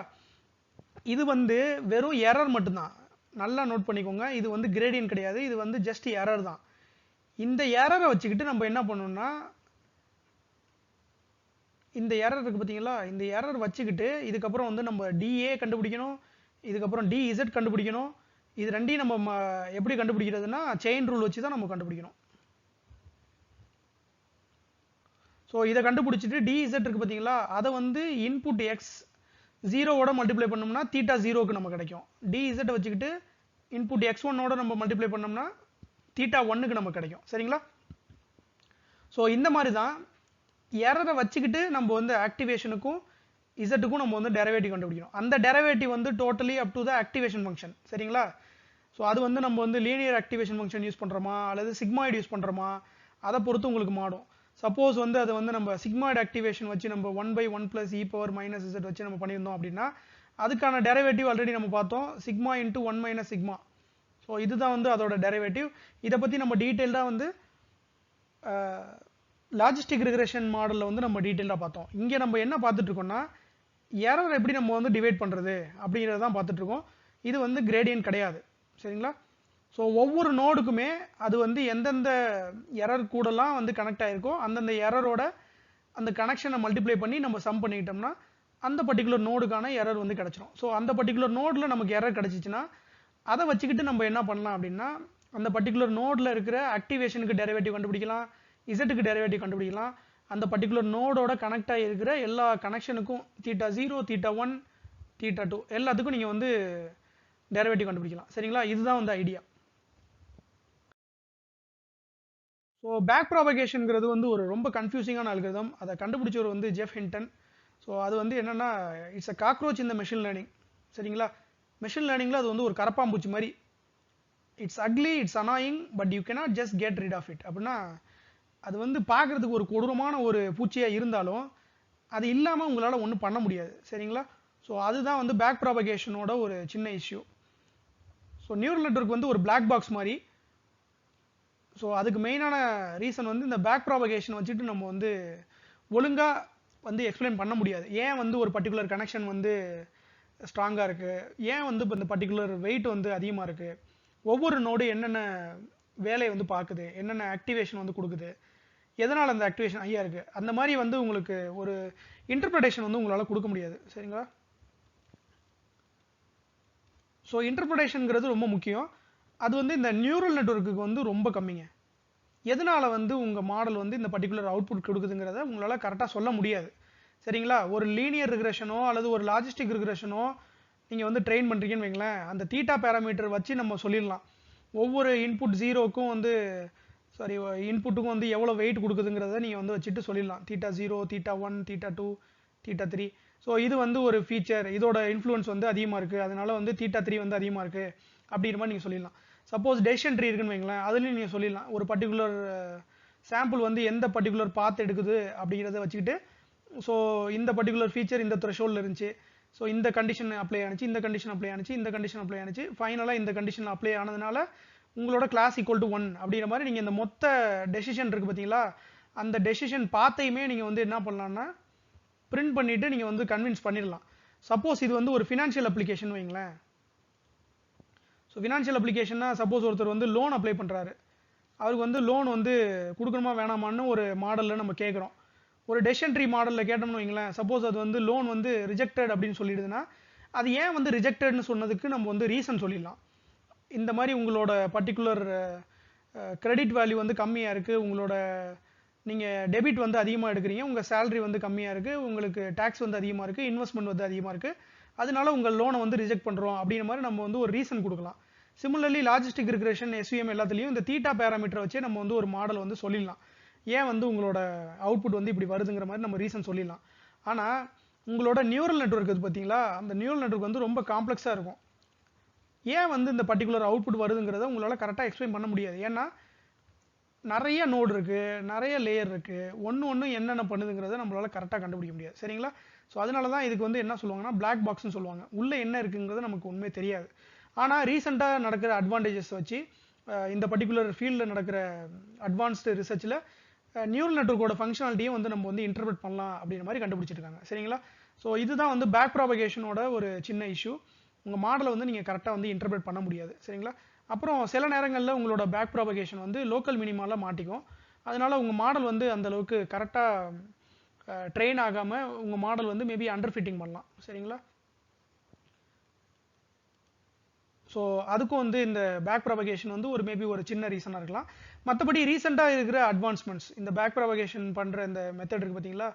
இது வந்து வெறும் எரர் மட்டும்தான். நல்லா நோட் பண்ணிக்கோங்க. இது வந்து கிரேடியன்ட் கிடையாது, இது வந்து ஜஸ்ட் எரர் தான். இந்த எரரை வச்சுக்கிட்டு நம்ம என்ன பண்ணணும்னா இந்த எரர் இருக்குது பார்த்தீங்களா, இந்த எரர் வச்சுக்கிட்டு இதுக்கப்புறம் வந்து நம்ம டிஏ கண்டுபிடிக்கணும், இதுக்கப்புறம் டிஇசட் கண்டுபிடிக்கணும். இது ரெண்டையும் நம்ம எப்படி கண்டுபிடிக்கிறதுனா செயின் ரூல் வச்சு தான் நம்ம கண்டுபிடிக்கணும். ஸோ இதை கண்டுபிடிச்சிட்டு டிஇசட் இருக்குது பார்த்தீங்களா, அதை வந்து இன்புட் எக்ஸ் 0வோட மல்டிப்ளை பண்ணோம்னா தீட்டா 0க்கு நம்ம கிடைக்கும். டிஇசட் வச்சுக்கிட்டு இன்புட் x1ஓட நம்ம மல்டிப்ளை பண்ணோம்னா தீட்டா 1க்கு நமக்கு கிடைக்கும். சரிங்களா? ஸோ இந்த மாதிரி தான் எரரை வச்சுக்கிட்டு நம்ம வந்து ஆக்டிவேஷனுக்கும் இசட்டுக்கும் நம்ம வந்து டெரிவேட்டிவ் கண்டுபிடிக்கணும். அந்த டெரிவேட்டிவ் வந்து totally up to the activation function. சரிங்களா? ஸோ அது வந்து நம்ம வந்து லீனியர் ஆக்டிவேஷன் ஃபங்க்ஷன் யூஸ் பண்ணுறோமா அல்லது சிக்மாய்டு யூஸ் பண்ணுறோமா அதை பொறுத்து உங்களுக்கு மாடும். சப்போஸ் வந்து அதை வந்து நம்ம சிக்மாய்டு ஆக்டிவேஷன் வச்சு நம்ம 1/1 + e⁻ z வச்சு நம்ம பண்ணியிருந்தோம் அப்படின்னா அதுக்கான டெரிவேட்டிவ் ஆல்ரெடி நம்ம பார்த்தோம், சிக்மா இன்ட்டு 1 - சிக்மா. ஸோ இதுதான் வந்து அதோட டெரிவேட்டிவ். இதை பற்றி நம்ம டீட்டெயில்டாக வந்து லாஜிஸ்டிக் ரிக்ரெஷன் மாடலில் வந்து நம்ம டீட்டெயிலாக பார்த்தோம். இங்கே நம்ம என்ன பார்த்துட்டு இருக்கோம்னா எரர் எப்படி நம்ம வந்து டிவைட் பண்ணுறது அப்படிங்கிறத தான் பார்த்துட்டு இருக்கோம். இது வந்து கிரேடியன்ட் கிடையாது. சரிங்களா? ஸோ ஒவ்வொரு நோடுக்குமே அது வந்து எந்தெந்த எரர் கூடலாம் வந்து கனெக்ட் ஆகிருக்கோ அந்தந்த எரரோட அந்த கனெக்ஷனை மல்டிப்ளை பண்ணி நம்ம சம் பண்ணிக்கிட்டோம்னா அந்த பர்டிகுலர் நோடுக்கான எரர் வந்து கிடச்சிரும். ஸோ அந்த பர்டிகுலர் நோடில் நமக்கு எரர் கிடச்சிச்சின்னா அதை வச்சுக்கிட்டு நம்ம என்ன பண்ணலாம் அப்படின்னா அந்த பர்டிகுலர் நோடில் இருக்கிற ஆக்டிவேஷனுக்கு டெரிவேட்டிவ் கண்டுபிடிக்கலாம், இசட்டுக்கு டெரிவேட்டிவ் கண்டுபிடிக்கலாம். அந்த பர்டிகுலர் நோடோட கனெக்ட் ஆகிருக்கிற எல்லா கனெக்ஷனுக்கும் தீட்டா 0, தீட்டா 1, தீட்டா 2 எல்லாத்துக்கும் நீங்கள் வந்து டெரிவேட்டிவ் கண்டுபிடிக்கலாம். சரிங்களா? இதுதான் வந்து ஐடியா. ஸோ பேக் ப்ராபகேஷனுங்கிறது வந்து ஒரு ரொம்ப கன்ஃபியூசிங்கான அல்காரிதம். அதை கண்டுபிடிச்சவர் வந்து ஜெஃப் ஹிண்டன். ஸோ அது வந்து என்னென்னா இட்ஸ் அ காக்ரோச் இந்த மெஷின் லேர்னிங். சரிங்களா? மெஷின் லேர்னிங்கில் அது வந்து ஒரு கரப்பாம்பூச்சி மாதிரி. It's ugly, it's annoying, but you cannot just get rid of it. அப்படின்னா அது வந்து பார்க்குறதுக்கு ஒரு கொடூரமான ஒரு பூச்சியாக இருந்தாலும் அது இல்லாமல் உங்களால் ஒன்றும் பண்ண முடியாது. சரிங்களா? ஸோ அதுதான் வந்து பேக் ப்ராபகேஷனோட ஒரு சின்ன இஷ்யூ. ஸோ நியூரல் நெட்வொர்க் வந்து ஒரு பிளாக் பாக்ஸ் மாதிரி. ஸோ அதுக்கு மெயினான ரீசன் வந்து இந்த பேக் ப்ராபகேஷன் வச்சுட்டு நம்ம வந்து ஒழுங்காக வந்து எக்ஸ்பிளைன் பண்ண முடியாது. ஏன் வந்து ஒரு பர்டிகுலர் கனெக்ஷன் வந்து ஸ்ட்ராங்காக இருக்குது, ஏன் வந்து இப்போ இந்த பர்டிகுலர் வெயிட் வந்து அதிகமாக இருக்குது, ஒவ்வொரு நோடு என்னென்ன வேலையை வந்து பார்க்குது, என்னென்ன ஆக்டிவேஷன் வந்து கொடுக்குது, எதனால் அந்த ஆக்டிவேஷன் ஐயா இருக்குது, அந்த மாதிரி வந்து உங்களுக்கு ஒரு இன்டர்பிரேஷன் வந்து உங்களால் கொடுக்க முடியாது. சரிங்களா? ஸோ இன்டர்பிரேஷனுங்கிறது ரொம்ப முக்கியம். அது வந்து இந்த நியூரல் நெட்வொர்க்குக்கு வந்து ரொம்ப கம்மிங்க. எதனால் வந்து உங்கள் மாடல் வந்து இந்த பர்டிகுலர் அவுட்புட் கொடுக்குதுங்கிறத உங்களால் கரெக்டாக சொல்ல முடியாது. சரிங்களா? ஒரு லீனியர் ரிக்ரெஷனோ அல்லது ஒரு லாஜிஸ்டிக் ரிக்ரெஷனோ நீங்கள் வந்து ட்ரெயின் பண்ணுறீங்கன்னு வைங்களேன், அந்த தீட்டா பேராமீட்டர் வச்சு நம்ம சொல்லிடலாம் ஒவ்வொரு இன்புட் 0க்கும் வந்து சாரி இன்புட்டுக்கும் வந்து எவ்வளோ வெயிட் கொடுக்குதுங்கிறத நீங்கள் வந்து வச்சுட்டு சொல்லிடலாம். Theta 0, theta 1, theta 2, theta 3. So இது வந்து ஒரு ஃபீச்சர், இதோட இன்ஃப்ளூயன்ஸ் வந்து அதிகமாக இருக்குது, அதனால வந்து தீட்டா 3 வந்து அதிகமாக இருக்குது அப்படிங்கிற மாதிரி நீங்கள் சொல்லிடலாம். சப்போஸ் டெசிஷன் ட்ரீ இருக்குன்னு வைங்களேன், அதுலேயும் நீங்கள் சொல்லிடலாம் ஒரு பர்டிகுலர் சாம்பிள் வந்து எந்த பர்டிகுலர் பாத் எடுக்குது அப்படிங்கிறத வச்சுக்கிட்டு, ஸோ இந்த பர்டிகுலர் ஃபீச்சர் இந்த த்ரெஷோல்டில் இருந்துச்சு, ஸோ இந்த கண்டிஷன் அப்ளை ஆனிச்சு, இந்த கண்டிஷன் அப்ளை ஆனிச்சு, இந்த கண்டிஷன் அப்ளை ஆனிச்சு, ஃபைனலாக இந்த கண்டிஷன் அப்ளை ஆனதுனால உங்களோட கிளாஸ் ஈக்குவல் டு 1 அப்படிங்கிற மாதிரி நீங்கள் இந்த மொத்த டெசிஷன் இருக்குது பார்த்தீங்களா, அந்த டெசிஷன் பாத்தையுமே நீங்கள் வந்து என்ன பண்ணலாம்னா பிரிண்ட் பண்ணிவிட்டு நீங்கள் வந்து கன்வின்ஸ் பண்ணிடலாம். சப்போஸ் இது வந்து ஒரு ஃபினான்ஷியல் அப்ளிகேஷன் வைங்களேன். ஸோ ஃபினான்ஷியல் அப்ளிகேஷன்னா சப்போஸ் ஒருத்தர் வந்து லோன் அப்ளை பண்ணுறாரு, அவருக்கு வந்து லோன் வந்து கொடுக்கணுமா வேணாமான்னு ஒரு மாடலில் நம்ம கேட்குறோம். ஒரு டெசிஷன் ட்ரீ மாடலில் கேட்டோம்னு வைங்களேன், சப்போஸ் அது வந்து லோன் வந்து ரிஜெக்டட் அப்படின்னு சொல்லிடுதுன்னா, அது ஏன் வந்து ரிஜெக்டட்னு சொன்னதுக்கு நம்ம வந்து ரீசன் சொல்லிடலாம். இந்த மாதிரி உங்களோட பர்டிகுலர் கிரெடிட் வேல்யூ வந்து கம்மியாக இருக்குது, உங்களோட நீங்கள் டெபிட் வந்து அதிகமாக எடுக்கிறீங்க, உங்கள் சேலரி வந்து கம்மியாக இருக்குது, உங்களுக்கு டேக்ஸ் வந்து அதிகமாக இருக்குது, இன்வெஸ்ட்மெண்ட் வந்து அதிகமாக இருக்குது, அதனால உங்கள் லோனை வந்து ரிஜெக்ட் பண்ணுறோம் அப்படிங்கிற மாதிரி நம்ம வந்து ஒரு ரீசன் கொடுக்கலாம். சிமிலர்லி லாஜிஸ்டிக் ரிக்ரெஷன், எஸ்விஎம் எல்லாத்துலேயும் இந்த தீட்டா பேராமீட்டரை வச்சே நம்ம வந்து ஒரு மாடல் வந்து சொல்லிடலாம். ஏன் வந்து உங்களோட அவுட்புட் வந்து இப்படி வருதுங்கிற மாதிரி நம்ம ரீசன் சொல்லிடலாம். ஆனால் உங்களோட நியூரல் நெட்வொர்க் இது பார்த்தீங்களா, அந்த நியூரல் நெட்வொர்க் வந்து ரொம்ப காம்ப்ளெக்ஸாக இருக்கும். ஏன் வந்து இந்த பர்டிகுலர் அவுட்புட் வருதுங்கிறத உங்களால் கரெக்டாக எக்ஸ்பிளைன் பண்ண முடியாது. ஏன்னா நிறைய நோடு இருக்குது, நிறைய லேயர் இருக்குது, ஒன்று என்னென்ன பண்ணுதுங்கிறத நம்மளால் கரெக்டாக கண்டுபிடிக்க முடியாது. சரிங்களா? ஸோ அதனால தான் இதுக்கு வந்து என்ன சொல்லுவாங்கன்னா பிளாக் பாக்ஸ்னு சொல்லுவாங்க. உள்ளே என்ன இருக்குங்கிறது நமக்கு உண்மையே தெரியாது. ஆனால் ரீசெண்டாக நடக்கிற அட்வான்டேஜஸ் வச்சு இந்த பர்டிகுலர் ஃபீல்டில் நடக்கிற அட்வான்ஸ்டு ரிசர்ச்சில் நியூரல் நெட்வொர்க்கோட ஃபங்க்ஷனாலிட்டியும் வந்து நம்ம வந்து இன்டர்பிரட் பண்ணலாம் அப்படிங்கிற மாதிரி கண்டுபிடிச்சிருக்காங்க. சரிங்களா? ஸோ இதுதான் வந்து பேக் ப்ராபகேஷனோட ஒரு சின்ன இஷ்யூ. உங்கள் மாடலை வந்து நீங்கள் கரெக்டாக வந்து இன்டர்பிரட் பண்ண முடியாது. சரிங்களா? அப்புறம் சில நேரங்களில் உங்களோட பேக் ப்ராபகேஷன் வந்து லோக்கல் மினிமாவில் மாட்டிக்கும். அதனால் உங்கள் மாடல் வந்து அந்தளவுக்கு கரெக்டாக ட்ரெயின் ஆகாமல் உங்கள் மாடல் வந்து மேபி அண்டர் ஃபிட்டிங் பண்ணலாம். சரிங்களா? ஸோ அதுக்கும் வந்து இந்த பேக் ப்ராபகேஷன் வந்து ஒரு மேபி ஒரு சின்ன ரீசனாக இருக்கலாம். மற்றபடி ரீசெண்டாக இருக்கிற அட்வான்ஸ்மெண்ட்ஸ், இந்த பேக் ப்ராபகேஷன் பண்ணுற இந்த மெத்தட் இருக்குது பார்த்தீங்களா,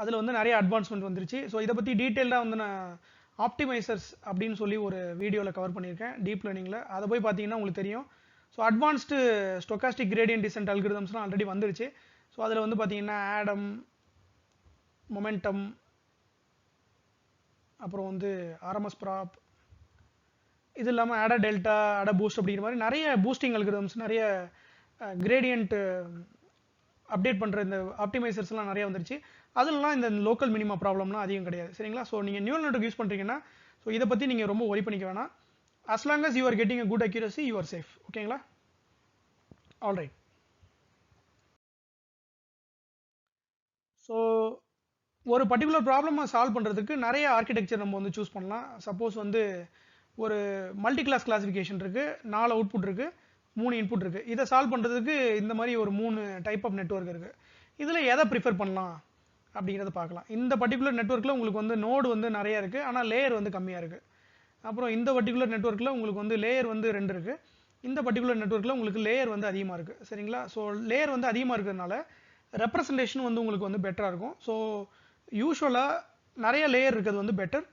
அதில் வந்து நிறைய அட்வான்ஸ்மெண்ட் வந்துருச்சு. ஸோ இதை பற்றி டீட்டெயில்டாக வந்து நான் ஆப்டிமைசர்ஸ் அப்படின்னு சொல்லி ஒரு வீடியோவில் கவர் பண்ணியிருக்கேன் டீப் லேர்னிங்கில். அதை போய் பார்த்தீங்கன்னா உங்களுக்கு தெரியும். So advanced stochastic gradient descent அல்கிரிதம்ஸ்லாம் ஆல்ரெடி வந்துருச்சு. ஸோ அதில் வந்து பார்த்தீங்கன்னா ஆடம், மொமெண்டம், அப்புறம் வந்து ஆர்எம்எஸ் ப்ராப், இது இல்லாமல் ஆடா டெல்டா, ஆடா பூஸ்ட் அப்படிங்கிற மாதிரி நிறைய பூஸ்டிங் அல்கிரிதம்ஸ், நிறைய கிரேடியன்ட் அப்டேட் பண்ணுற இந்த ஆப்டிமைசர்ஸ்லாம் நிறைய வந்துருச்சு. அதுலலாம் இந்த லோக்கல் மினிமா ப்ராப்ளம்லாம் அதிகம் கிடையாது. சரிங்களா? ஸோ நீங்கள் நியூரல் நெட்வொர்க் யூஸ் பண்ணுறீங்கன்னா ஸோ இதை பற்றி நீங்கள் ரொம்ப ஒரி பண்ணிக்க வேணாம். as long as you are getting a good accuracy, you are safe. ஓகேங்களா? ஆல்ரைட். ஸோ ஒரு பர்டிகுலர் ப்ராப்ளமை சால்வ் பண்ணுறதுக்கு நிறைய ஆர்கிடெக்சர் நம்ம வந்து சூஸ் பண்ணலாம். சப்போஸ் வந்து ஒரு மல்டி கிளாஸ் கிளாசிஃபிகேஷன் இருக்குது, 4 அவுட்புட் இருக்குது, 3 இன்புட் இருக்குது. இதை சால்வ் பண்ணுறதுக்கு இந்த மாதிரி ஒரு 3 டைப் ஆஃப் நெட்வொர்க் இருக்குது. இதில் எதை ப்ரிஃபர் பண்ணலாம் அப்படிங்கிறத பார்க்கலாம். இந்த பர்டிகுலர் நெட்வொர்க்கில் உங்களுக்கு வந்து நோடு வந்து நிறைய இருக்குது, ஆனால் லேயர் வந்து கம்மியாக இருக்குது. அப்புறம் இந்த பர்டிகுலர் நெட்வொர்க்கில் உங்களுக்கு வந்து லேயர் வந்து 2 இருக்குது. இந்த பர்டிகுலர் நெட்வொர்க்கில் உங்களுக்கு லேயர் வந்து அதிகமாக இருக்குது. சரிங்களா? ஸோ லேயர் வந்து அதிகமாக இருக்கிறதுனால ரெப்ரசன்டேஷன் வந்து உங்களுக்கு வந்து பெட்டராக இருக்கும். ஸோ யூஸ்வலாக நிறைய லேயர் இருக்கிறது வந்து பெட்டர்.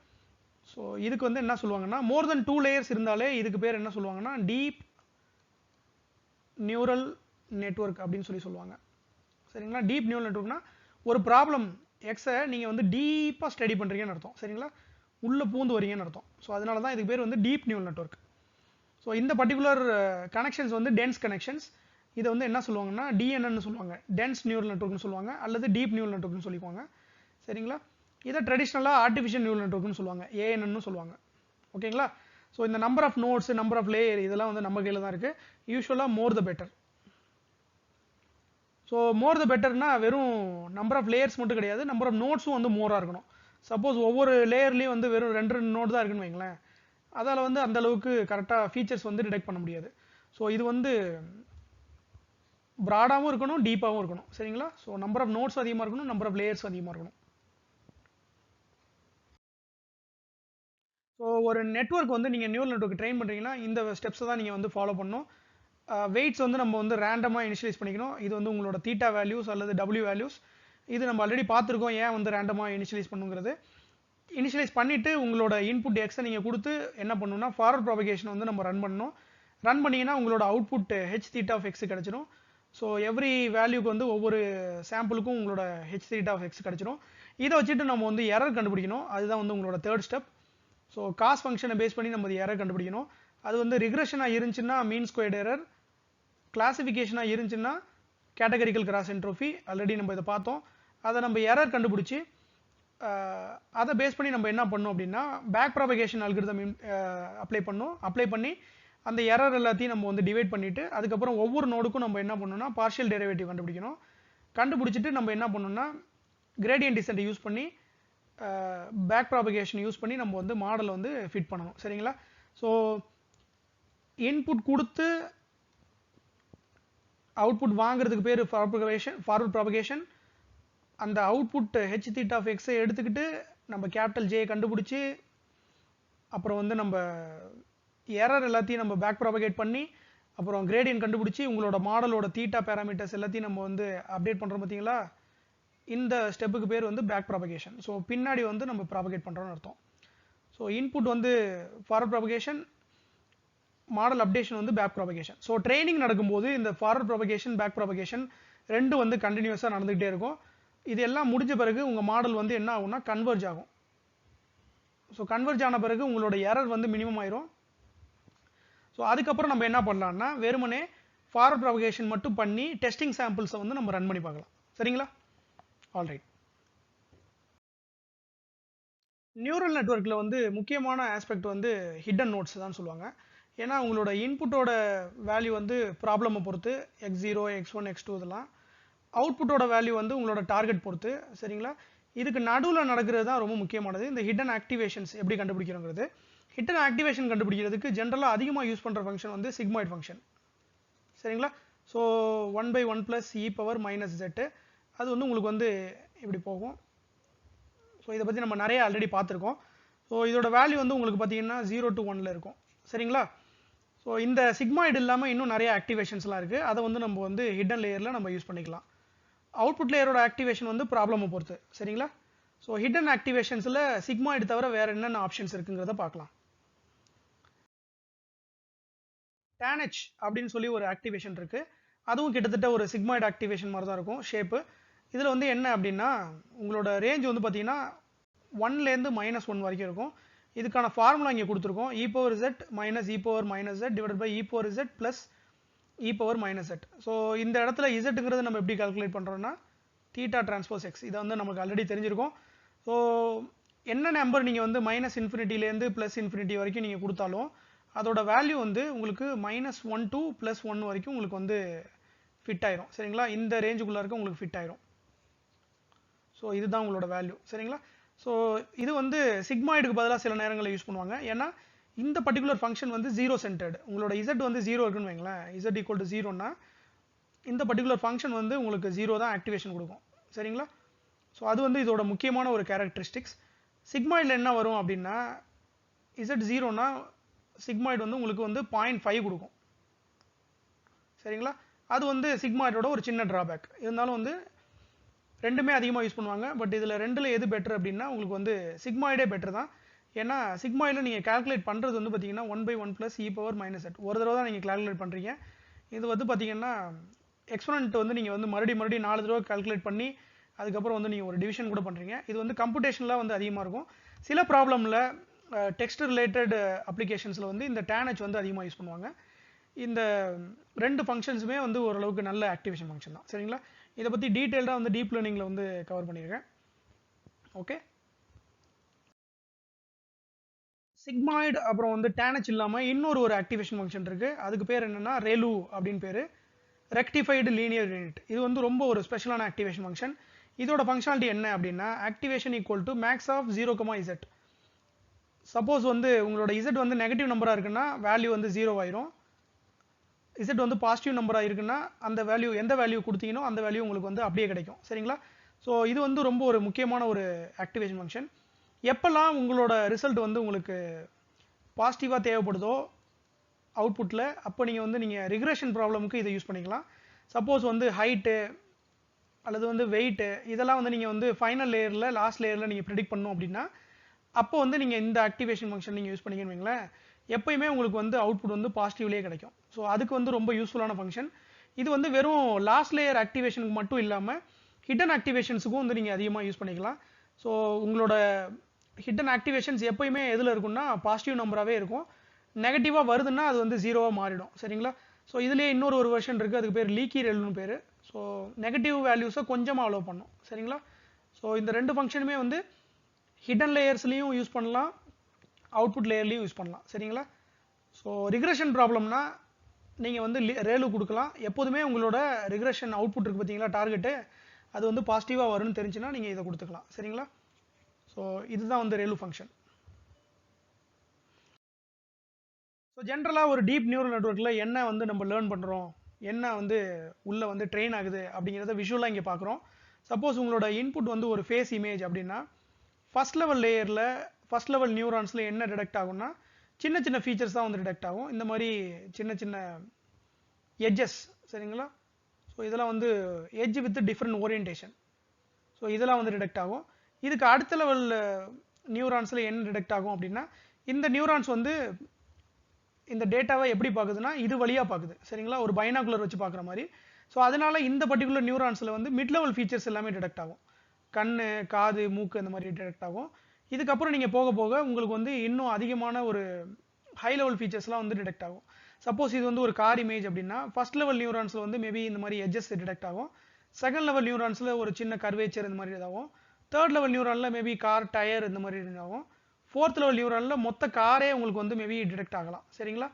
ஸோ இதுக்கு வந்து என்ன சொல்லுவாங்கன்னா, மோர் தென் 2 லேயர்ஸ் இருந்தாலே இதுக்கு பேர் என்ன சொல்லுவாங்கன்னா டீப் நியூரல் நெட்வொர்க் அப்படின்னு சொல்லுவாங்க. சரிங்களா? டீப் நியூரல் நெட்வொர்க்னா ஒரு ப்ராப்ளம் எக்ஸை நீங்கள் வந்து டீப்பாக ஸ்டடி பண்ணுறீங்கன்னு அர்த்தம். சரிங்களா? உள்ளே பூந்து வரீங்கன்னு அர்த்தம். ஸோ அதனால தான் இதுக்கு பேர் வந்து டீப் நியூரல் நெட்வொர்க். ஸோ இந்த பர்டிகுலர் கனெக்ஷன்ஸ் வந்து டென்ஸ் கனெக்ஷன்ஸ். இதை வந்து என்ன சொல்லுவாங்கன்னா டிஎன்என்னு சொல்லுவாங்க, டென்ஸ் நியூரல் நெட்வொர்க்னு சொல்லுவாங்க, அல்லது டீப் நியூரல் நெட்வொர்க்னு சொல்லிக்குவாங்க. சரிங்களா? இதை ட்ரெடிஷ்னலாக ஆர்டிஃபிஷியல் நியூரல் நெட்வொர்க்னு சொல்லுவாங்க, ஏஎன்னு சொல்லுவாங்க. ஓகேங்களா? ஸோ இந்த number of nodes, number of layer இதெல்லாம் வந்து நம்ம கையில் தான் இருக்குது. யூஸ்வலாக மோர் த பெட்டர். ஸோ மோர் த பெட்டர்னா வெறும் நம்பர் ஆஃப் லேயர்ஸ் மட்டும் கிடையாது, நம்பர் ஆஃப் நோட்ஸும் வந்து மோராக இருக்கணும். சப்போஸ் ஒவ்வொரு லேயர்லேயும் வந்து வெறும் 2 நோட் தான் இருக்குன்னு வைங்களேன், அதால் வந்து அந்த அளவுக்கு கரெக்டாக ஃபீச்சர்ஸ் வந்து டிடெக்ட் பண்ண முடியாது. ஸோ இது வந்து ப்ராடாகவும் இருக்கணும், டீப்பாகவும் இருக்கணும். சரிங்களா? ஸோ நம்பர் ஆஃப் நோட்ஸ் அதிகமாக இருக்கணும், நம்பர் ஆஃப் லேயர்ஸ் அதிகமாக இருக்கணும். ஸோ ஒரு நெட்வொர்க் வந்து நீங்கள் நியூரல் நெட்வொர்க் ட்ரெயின் பண்ணுறீங்கன்னா இந்த ஸ்டெப்ஸை தான் நீங்கள் வந்து ஃபாலோ பண்ணணும். வெயிட்ஸ் வந்து நம்ம வந்து ரேண்டமாக இனிஷியலைஸ் பண்ணிக்கணும். இது வந்து உங்களோட தீட்டா வேல்யூஸ் அல்லது டபிள்யூ வேல்யூஸ். இது நம்ம ஆல்ரெடி பார்த்துருக்கோம் ஏன் வந்து ரேண்டமாக இனிஷியலைஸ் பண்ணுங்கிறது. இனிஷியலைஸ் பண்ணிவிட்டு உங்களோட இன்புட் எக்ஸை நீங்கள் கொடுத்து என்ன பண்ணணும்னா ஃபார்வர்ட் ப்ராபகேஷன் வந்து நம்ம ரன் பண்ணணும். ரன் பண்ணிங்கன்னா உங்களோட output h theta of x கிடச்சிடும். ஸோ எவ்ரி வேல்யூக்கு வந்து ஒவ்வொரு சாம்பிளுக்கும் உங்களோட ஹெச் தீட்டா ஆஃப் எக்ஸ் கிடச்சிடும். இதை வச்சுட்டு நம்ம வந்து எரர் கண்டுபிடிக்கணும். அதுதான் வந்து உங்களோட தேர்ட் ஸ்டெப். ஸோ காஸ் ஃபங்க்ஷனை பேஸ் பண்ணி நம்ம எரர் கண்டுபிடிக்கணும். அது வந்து ரிக்ரெஷனாக இருந்துச்சுன்னா மீன் ஸ்கொயர்ட் எரர், கிளாசிஃபிகேஷனாக இருந்துச்சுன்னா கேட்டகரிக்கல் கிராஸ் என்ட்ரோபி. ஆல்ரெடி நம்ம இதை பார்த்தோம். அதை நம்ம எரர் கண்டுபிடிச்சி அதை பேஸ் பண்ணி நம்ம என்ன பண்ணோம் அப்படின்னா பேக் ப்ராபகேஷன் அல்காரிதம் அப்ளை பண்ணி அந்த எரர் எல்லாத்தையும் நம்ம வந்து டிவைட் பண்ணிவிட்டு அதுக்கப்புறம் ஒவ்வொரு நோடுக்கும் நம்ம என்ன பண்ணணும்னா பார்ஷியல் டெரிவேட்டிவ் கண்டுபிடிக்கணும். கண்டுபிடிச்சிட்டு நம்ம என்ன பண்ணணும்னா கிரேடியன்ட் டிசென்ட் யூஸ் பண்ணி பேக் ப்ராபகேஷன் யூஸ் பண்ணி நம்ம வந்து மாடலை வந்து ஃபிட் பண்ணணும். சரிங்களா? ஸோ இன்புட் கொடுத்து அவுட்புட் வாங்குறதுக்கு பேர் ஃபார்வர்ட் ப்ராபகேஷன். அந்த அவுட்புட் ஹெச் தீட்டா ஆஃப் எக்ஸை எடுத்துக்கிட்டு நம்ம கேபிட்டல் ஜே கண்டுபிடிச்சி அப்புறம் வந்து நம்ம எரர் எல்லாத்தையும் நம்ம பேக் ப்ராபகேட் பண்ணி அப்புறம் கிரேடியன்ட் கண்டுபிடிச்சி உங்களோட மாடலோட தீட்டா பேராமீட்டர்ஸ் எல்லாத்தையும் நம்ம வந்து அப்டேட் பண்ணுறோம். பார்த்தீங்களா? இந்த ஸ்டெப்புக்கு பேர் வந்து பேக் ப்ராபகேஷன். ஸோ பின்னாடி வந்து நம்ம ப்ராபகேட் பண்ணுறோம்னு அர்த்தம். ஸோ இன்புட் வந்து ஃபார்வர்ட் ப்ராபகேஷன், மாடல் அப்டேஷன் வந்து பேக் ப்ராபகேஷன். ஸோ ட்ரைனிங் நடக்கும்போது இந்த ஃபார்வர்ட் ப்ராபகேஷன் பேக் ப்ராபகேஷன் ரெண்டும் வந்து கண்டினியூஸாக நடந்துகிட்டே இருக்கும். இது எல்லாம் முடிஞ்ச பிறகு உங்கள் மாடல் வந்து என்ன ஆகும்னா கன்வர்ஜ் ஆகும். ஸோ கன்வர்ஜ் ஆன பிறகு உங்களோட எரர் வந்து மினிமம் ஆயிரும். ஸோ அதுக்கப்புறம் நம்ம என்ன பண்ணலாம்னா வெறுமனே ஃபார்வர்ட் ப்ராபகேஷன் மட்டும் பண்ணி டெஸ்டிங் சாம்பிள்ஸை வந்து நம்ம ரன் பண்ணி பார்க்கலாம். சரிங்களா? ஆல்ரைட். நியூரல் நெட்வொர்க்கில் வந்து முக்கியமான ஆஸ்பெக்ட் வந்து ஹிடன் நோட்ஸ் தான் சொல்லுவாங்க. ஏன்னா உங்களோட இன்புட்டோட வேல்யூ வந்து ப்ராப்ளமை பொறுத்து x0, x1, x2 இதெல்லாம், அவுட்புட்டோட வேல்யூ வந்து உங்களோட டார்கெட் பொறுத்து. சரிங்களா? இதுக்கு நடுவில் நடக்கிறது தான் ரொம்ப முக்கியமானது, இந்த ஹிடன் ஆக்டிவேஷன்ஸ் எப்படி கண்டுபிடிக்கிறோங்கிறது. ஹிடன் ஆக்டிவேஷன் கண்டுபிடிக்கிறதுக்கு ஜென்ரலாக அதிகமாக யூஸ் பண்ணுற ஃபங்க்ஷன் வந்து சிக்மாய்ட் ஃபங்க்ஷன். சரிங்களா? ஸோ 1/1 + e⁻−z அது வந்து உங்களுக்கு வந்து இப்படி போகும். ஸோ இதை பற்றி நம்ம நிறைய ஆல்ரெடி பார்த்துருக்கோம். ஸோ இதோட வேல்யூ வந்து உங்களுக்கு பார்த்தீங்கன்னா 0 to 1 இருக்கும். சரிங்களா? ஸோ இந்த சிக்மாய்டு இல்லாமல் இன்னும் நிறைய ஆக்டிவேஷன்ஸ்லாம் இருக்குது. அதை வந்து நம்ம வந்து ஹிடன் லேயரில் நம்ம யூஸ் பண்ணிக்கலாம். அவுட்புட் லேயரோட ஆக்டிவேஷன் வந்து ப்ராப்ளமை பொறுத்து. சரிங்களா? ஸோ ஹிடன் ஆக்டிவேஷன்ஸில் சிக்மாய்டு தவிர வேறு என்னென்ன ஆப்ஷன்ஸ் இருக்குங்கிறத பார்க்கலாம். TANH அப்படின்னு சொல்லி ஒரு ஆக்டிவேஷன் இருக்குது. அதுவும் கிட்டத்தட்ட ஒரு சிக்மாய்டு ஆக்டிவேஷன் மாதிரி தான் இருக்கும் ஷேப்பு. இதில் வந்து என்ன அப்படின்னா உங்களோட ரேஞ்ச் வந்து பார்த்தீங்கன்னா 1லேருந்து -1 வரைக்கும் இருக்கும். இதுக்கான ஃபார்முலா இங்கே கொடுத்துருக்கோம். e⁻z - e⁻−z divided by e⁻z plus e⁻−z. So இந்த இடத்துல இசட்டுங்கிறது நம்ம எப்படி கால்குலேட் பண்ணுறோம்னா தீட்டா டிரான்ஸ்போஸ் எக்ஸ். இதை வந்து நமக்கு ஆல்ரெடி தெரிஞ்சிருக்கும். ஸோ என்ன நம்பர் நீங்கள் வந்து -∞லேருந்து +∞ வரைக்கும் நீங்கள் கொடுத்தாலும் அதோட வேல்யூ வந்து உங்களுக்கு -1 to +1 வரைக்கும் உங்களுக்கு வந்து ஃபிட் ஆயிரும். சரிங்களா? இந்த ரேஞ்சுக்குள்ளே இருக்க உங்களுக்கு ஃபிட் ஆயிரும். ஸோ இதுதான் உங்களோட வேல்யூ. சரிங்களா? ஸோ இது வந்து சிக்மாய்டுக்கு பதிலாக சில நேரங்களில் யூஸ் பண்ணுவாங்க. ஏன்னா இந்த பர்டிகுலர் ஃபங்க்ஷன் வந்து 0 சென்டர்டு. உங்களோட இசட் வந்து 0 இருக்குன்னு வைங்களேன், இசட் ஈக்குவல் டு 0னா இந்த பர்டிகுலர் ஃபங்க்ஷன் வந்து உங்களுக்கு 0 தான் ஆக்டிவேஷன் கொடுக்கும். சரிங்களா? ஸோ அது வந்து இதோட முக்கியமான ஒரு கேரக்டரிஸ்டிக்ஸ். சிக்மாய்டில் என்ன வரும் அப்படின்னா இசட் 0னா சிக்மாய்டு வந்து உங்களுக்கு வந்து 0.5 கொடுக்கும். சரிங்களா? அது வந்து சிக்மாய்டோட ஒரு சின்ன டிராபேக். இருந்தாலும் வந்து ரெண்டுமே அதிகமாக யூஸ் பண்ணுவாங்க. பட் இதில் ரெண்டில் எது பெட்டர் அப்படின்னா உங்களுக்கு வந்து சிக்மாய்டே பெட்டர் தான். ஏன்னா சிக்மாய்டில் நீங்கள் கால்குலேட் பண்ணுறது வந்து பார்த்தீங்கன்னா 1/1 + e⁻−z ஒரு தடவை தான் நீங்கள் கால்குலேட் பண்ணுறீங்க. இது வந்து பார்த்தீங்கன்னா எக்ஸ்பொனன்ட் வந்து நீங்கள் வந்து மறுபடியும் 4 தடவை கால்குலேட் பண்ணி அதுக்கப்புறம் வந்து நீங்கள் ஒரு டிவிஷன் கூட பண்ணுறீங்க. இது வந்து கம்ப்யூட்டேஷனில் வந்து அதிகமாக இருக்கும். சில ப்ராப்ளமில் டெக்ஸ்ட் ரிலேட்டட் அப்ளிகேஷன்ஸில் வந்து இந்த TANH வந்து அதிகமாக யூஸ் பண்ணுவாங்க. இந்த ரெண்டு ஃபங்க்ஷன்ஸுமே வந்து ஓரளவுக்கு நல்ல ஆக்டிவேஷன் ஃபங்க்ஷன் தான். சரிங்களா? இதை பற்றி டீட்டெயில்டாக வந்து டீப் லேர்னிங்கில் வந்து கவர் பண்ணியிருக்கேன். ஓகே, சிக்மாய்டு அப்புறம் வந்து TANH இல்லாமல் இன்னொரு ஆக்டிவேஷன் ஃபங்க்ஷன் இருக்குது. அதுக்கு பேர் என்னென்னா ரெலு அப்படின்னு பேர், ரெக்டிஃபைடு லீனியர் யூனிட். இது வந்து ரொம்ப ஒரு ஸ்பெஷலான ஆக்டிவேஷன் ஃபங்க்ஷன். இதோட ஃபங்க்ஷனாலிட்டி என்ன அப்படின்னா activation equal to max of 0, z. Suppose வந்து உங்களோட இசட் வந்து நெகட்டிவ் நம்பராக இருக்குன்னா வேல்யூ வந்து 0 ஆயிரும். இசட் வந்து பாசிட்டிவ் நம்பராக இருக்குன்னா அந்த வேல்யூ எந்த வேல்யூ கொடுத்தீங்கனோ அந்த வேல்யூ உங்களுக்கு வந்து அப்படியே கிடைக்கும். சரிங்களா? ஸோ இது வந்து ரொம்ப ஒரு முக்கியமான ஒரு ஆக்டிவேஷன் ஃபங்க்ஷன். எப்பெல்லாம் உங்களோட ரிசல்ட் வந்து உங்களுக்கு பாசிட்டிவாக தேவைப்படுதோ அவுட்புட்டில், அப்போ நீங்கள் ரிக்ரெஷன் ப்ராப்ளமுக்கு இதை யூஸ் பண்ணிக்கலாம். சப்போஸ் வந்து ஹைட்டு அல்லது வந்து வெயிட்டு இதெல்லாம் வந்து நீங்கள் வந்து ஃபைனல் லேயரில் லாஸ்ட் லேயரில் நீங்கள் ப்ரெடிக்ட் பண்ணணும் அப்படின்னா அப்போ வந்து நீங்கள் இந்த ஆக்டிவேஷன் ஃபங்க்ஷன் நீங்கள் யூஸ் பண்ணிங்கன்னு வைங்களேன், எப்பயுமே உங்களுக்கு வந்து அவுட்புட் வந்து பாசிட்டிவ்லேயே கிடைக்கும். ஸோ அதுக்கு வந்து ரொம்ப யூஸ்ஃபுல்லான ஃபங்க்ஷன். இது வந்து வெறும் லாஸ்ட் லேயர் ஆக்டிவேஷனுக்கு மட்டும் இல்லாமல் ஹிடன் ஆக்டிவேஷன்ஸுக்கும் வந்து நீங்கள் அதிகமாக யூஸ் பண்ணிக்கலாம். ஸோ உங்களோட ஹிடன் ஆக்டிவேஷன்ஸ் எப்பயுமே எதில் இருக்குன்னா பாசிட்டிவ் நம்பராகவே இருக்கும். நெகட்டிவாக வருதுன்னா அது வந்து ஜீரோவாக மாறிடும். சரிங்களா? ஸோ இதுலேயே இன்னொரு ஒரு வெர்ஷன் இருக்குது, அதுக்கு பேர் லீக்கி ரெல்னு பேர். ஸோ நெகட்டிவ் வேல்யூஸை கொஞ்சமாக அலோவ் பண்ணும். சரிங்களா? ஸோ இந்த ரெண்டு ஃபங்க்ஷனுமே வந்து ஹிடன் லேயர்ஸ்லையும் யூஸ் பண்ணலாம், அவுட்புட் லேயர்லையும் யூஸ் பண்ணலாம். சரிங்களா? ஸோ ரிக்ரெஷன் ப்ராப்ளம்னா நீங்கள் வந்து ரேலு கொடுக்கலாம். எப்போதுமே உங்களோட ரிக்ரெஷன் அவுட்புட் இருக்குது பார்த்தீங்களா, டார்கெட்டு, அது வந்து பாசிட்டிவாக வரும்னு தெரிஞ்சுன்னா நீங்கள் இதை கொடுத்துக்கலாம். சரிங்களா? ஸோ இதுதான் வந்து ரேலு ஃபங்க்ஷன். ஸோ ஜென்ரலாக ஒரு டீப் நியூரல் நெட்வொர்க்கில் என்ன வந்து நம்ம லேர்ன் பண்ணுறோம், என்ன வந்து உள்ளே வந்து ட்ரெயின் ஆகுது அப்படிங்கிறத விஷுவலாக இங்கே பார்க்குறோம். சப்போஸ் உங்களோட இன்புட் வந்து ஒரு ஃபேஸ் இமேஜ் அப்படின்னா ஃபஸ்ட் லெவல் லேயரில் ஃபஸ்ட் லெவல் நியூரான்ஸில் என்ன டிடெக்ட் ஆகும்னா சின்ன சின்ன ஃபீச்சர்ஸ் தான் வந்து டிடெக்ட் ஆகும். இந்த மாதிரி சின்ன சின்ன எட்ஜஸ். சரிங்களா? ஸோ இதெல்லாம் வந்து edge with different orientation. So இதெல்லாம் வந்து டிடெக்ட் ஆகும். இதுக்கு அடுத்த லெவல் நியூரான்ஸில் என்ன டிடெக்ட் ஆகும் அப்படின்னா இந்த நியூரான்ஸ் வந்து இந்த டேட்டாவை எப்படி பார்க்குதுன்னா இது வழியாக பார்க்குது. சரிங்களா? ஒரு பைனாகுலர் வச்சு பார்க்குற மாதிரி. ஸோ அதனால இந்த பர்டிகுலர் நியூரான்ஸில் வந்து மிட் லெவல் ஃபீச்சர்ஸ் எல்லாமே டிடெக்ட் ஆகும். கண், காது, மூக்கு அந்த மாதிரி டிடெக்ட் ஆகும். இதுக்கப்புறம் நீங்கள் போக போக உங்களுக்கு வந்து இன்னும் அதிகமான ஒரு ஹை லெவல் ஃபீச்சர்ஸ்லாம் வந்து டிடெக்ட் ஆகும். சப்போஸ் இது வந்து ஒரு கார் இமேஜ் அப்படின்னா ஃபர்ஸ்ட் லெவல் நியூரான்ஸில் வந்து மேபி இந்த மாதிரி எட்ஜஸ் டிடெக்ட் ஆகும். செகண்ட் லெவல் நியூரான்ஸில் ஒரு சின்ன கர்வேச்சர் இந்த மாதிரி இதாகும். தேர்ட் லெவல் நியூரானில் மேபி கார் டயர் இந்த மாதிரி இதாகும். ஃபோர்த் லெவல் நியூரானில் மொத்த காரே உங்களுக்கு வந்து மேபி டிடெக்ட் ஆகலாம். சரிங்களா?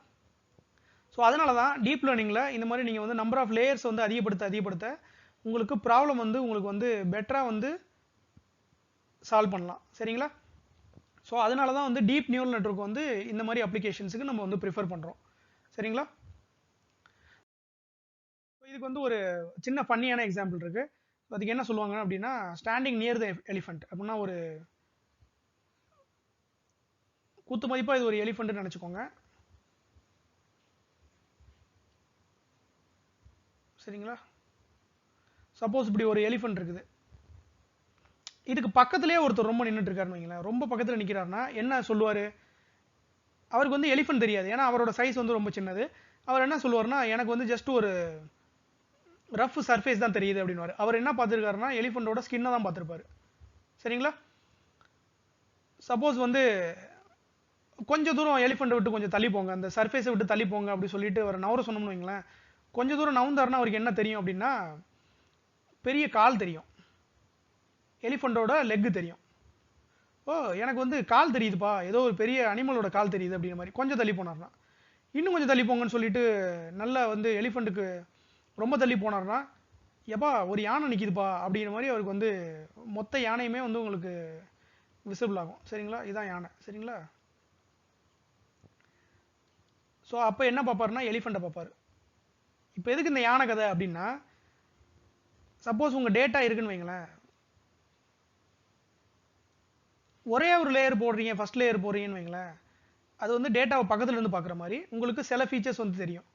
ஸோ அதனால தான் டீப் லேர்னிங்கில் இந்த மாதிரி நீங்கள் வந்து நம்பர் ஆஃப் லேயர்ஸ் வந்து அதிகப்படுத்த உங்களுக்கு ப்ராப்ளம் வந்து உங்களுக்கு வந்து பெட்டராக வந்து சால்வ் பண்ணலாம். சரிங்களா? ஸோ அதனால தான் வந்து டீப் நியூரல் நெட்வொர்க் வந்து இந்த மாதிரி அப்ளிகேஷன்ஸுக்கு நம்ம வந்து ப்ரிஃபர் பண்ணுறோம். சரிங்களா? இதுக்கு வந்து ஒரு சின்ன ஃபன்னியான எக்ஸாம்பிள் இருக்கு. அதுக்கு என்ன சொல்லுவாங்க அப்படின்னா ஸ்டாண்டிங் நியர் த எலிஃபண்ட் அப்படின்னா ஒரு குத்து மதிப்பாக இது ஒரு எலிஃபண்ட்னு நினச்சிக்கோங்க. சரிங்களா? சப்போஸ் இப்படி ஒரு எலிஃபண்ட் இருக்குது, இதுக்கு பக்கத்துலேயே ஒருத்தர் ரொம்ப நின்றுட்டு இருக்காருன்னு வைங்களேன். ரொம்ப பக்கத்தில் நிற்கிறாருன்னா என்ன சொல்லுவார்? அவருக்கு வந்து எலிஃபண்ட் தெரியாது, ஏன்னா அவரோட சைஸ் வந்து ரொம்ப சின்னது. அவர் என்ன சொல்லுவார்னா எனக்கு வந்து ஜஸ்ட் ஒரு ரஃப் சர்ஃபேஸ் தான் தெரியுது அப்படின்வாரு. அவர் என்ன பார்த்துருக்காருன்னா எலிஃபண்டோட ஸ்கின்னை தான் பார்த்துருப்பாரு. சரிங்களா? சப்போஸ் வந்து கொஞ்சம் தூரம் எலிஃபண்ட்டை விட்டு கொஞ்சம் தள்ளி போங்க, அந்த சர்ஃபேஸை விட்டு தள்ளி போங்க அப்படி சொல்லிட்டு அவர் நவர சொன்னோம்னு வைங்களேன், கொஞ்சம் தூரம் நவுந்தாருன்னா அவருக்கு என்ன தெரியும் அப்படின்னா பெரிய கால் தெரியும், எலிஃபண்டோட லெக்கு தெரியும். ஓ எனக்கு வந்து கால் தெரியுதுப்பா, ஏதோ ஒரு பெரிய அனிமலோட கால் தெரியுது அப்படிங்கிற மாதிரி. கொஞ்சம் தள்ளி போனார்னா இன்னும் கொஞ்சம் தள்ளி போங்கன்னு சொல்லிட்டு நல்லா வந்து எலிஃபண்ட்டுக்கு ரொம்ப தள்ளி போனார்னா எப்பா ஒரு யானை நிற்கிதுப்பா அப்படிங்கிற மாதிரி அவருக்கு வந்து மொத்த யானையுமே வந்து உங்களுக்கு விசிபிள் ஆகும். சரிங்களா? இதுதான் யானை. சரிங்களா? ஸோ அப்போ என்ன பார்ப்பாருன்னா எலிஃபண்ட்டை பார்ப்பார். இப்போ எதுக்கு இந்த யானை கதை அப்படின்னா சப்போஸ் உங்கள் டேட்டா இருக்குன்னு வைங்களேன், ஒரே ஒரு லேயர் போடுறீங்க, ஃபர்ஸ்ட் லேயர் போடுறீங்கன்னு வைங்களேன், அது வந்து டேட்டாவை பக்கத்துல இருந்து பார்க்குற மாதிரி உங்களுக்கு சில ஃபீச்சர்ஸ் வந்து தெரியும்.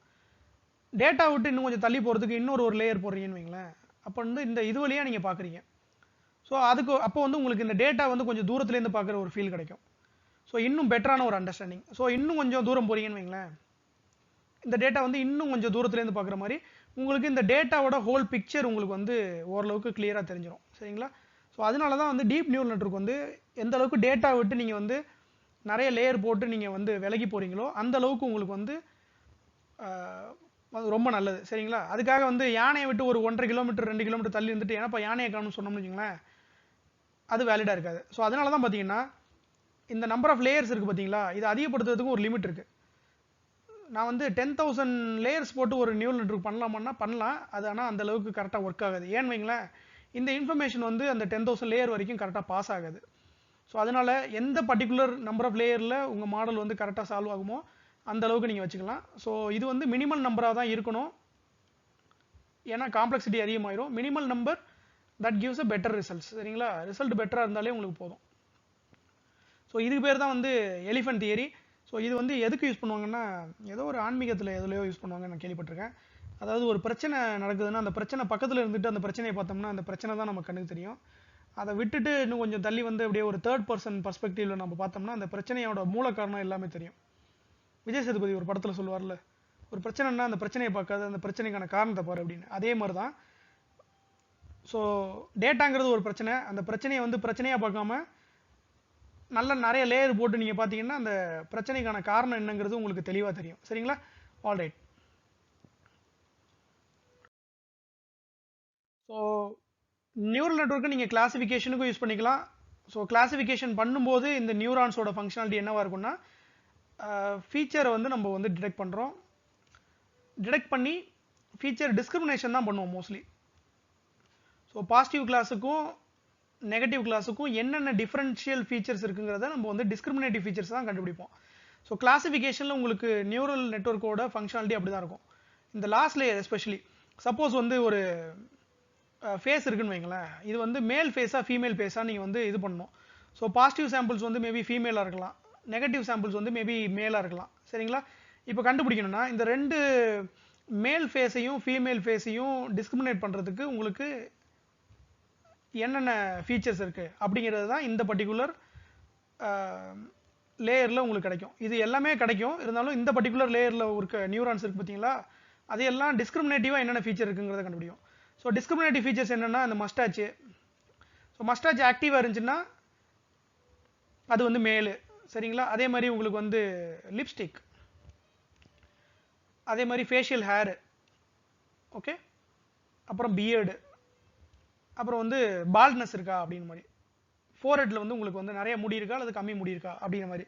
டேட்டா விட்டு இன்னும் கொஞ்சம் தள்ளி போகிறதுக்கு இன்னொரு ஒரு லேயர் போடுறீங்கன்னு வைங்களேன், அப்போ வந்து இந்த இது வழியாக நீங்கள் பார்க்குறீங்க. ஸோ அதுக்கு அப்போ வந்து உங்களுக்கு இந்த டேட்டா வந்து கொஞ்சம் தூரத்துலேருந்து பார்க்குற ஒரு ஃபீல் கிடைக்கும். ஸோ இன்னும் பெட்டரான ஒரு அண்டர்ஸ்டாண்டிங். ஸோ இன்னும் கொஞ்சம் தூரம் போகிறீங்கன்னு வைங்களேன், இந்த டேட்டா வந்து இன்னும் கொஞ்சம் தூரத்துலேருந்து பார்க்குற மாதிரி உங்களுக்கு இந்த டேட்டாவோட ஹோல் பிக்சர் உங்களுக்கு வந்து ஓரளவுக்கு கிளியராக தெரிஞ்சிடும். சரிங்களா? ஸோ அதனால தான் வந்து டீப் நியூரல் நெட்வொர்க் வந்து எந்த அளவுக்கு டேட்டா விட்டு நீங்கள் வந்து நிறைய லேயர் போட்டு நீங்கள் வந்து விலகி போகிறீங்களோ அந்த அளவுக்கு உங்களுக்கு வந்து அது ரொம்ப நல்லது. சரிங்களா? அதுக்காக வந்து யானையை விட்டு ஒரு 1.5 கிலோமீட்டர் 2 கிலோமீட்டர் தள்ளி இருந்துட்டு ஏன்னா இப்போ யானையை காணும்னு சொன்னோம்னு வச்சுங்களேன், அது வேலிடாக இருக்காது. ஸோ அதனால தான் பார்த்தீங்கன்னா இந்த நம்பர் ஆஃப் லேயர்ஸ் இருக்குது பார்த்தீங்களா, இது அதிகப்படுத்துறதுக்கும் ஒரு லிமிட் இருக்குது. நான் வந்து 10,000 லேயர்ஸ் போட்டு ஒரு நியூரல் நெட்வொர்க் பண்ணலாமான்னா பண்ணலாம், அது ஆனால் அந்த அளவுக்கு கரெக்டாக ஒர்க் ஆகாது. ஏன்னு வைங்களேன், இந்த இன்ஃபர்மேஷன் வந்து அந்த 10,000 லேயர் வரைக்கும் கரெக்டாக பாஸ் ஆகாது. ஸோ அதனால் எந்த பர்டிகுலர் நம்பர் ஆஃப் லேயரில் உங்கள் மாடல் வந்து கரெக்டாக சால்வ் ஆகுமோ அந்த அளவுக்கு நீங்கள் வச்சுக்கலாம். ஸோ இது வந்து மினிமல் நம்பராக தான் இருக்கணும், ஏன்னா காம்ப்ளெக்சிட்டி அதிகமாயிரும். Minimal number that gives a better results. சரிங்களா? ரிசல்ட் பெட்டராக இருந்தாலே உங்களுக்கு போதும். ஸோ இதுக்கு பேர் தான் வந்து எலிஃபண்ட் தியரி. ஸோ இது வந்து எதுக்கு யூஸ் பண்ணுவாங்கன்னா ஏதோ ஒரு ஆன்மீகத்தில் எதுலையோ யூஸ் பண்ணுவாங்கன்னு நான் கேள்விப்பட்டிருக்கேன். அதாவது ஒரு பிரச்சனை நடக்குதுன்னா அந்த பிரச்சனை பக்கத்தில் இருந்துட்டு அந்த பிரச்சனையை பார்த்தோம்னா அந்த பிரச்சனை தான் நம்ம கண்ணுக்கு தெரியும். அதை விட்டுட்டு இன்னும் கொஞ்சம் தள்ளி வந்து அப்படியே ஒரு தேர்ட் பர்சன் பர்ஸ்பெக்டிவ்ல நம்ம பார்த்தோம்னா அந்த பிரச்சனையோட மூல காரணம் எல்லாமே தெரியும். விஜய் சேதுபதி ஒரு படத்தில் சொல்லுவார்ல, ஒரு பிரச்சனைனா அந்த பிரச்சனையை பார்க்காது, அந்த பிரச்சனைக்கான காரணத்தை பாரு அப்படின்னு. அதே மாதிரி தான் ஸோ டேட்டாங்கிறது ஒரு பிரச்சனை, அந்த பிரச்சனையை வந்து பிரச்சனையாக பார்க்காம நிறைய லேயர் போட்டு நீங்கள் பார்த்தீங்கன்னா அந்த பிரச்சனைக்கான காரணம் என்னங்கிறது உங்களுக்கு தெளிவாக தெரியும். சரிங்களா? ஆல்ரைட். ஸோ நியூரல் நெட்வொர்க்கை நீங்கள் கிளாசிஃபிகேஷனுக்கும் யூஸ் பண்ணிக்கலாம். ஸோ கிளாசிஃபிகேஷன் பண்ணும்போது இந்த நியூரான்ஸோட ஃபங்க்ஷனாலிட்டி என்னவாக இருக்கும்னா, ஃபீச்சரை வந்து நம்ம வந்து டிடெக்ட் பண்ணுறோம். டிடெக்ட் பண்ணி ஃபீச்சர் டிஸ்கிரிமினேஷன் தான் பண்ணுவோம் மோஸ்ட்லி. ஸோ பாசிட்டிவ் கிளாஸுக்கும் நெகட்டிவ் கிளாஸுக்கும் என்னென்ன டிஃபரன்ஷியல் ஃபீச்சர்ஸ் இருக்குங்கிறத நம்ம வந்து டிஸ்கிரிமினேட்டிவ் ஃபீச்சர்ஸ் தான் கண்டுபிடிப்போம். ஸோ கிளாசிஃபிகேஷனில் உங்களுக்கு நியூரல் நெட்வொர்க்கோட ஃபங்க்ஷனாலிட்டி அப்படி தான் இருக்கும். இந்த லாஸ்ட் லேயர் எஸ்பெஷலி சப்போஸ் வந்து ஒரு ஃபேஸ் இருக்குன்னு வைங்களேன், இது வந்து மேல் ஃபேஸாக ஃபீமேல் ஃபேஸாக நீங்கள் வந்து இது பண்ணணும். ஸோ பாசிட்டிவ் சாம்பிள்ஸ் வந்து மேபி ஃபீமேலாக இருக்கலாம், நெகட்டிவ் சாம்பிள்ஸ் வந்து மேபி மேலாக இருக்கலாம். சரிங்களா? இப்போ கண்டுபிடிக்கணும்னா இந்த ரெண்டு மேல் ஃபேஸையும் ஃபீமேல் ஃபேஸையும் டிஸ்கிரிமினேட் பண்ணுறதுக்கு உங்களுக்கு என்னென்ன ஃபீச்சர்ஸ் இருக்குது அப்படிங்கிறது தான் இந்த பர்டிகுலர் லேயரில் உங்களுக்கு கிடைக்கும். இது எல்லாமே கிடைக்கும், இருந்தாலும் இந்த பர்டிகுலர் லேயரில் இருக்க நியூரான்ஸ் இருக்குது பார்த்தீங்களா, அதையெல்லாம் டிஸ்கிரிமினேட்டிவாக என்னென்ன ஃபீச்சர் இருக்குங்கிறத கண்டுபிடிக்கும். ஸோ டிஸ்கிரிமினேட்டிவ் ஃபீச்சர்ஸ் என்னென்னா இந்த மஸ்டாச்சு. ஸோ மஸ்டாச் ஆக்டிவாக இருந்துச்சுன்னா அது வந்து மேலு. சரிங்களா? அதே மாதிரி உங்களுக்கு வந்து லிப்ஸ்டிக், அதே மாதிரி ஃபேஷியல் ஹேரு, ஓகே, அப்புறம் பியர்டு, அப்புறம் வந்து பால்ட்னஸ் இருக்கா அப்படின்னு மாதிரி, ஃபோர்ஹெட்டில் வந்து உங்களுக்கு வந்து நிறைய முடி இருக்கா அல்லது கம்மி முடி இருக்கா அப்படிங்கிற மாதிரி.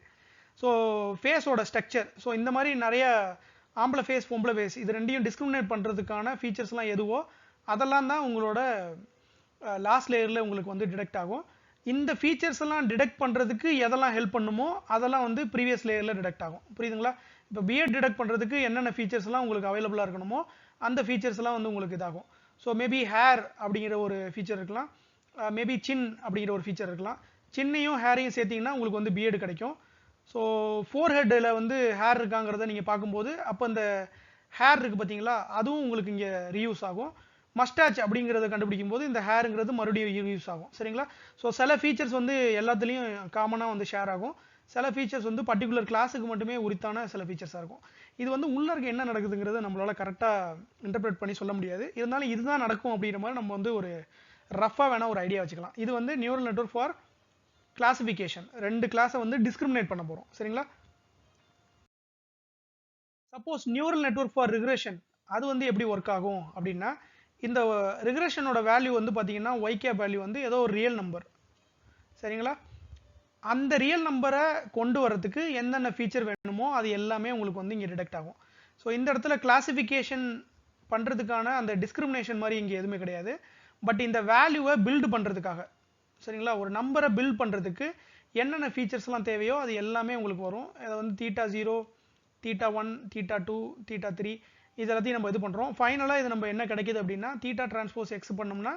ஸோ ஃபேஸோட ஸ்ட்ரக்சர், ஸோ இந்த மாதிரி நிறைய ஆம்பளை ஃபேஸ் பொம்பளை ஃபேஸ் இது ரெண்டையும் டிஸ்கிரிமினேட் பண்ணுறதுக்கான ஃபீச்சர்ஸ்லாம் எதுவோ அதெல்லாம் தான் உங்களோட லாஸ்ட் லேயரில் உங்களுக்கு வந்து டிடெக்ட் ஆகும். இந்த ஃபீச்சர்ஸ் எல்லாம் டிடெக்ட் பண்ணுறதுக்கு எதெல்லாம் ஹெல்ப் பண்ணுமோ அதெல்லாம் வந்து ப்ரீவியஸ் லேயரில் டிடெக்ட் ஆகும். புரியுதுங்களா? இப்போ பிஎட் டிடெக்ட் பண்ணுறதுக்கு என்னென்ன ஃபீச்சர்ஸ்லாம் உங்களுக்கு அவைலபிளாக இருக்கணுமோ அந்த ஃபீச்சர்ஸ்லாம் வந்து உங்களுக்கு இதாகும். ஸோ மேபி ஹேர் அப்படிங்கிற ஒரு ஃபீச்சர் இருக்கலாம், மேபி சின் அப்படிங்கிற ஒரு ஃபீச்சர் இருக்கலாம். சின்னையும் ஹேரையும் சேர்த்திங்கன்னா உங்களுக்கு வந்து பிஎட் கிடைக்கும். ஸோ ஃபோர்ஹெட்டில் வந்து ஹேர் இருக்காங்கிறத நீங்கள் பார்க்கும்போது அப்போ இந்த ஹேர் இருக்குது பார்த்தீங்களா, அதுவும் உங்களுக்கு இங்கே ரீயூஸ் ஆகும். மஸ்டாச் அப்படிங்கிறத கண்டுபிடிக்கும் போது இந்த ஹேருங்கிறது மறுபடியும் யூஸ் ஆகும். சரிங்களா? ஸோ சில ஃபீச்சர்ஸ் வந்து எல்லாத்துலேயும் காமனாக வந்து ஷேர் ஆகும், சில ஃபீச்சர்ஸ் வந்து பர்டிகுலர் கிளாஸுக்கு மட்டுமே உரித்தான சில ஃபீச்சர்ஸாக இருக்கும். இது வந்து உள்ள இருக்க என்ன நடக்குதுங்கிறத நம்மளால் கரெக்டாக இன்டர்பிரேட் பண்ணி சொல்ல முடியாது. இருந்தாலும் இதுதான் நடக்கும் அப்படிங்கிற மாதிரி நம்ம வந்து ஒரு ரஃபாக வேணால் ஒரு ஐடியா வச்சுக்கலாம். இது வந்து நியூரல் நெட்வொர்க் ஃபார் கிளாசிஃபிகேஷன். ரெண்டு கிளாஸை வந்து டிஸ்கிரிமினேட் பண்ண போகிறோம். சரிங்களா? Suppose neural network for regression அது வந்து எப்படி ஒர்க் ஆகும் அப்படின்னா, இந்த ரிக்ரெஷனோட வேல்யூ வந்து பார்த்தீங்கன்னா ஒய் கேப் வேல்யூ வந்து ஏதோ ஒரு ரியல் நம்பர். சரிங்களா? அந்த ரியல் நம்பரை கொண்டு வரதுக்கு என்னென்ன ஃபீச்சர் வேணுமோ அது எல்லாமே உங்களுக்கு வந்து இங்கே டிடெக்ட் ஆகும். ஸோ இந்த இடத்துல கிளாசிஃபிகேஷன் பண்ணுறதுக்கான அந்த டிஸ்கிரிமினேஷன் மாதிரி இங்கே எதுவுமே கிடையாது. பட் இந்த வேல்யூவை பில்டு பண்ணுறதுக்காக, சரிங்களா, ஒரு நம்பரை பில்ட் பண்ணுறதுக்கு என்னென்ன ஃபீச்சர்ஸ்லாம் தேவையோ அது எல்லாமே உங்களுக்கு வரும். அதை வந்து θ0, θ1, θ2, θ3 இது எல்லாத்தையும் நம்ம இது பண்ணுறோம். ஃபைனலாக இது நம்ம என்ன கிடைக்கிது அப்படின்னா θ டிரான்ஸ்போஸ் எக்ஸ் பண்ணோம்னா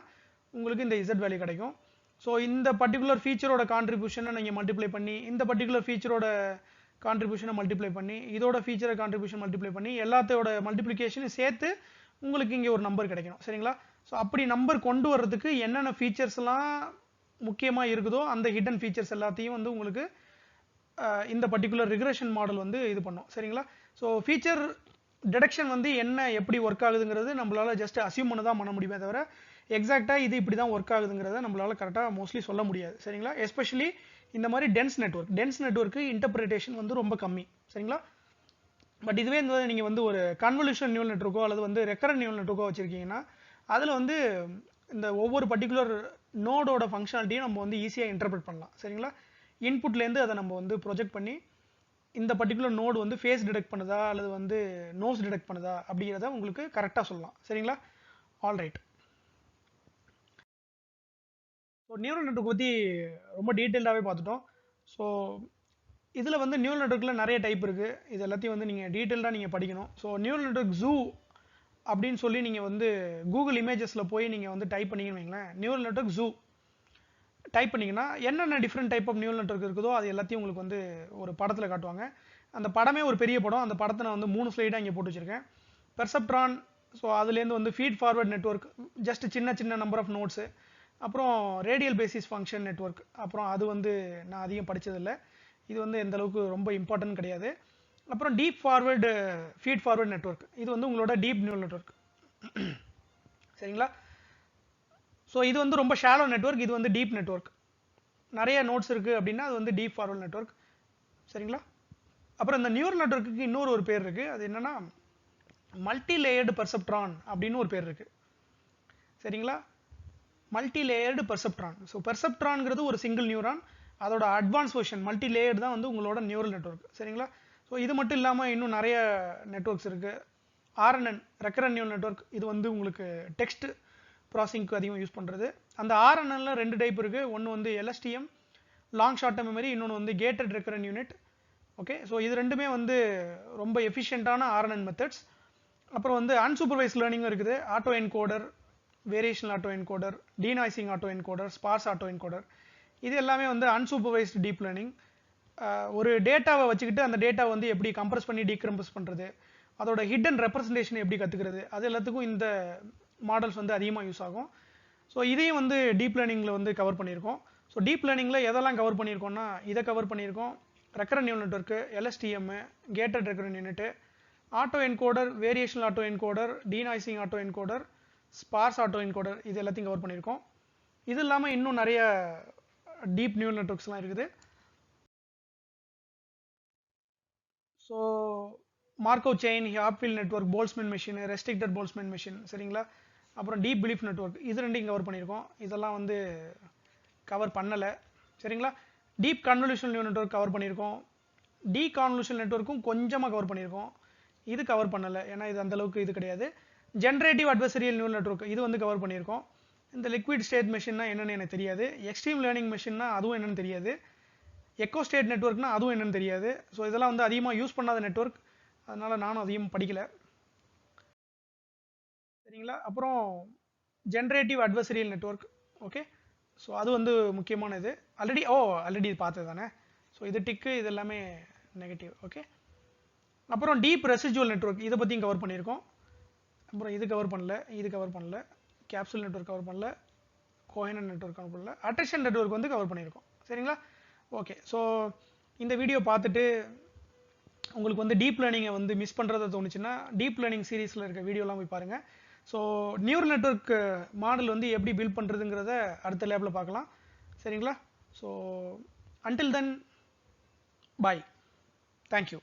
உங்களுக்கு இந்த இசட் வேல்யூ கிடைக்கும். ஸோ இந்த பர்டிகுலர் ஃபீச்சரோட கான்ட்ரிபியூஷனை நீங்கள் மல்டிப்ளை பண்ணி, இந்த பர்டிகுலர் ஃபீச்சரோட கான்ட்ரிபியூஷனை மல்டிப்ளை பண்ணி, இதோட ஃபீச்சரை கான்ட்ரிபியூஷன் மல்டிப்ளை பண்ணி எல்லாத்தோட மல்டிப்ளிகேஷனும் சேர்த்து உங்களுக்கு இங்கே ஒரு நம்பர் கிடைக்கணும். சரிங்களா? ஸோ அப்படி நம்பர் கொண்டு வர்றதுக்கு என்னென்ன ஃபீச்சர்ஸ்லாம் முக்கியமாக இருக்குதோ அந்த ஹிடன் ஃபீச்சர்ஸ் எல்லாத்தையும் வந்து உங்களுக்கு இந்த பர்டிகுலர் ரிக்ரெஷன் மாடல் வந்து இது பண்ணும். சரிங்களா? ஸோ ஃபீச்சர் டிடெக்ஷன் வந்து என்ன எப்படி ஒர்க் ஆகுதுங்கிறது நம்மளால் ஜஸ்ட் அசியூம் பண்ண தான் பண்ண முடியுமே தவிர எக்ஸாக்டாக இது இப்படி தான் ஒர்க் ஆகுதுங்கிறத நம்மளால் கரெக்டாக மோஸ்ட்லி சொல்ல முடியாது. சரிங்களா? எஸ்பெஷலி இந்த மாதிரி டென்ஸ் நெட்வொர்க்கு இன்டர்பிரிட்டேஷன் வந்து ரொம்ப கம்மி. சரிங்களா? பட் இதுவே இந்த நீங்கள் வந்து ஒரு கன்வல்யூஷன் நியூரல் நெட்வொர்க்கோ அல்லது வந்து ரெக்கரண்ட் நியூரல் நெட்வொர்க்கோ வச்சுருக்கீங்கன்னா அதில் வந்து இந்த ஒவ்வொரு பர்டிகுலர் நோடோட ஃபங்க்ஷனாலிட்டியும் நம்ம வந்து ஈஸியாக இன்டர்பிரட் பண்ணலாம். சரிங்களா? இன்புட்லேருந்து அதை நம்ம வந்து ப்ரொஜெக்ட் பண்ணி இந்த பர்டிகுலர் நோடு வந்து ஃபேஸ் டிடெக்ட் பண்ணுதா அல்லது வந்து நோஸ் டிடெக்ட் பண்ணுதா அப்படிங்கிறத உங்களுக்கு கரெக்டாக சொல்லலாம். சரிங்களா? ஆல்ரைட். ஸோ நியூரல் நெட்வொர்க் பற்றி ரொம்ப டீட்டெயில்டாகவே பார்த்துட்டோம். ஸோ இதில் வந்து நியூரல் நெட்வொர்க்கில் நிறைய டைப் இருக்குது. இது எல்லாத்தையும் வந்து நீங்கள் டீட்டெயில்டாக நீங்கள் படிக்கணும். ஸோ நியூரல் நெட்வொர்க் ஜூ அப்படின்னு சொல்லி நீங்கள் வந்து கூகுள் இமேஜஸில் போய் நீங்கள் வந்து டைப் பண்ணிங்கன்னு வைங்களேன், நியூரல் நெட்வொர்க் ஜூ டைப் பண்ணிங்கன்னா என்னென்ன different type of neural network இருக்குதோ அது எல்லாத்தையும் உங்களுக்கு வந்து ஒரு படத்தில் காட்டுவாங்க. அந்த படமே ஒரு பெரிய படம். அந்த படத்தை நான் வந்து 3 ஸ்லைடாக இங்கே போட்டு வச்சுருக்கேன். பெர்செப்ட்ரான், ஸோ அதுலேருந்து வந்து ஃபீட் ஃபார்வர்ட் நெட்வொர்க், ஜஸ்ட் சின்ன நம்பர் ஆஃப் நோட்ஸு. அப்புறம் ரேடியல் பேசிஸ் ஃபங்க்ஷன் நெட்வொர்க், அப்புறம் அது வந்து நான் அதிகம் படித்ததில்லை, இது வந்து எந்த அளவுக்கு ரொம்ப இம்பார்ட்டன்ட் கிடையாது. அப்புறம் deep forward feed forward network, இது வந்து உங்களோட டீப் நியூரல் நெட்வொர்க். சரிங்களா? ஸோ இது வந்து ரொம்ப ஷாலோ நெட்வொர்க், இது வந்து டீப் நெட்வொர்க். நிறைய நோட்ஸ் இருக்குது அப்படின்னா அது வந்து டீப் ஃபார்வர்ட் நெட்வொர்க். சரிங்களா? அப்புறம் இந்த நியூரல் நெட்வொர்க்குக்கு இன்னொரு ஒரு பேர் இருக்குது. அது என்னென்னா மல்டி லேயர்டு பெர்செப்ட்ரான் அப்படின்னு ஒரு பேர் இருக்குது. சரிங்களா? Multi layered perceptron. ஸோ பெர்செப்ட்ரான்ங்கிறது ஒரு சிங்கிள் நியூரான், அதோட அட்வான்ஸ் வெர்ஷன் மல்டி லேயர்டு தான் வந்து உங்களோட நியூரல் நெட்வொர்க். சரிங்களா? ஸோ இது மட்டும் இல்லாமல் இன்னும் நிறைய நெட்வொர்க்ஸ் இருக்குது. RNN ரெக்கரண்ட் நியூரல் நெட்வொர்க், இது வந்து உங்களுக்கு டெக்ஸ்ட் ப்ராசஸிங்க்கு அதிகம் யூஸ் பண்ணுறது. அந்த RNNல 2 டைப் இருக்குது. ஒன்று வந்து LSTM long short term memory, இன்னொன்று வந்து gated recurrent unit. Okay, so இது ரெண்டுமே வந்து ரொம்ப எஃபிஷியண்ட்டான RNN மெத்தட்ஸ். அப்புறம் வந்து அன்சூப்பர்வைஸ் லேர்னிங்கும் இருக்குது. Auto encoder, variational auto encoder, denoising auto encoder, sparse auto encoder, இது எல்லாமே வந்து அன்சூப்பர்வைஸ்டு டீப் லேர்னிங். ஒரு டேட்டாவை வச்சுக்கிட்டு அந்த டேட்டாவை வந்து எப்படி கம்ப்ரஸ் பண்ணி டீகம்ப்ரஸ் பண்ணுறது, அதோட ஹிடன் ரெப்ரசன்டேஷன் எப்படி கற்றுக்கிறது, அது எல்லாத்துக்கும் இந்த மாடல்ஸ் வந்து அதிகமாக யூஸ் ஆகும். ஸோ இதையும் வந்து டீப் லேர்னிங்கில் வந்து கவர் பண்ணியிருக்கோம். ஸோ டீப் லேர்னிங்கில் எதெல்லாம் கவர் பண்ணியிருக்கோம்னா இதை கவர் பண்ணியிருக்கோம். Recurrent neural network, LSTM, gated recurrent unit, auto encoder, variational auto encoder, denoising auto encoder, sparse auto encoder, இது எல்லாத்தையும் கவர் பண்ணியிருக்கோம். இது இல்லாமல் இன்னும் நிறைய டீப் நியூரல் நெட்வொர்க்ஸ்லாம் இருக்குது. So Markov chain, Hopfield network, Boltzmann machine, restricted Boltzmann machine, சரிங்களா? அப்புறம் டீப் பிலீஃப் நெட்வொர்க், இது ரெண்டையும் கவர் பண்ணியிருக்கோம். இதெல்லாம் வந்து கவர் பண்ணலை. சரிங்களா? டீப் கான்வல்யூஷனல் நியூரல் நெட்வொர்க் கவர் பண்ணியிருக்கோம். கான்வல்யூஷனல் நெட்வொர்க்கும் கொஞ்சமாக கவர் பண்ணியிருக்கோம். இது கவர் பண்ணலை, ஏன்னா இது அந்தளவுக்கு இது கிடையாது. ஜென்ரேட்டிவ் அட்வர்சரியல் நியூரல் நெட்வொர்க், இது வந்து கவர் பண்ணியிருக்கோம். இந்த லிக்விட் ஸ்டேட் மெஷின்னா என்னென்னு எனக்கு தெரியாது. எக்ஸ்ட்ரீம் லேர்னிங் மெஷின்னா அதுவும் என்னென்னு தெரியாது. எக்கோ ஸ்டேட் நெட்வொர்க்னா அதுவும் என்னென்னு தெரியாது. ஸோ இதெல்லாம் வந்து அதிகமாக யூஸ் பண்ணாத நெட்வொர்க், அதனால் நானும் அதிகமாக படிக்கலை. சரிங்களா? அப்புறம் generative adversarial network. Okay, so அது வந்து முக்கியமான இது. ஆல்ரெடி இது பார்த்தது தானே. ஸோ இது டிக்கு, இது எல்லாமே நெகட்டிவ். ஓகே, அப்புறம் டீப் ரெசிஜுவல் நெட்வொர்க், இதை பற்றியும் கவர் பண்ணியிருக்கோம். அப்புறம் இது கவர் பண்ணல, கேப்சூல் நெட்வொர்க் கவர் பண்ணல, கோஹெனன்ட் நெட்வொர்க் கவர் பண்ணல, அட்ரிஷன் நெட்வொர்க் வந்து கவர் பண்ணியிருக்கோம். சரிங்களா? ஓகே, ஸோ இந்த வீடியோ பார்த்துட்டு உங்களுக்கு வந்து டீப் லேர்னிங்கை வந்து மிஸ் பண்ணுறதை தோணுச்சுன்னா டீப் லேர்னிங் சீரீஸில் இருக்க வீடியோலாம் போய் பாருங்கள். ஸோ நியூரல் நெட்வொர்க் மாடல் வந்து எப்படி பில்ட் பண்ணுறதுங்கிறத அடுத்த லேபில் பார்க்கலாம். சரிங்களா? ஸோ அன்டில் தென், பாய், தேங்க்யூ.